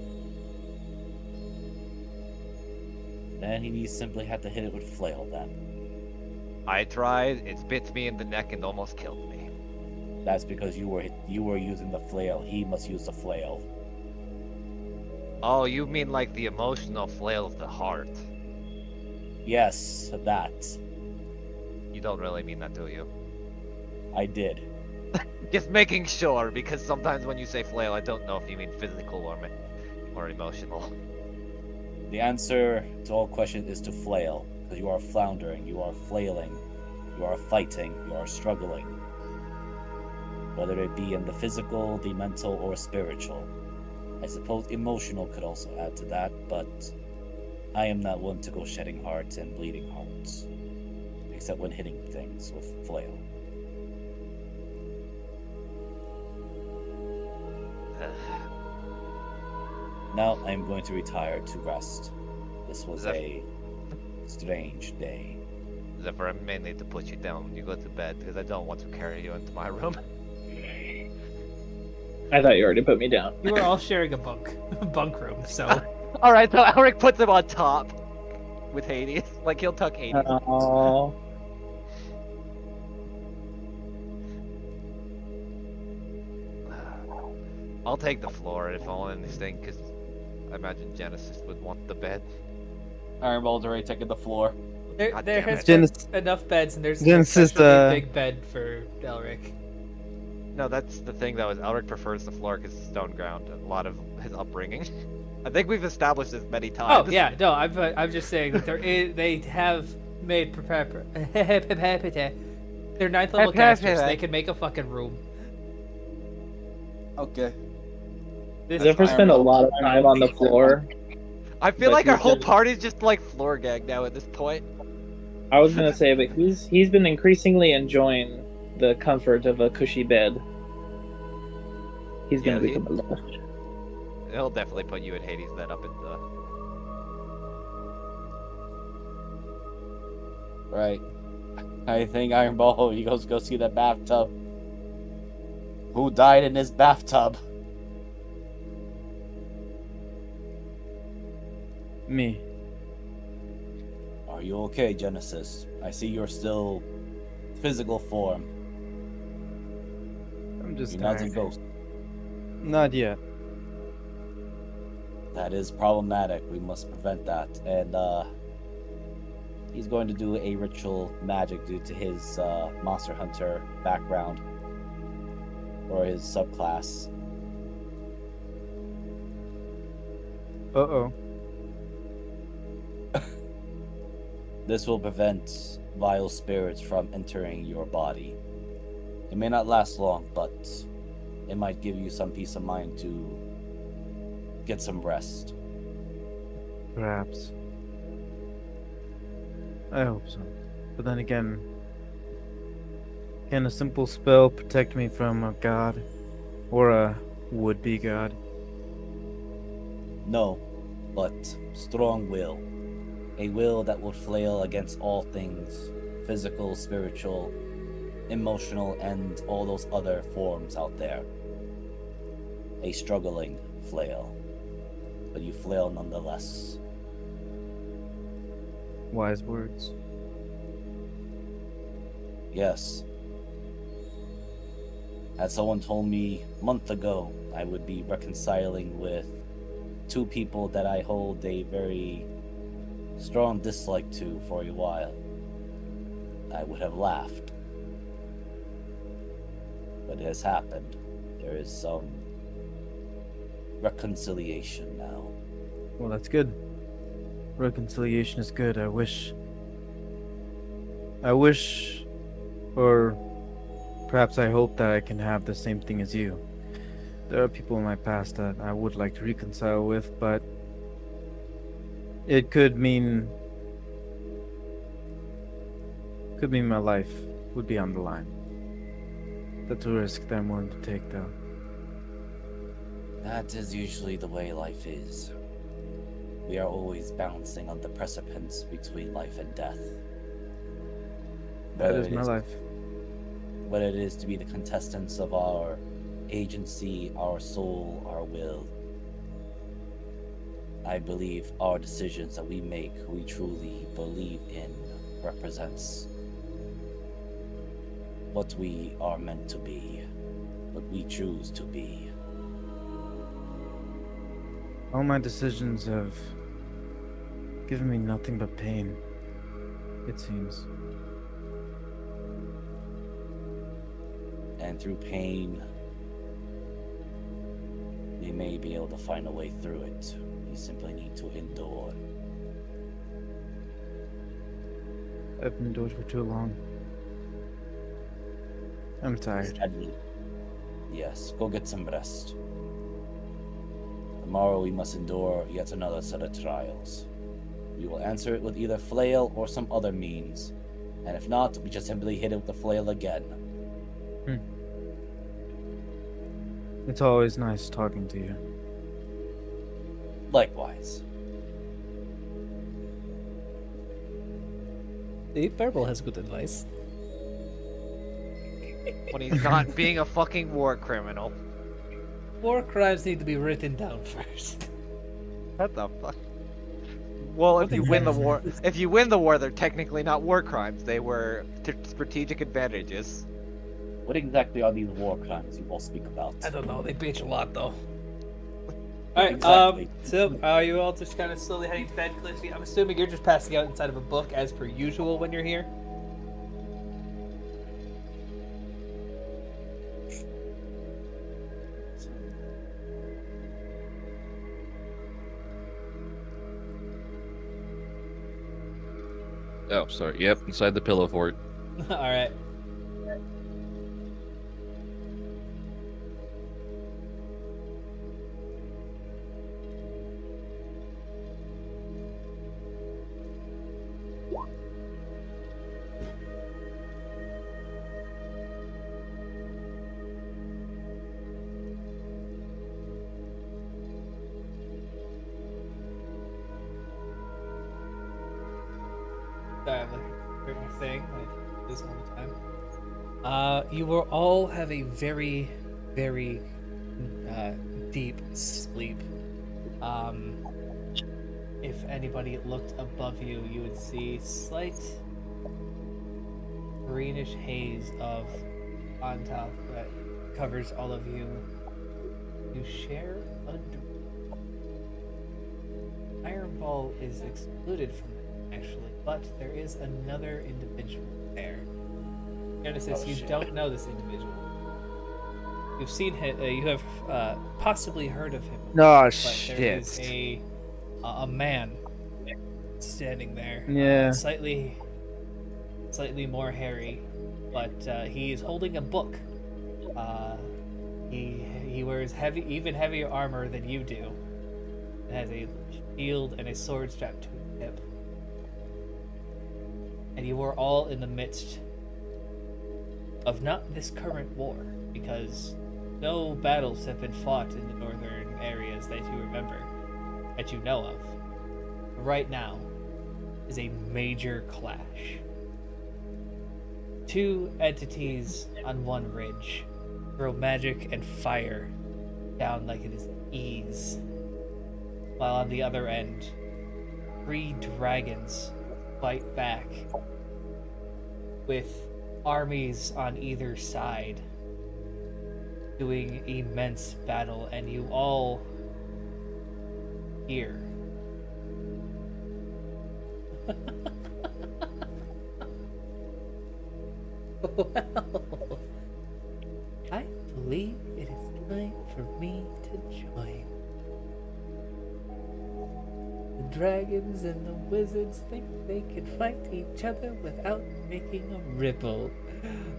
Then he simply had to hit it with flail then. I tried, it bit me in the neck and almost killed me. That's because you were using the flail. He must use the flail. Oh, you mean like the emotional flail of the heart? Yes, that. You don't really mean that, do you? I did. Just making sure, because sometimes when you say flail, I don't know if you mean physical or emotional. The answer to all questions is to flail, because you are floundering, you are flailing, you are fighting, you are struggling. Whether it be in the physical, the mental, or spiritual. I suppose emotional could also add to that, but I am not one to go shedding hearts and bleeding hearts. Except when hitting things with flail. Now I am going to retire to rest. This was a strange day. Zephyr, I may need to put you down when you go to bed, because I don't want to carry you into my room. I thought you already put me down. You were all sharing a bunk room, so Alright, so Alric puts him on top with Hades. Like, he'll tuck Hades. Oh. I'll take the floor if only anything, because I imagine Genesis would want the bed. Ironball's already taking the floor. there God there damn has it. been Genesis- enough beds, and there's an Genesis, especially big bed for Elric. No, that's the thing though, is Elric prefers the floor because it's stone ground, and a lot of his upbringing. I think we've established this many times. Oh yeah, no, I'm just saying that they have made they're ninth level casters. They can make a fucking room. Okay. This Zephyr spent a lot of time on the floor. I feel But like our he's whole just- party's just like floor gang now at this point. I was gonna say, but he's been increasingly enjoying the comfort of a cushy bed. He's gonna Yeah, become a lush. He'll definitely put you and Hades then up in the... Right. I think Ironball, he goes go see the bathtub. Who died in his bathtub? Me. Are you okay, Genesis? I see you're still physical form. I'm just You're not a tired. ghost. Not yet. That is problematic. We must prevent that. And he's going to do a ritual magic due to his Monster Hunter background or his subclass. Uh-oh. This will prevent vile spirits from entering your body. It may not last long, but it might give you some peace of mind to get some rest. Perhaps. I hope so. But then again, can a simple spell protect me from a god? Or a would-be god? No, but strong will. A will that will flail against all things physical, spiritual, emotional, and all those other forms out there. A struggling flail. But you flail nonetheless. Wise words. Yes. As someone told me a month ago, I would be reconciling with two people that I hold a very strong dislike to for a while. I would have laughed. But it has happened. There is some reconciliation now. Well, that's good. Reconciliation is good. I wish, or perhaps I hope that I can have the same thing as you. There are people in my past that I would like to reconcile with, but it could mean my life would be on the line. That's a risk that I'm willing to take, though. That is usually the way life is. We are always bouncing on the precipice between life and death. That is my life. Whether it is to be the contestants of our agency, our soul, our will. I believe our decisions that we make, we truly believe in, represents what we are meant to be, what we choose to be. All my decisions have given me nothing but pain, it seems. And through pain, we may be able to find a way through it. We simply need to endure. I've endured for too long. I'm tired. Yes, go get some rest. Tomorrow we must endure yet another set of trials. We will answer it with either flail or some other means. And if not, we just simply hit it with the flail again. It's always nice talking to you. Likewise. The Purple has good advice. When he's not being a fucking war criminal. War crimes need to be written down first. What the fuck? Well, if you win the war, they're technically not war crimes. They were strategic advantages. What exactly are these war crimes you all speak about? I don't know. They bitch a lot, though. Alright, Exactly. so are you all just kind of slowly heading to bed, Cliffy? I'm assuming you're just passing out inside of a book as per usual when you're here. Oh, sorry. Yep, inside the pillow fort. Alright. Sorry, I'm looking for your thing. I do this all the time. You will all have a very, very deep sleep. If anybody looked above you, you would see slight greenish haze of on top that covers all of you. You share a Iron Ball is excluded from it, actually, but there is another individual there. Genesis, you don't know this individual. You've seen him. You have possibly heard of him. Oh, but shit. there is a man standing there. Yeah. Slightly more hairy, but he is holding a book. He wears even heavier armor than you do. It has a shield and a sword strapped to his hip. And you are all in the midst of not this current war, because no battles have been fought in the northern areas that you remember, that you know of. Right now is a major clash. Two entities on one ridge throw magic and fire down like it is ease, while on the other end, 3 dragons fight back with armies on either side doing immense battle, and you all hear. Well, I believe it is time for me to join. The dragons and the wizards think they can fight each other without making a ripple.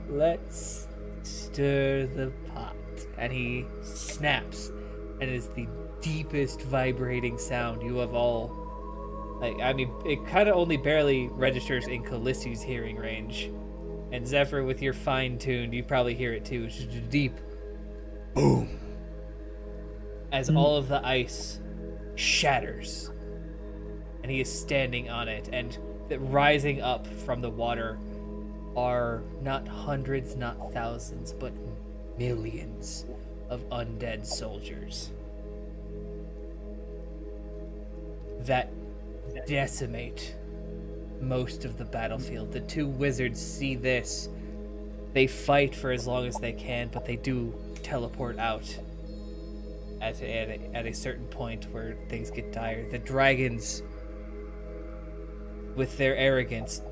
Let's stir the pot. And he snaps, and it is the deepest vibrating sound you have all. Like, I mean, it kind of only barely registers in Callisti's hearing range. And Zephyr, with your fine-tuned, you probably hear it too. It's just a deep boom. As all of the ice shatters. And he is standing on it. And rising up from the water are not hundreds, not thousands, but millions of undead soldiers that decimate most of the battlefield. The two wizards see this. They fight for as long as they can, but they do teleport out at a certain point where things get dire. The dragons, with their arrogance,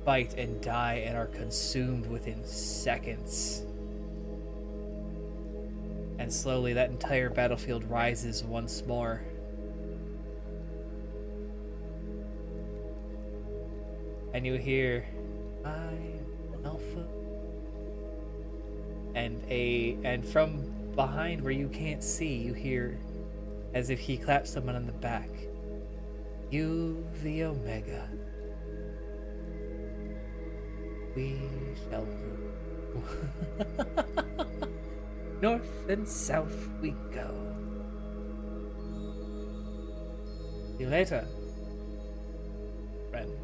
fight and die and are consumed within seconds. And slowly that entire battlefield rises once more. And you hear, I am Alpha. And from behind where you can't see, you hear, as if he claps someone on the back, you the Omega. We shall rule. North and south we go. See you later, friend.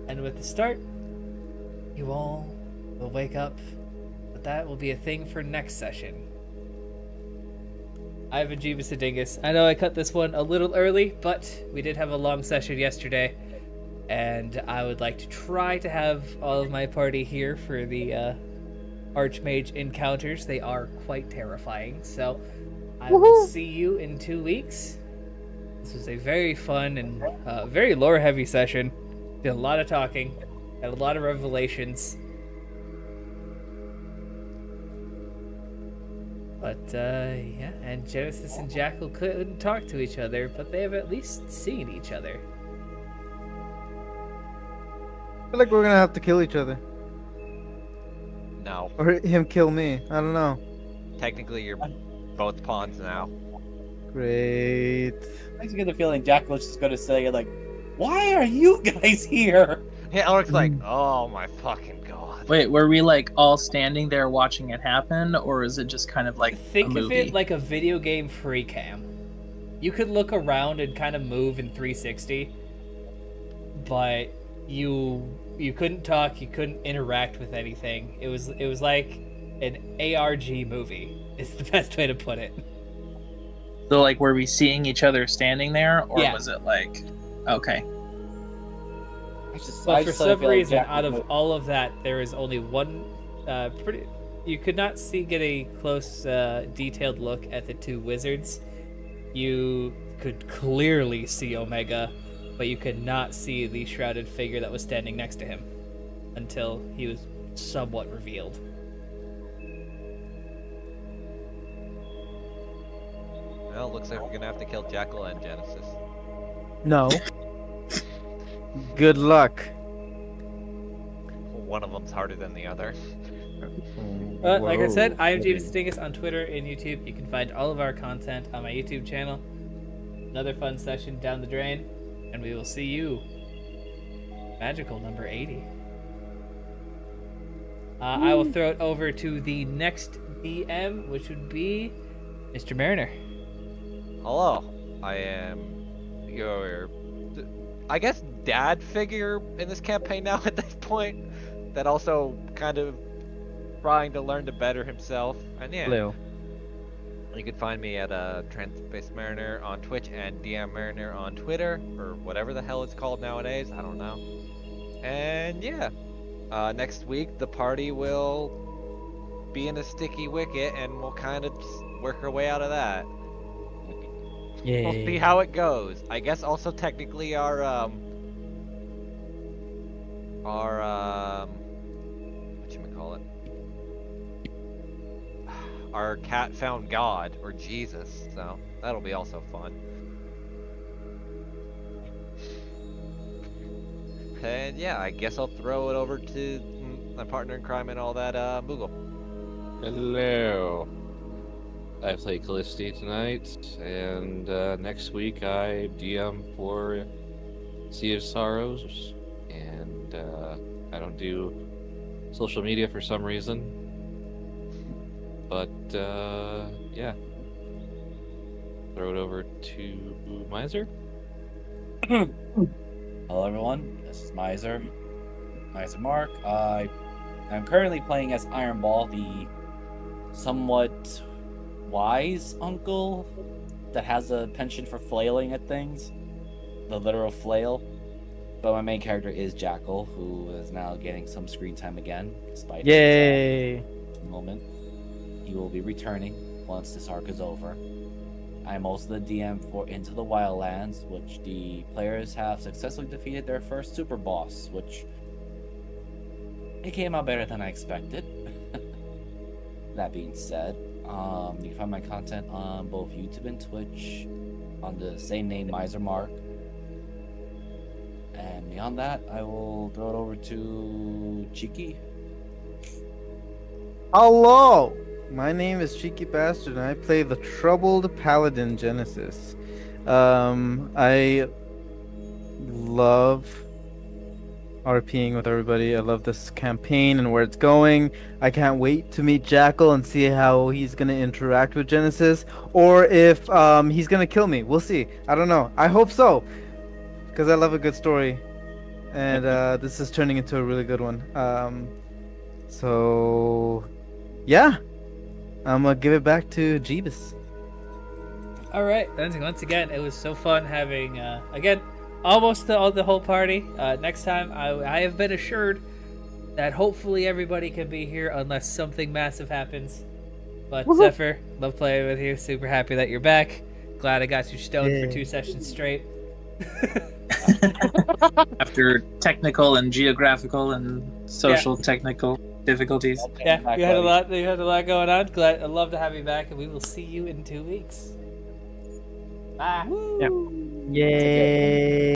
And with the start, you all will wake up, but that will be a thing for next session. I've been Jeebus Dingus. I know I cut this one a little early, but we did have a long session yesterday, and I would like to try to have all of my party here for the Archmage encounters. They are quite terrifying, so I will see you in 2 weeks. This was a very fun and very lore-heavy session. Did a lot of talking, had a lot of revelations. But, yeah, and Genesis and Jackal couldn't talk to each other, but they have at least seen each other. I feel like we're gonna have to kill each other. No. Or him kill me. I don't know. Technically, you're both pawns now. Great. I just get the feeling Jackal's just gonna say, like, why are you guys here? Yeah, Ulrich's like, oh my fucking god. Wait, were we like all standing there watching it happen, or is it just kind of like Think a of movie? it like a video game free cam. You could look around and kind of move in 360, but you couldn't talk, you couldn't interact with anything. It was like an ARG movie. Is the best way to put it. So like, were we seeing each other standing there, or Yeah. was it like, okay? But for some reason, out of all of that, there is only one you could not get a close, detailed look at the two wizards. You could clearly see Omega, but you could not see the shrouded figure that was standing next to him until he was somewhat revealed. Well, looks like we're gonna have to kill Jackal and Genesis. No. Good luck. One of them's harder than the other. Like I said, I am James Dingus on Twitter and YouTube. You can find all of our content on my YouTube channel. Another fun session down the drain, and we will see you. Magical number 80. I will throw it over to the next DM, which would be Mr. Mariner. Hello, I am your, I guess, dad figure in this campaign now at this point. That also kind of trying to learn to better himself. And yeah, Hello. You can find me at Trans-Space Mariner on Twitch and DM Mariner on Twitter, or whatever the hell it's called nowadays. I don't know. And yeah, next week the party will be in a sticky wicket, and we'll kind of just work our way out of that. We'll see how it goes. I guess also technically our whatchamacallit? Our cat found God, or Jesus, so that'll be also fun. And yeah, I guess I'll throw it over to my partner in crime and all that, Moogle. Hello. I play Callisti tonight, and next week I DM for Sea of Sorrows, and I don't do social media for some reason. But yeah, throw it over to Miser. Hello, everyone. This is Miser Mark. I'm currently playing as Iron Ball, the somewhat wise uncle that has a penchant for flailing at things, the literal flail. But my main character is Jackal, who is now getting some screen time again, despite Yay! his moment. He will be returning once this arc is over. I am also the DM for Into the Wildlands, which the players have successfully defeated their first super boss, which it came out better than I expected. That being said, you can find my content on both YouTube and Twitch on the same name, Miser Mark. And beyond that, I will throw it over to Cheeky. Hello! My name is Cheeky Bastard, and I play the Troubled Paladin Genesis. I love RPing with everybody. I love this campaign and where it's going. I can't wait to meet Jackal and see how he's gonna interact with Genesis, or if he's gonna kill me. We'll see. I don't know. I hope so, because I love a good story, and this is turning into a really good one. So yeah, I'm gonna give it back to Jeebus. All right. Once again, it was so fun having again almost the whole party. Next time, I have been assured that hopefully everybody can be here unless something massive happens. But Zephyr, love playing with you. Super happy that you're back. Glad I got you stoned for 2 sessions straight. After technical and geographical and social technical difficulties. Yeah, you had a lot. You had a lot going on. Glad. I'd love to have you back, and we will see you in 2 weeks. Bye. Yeah. Yay!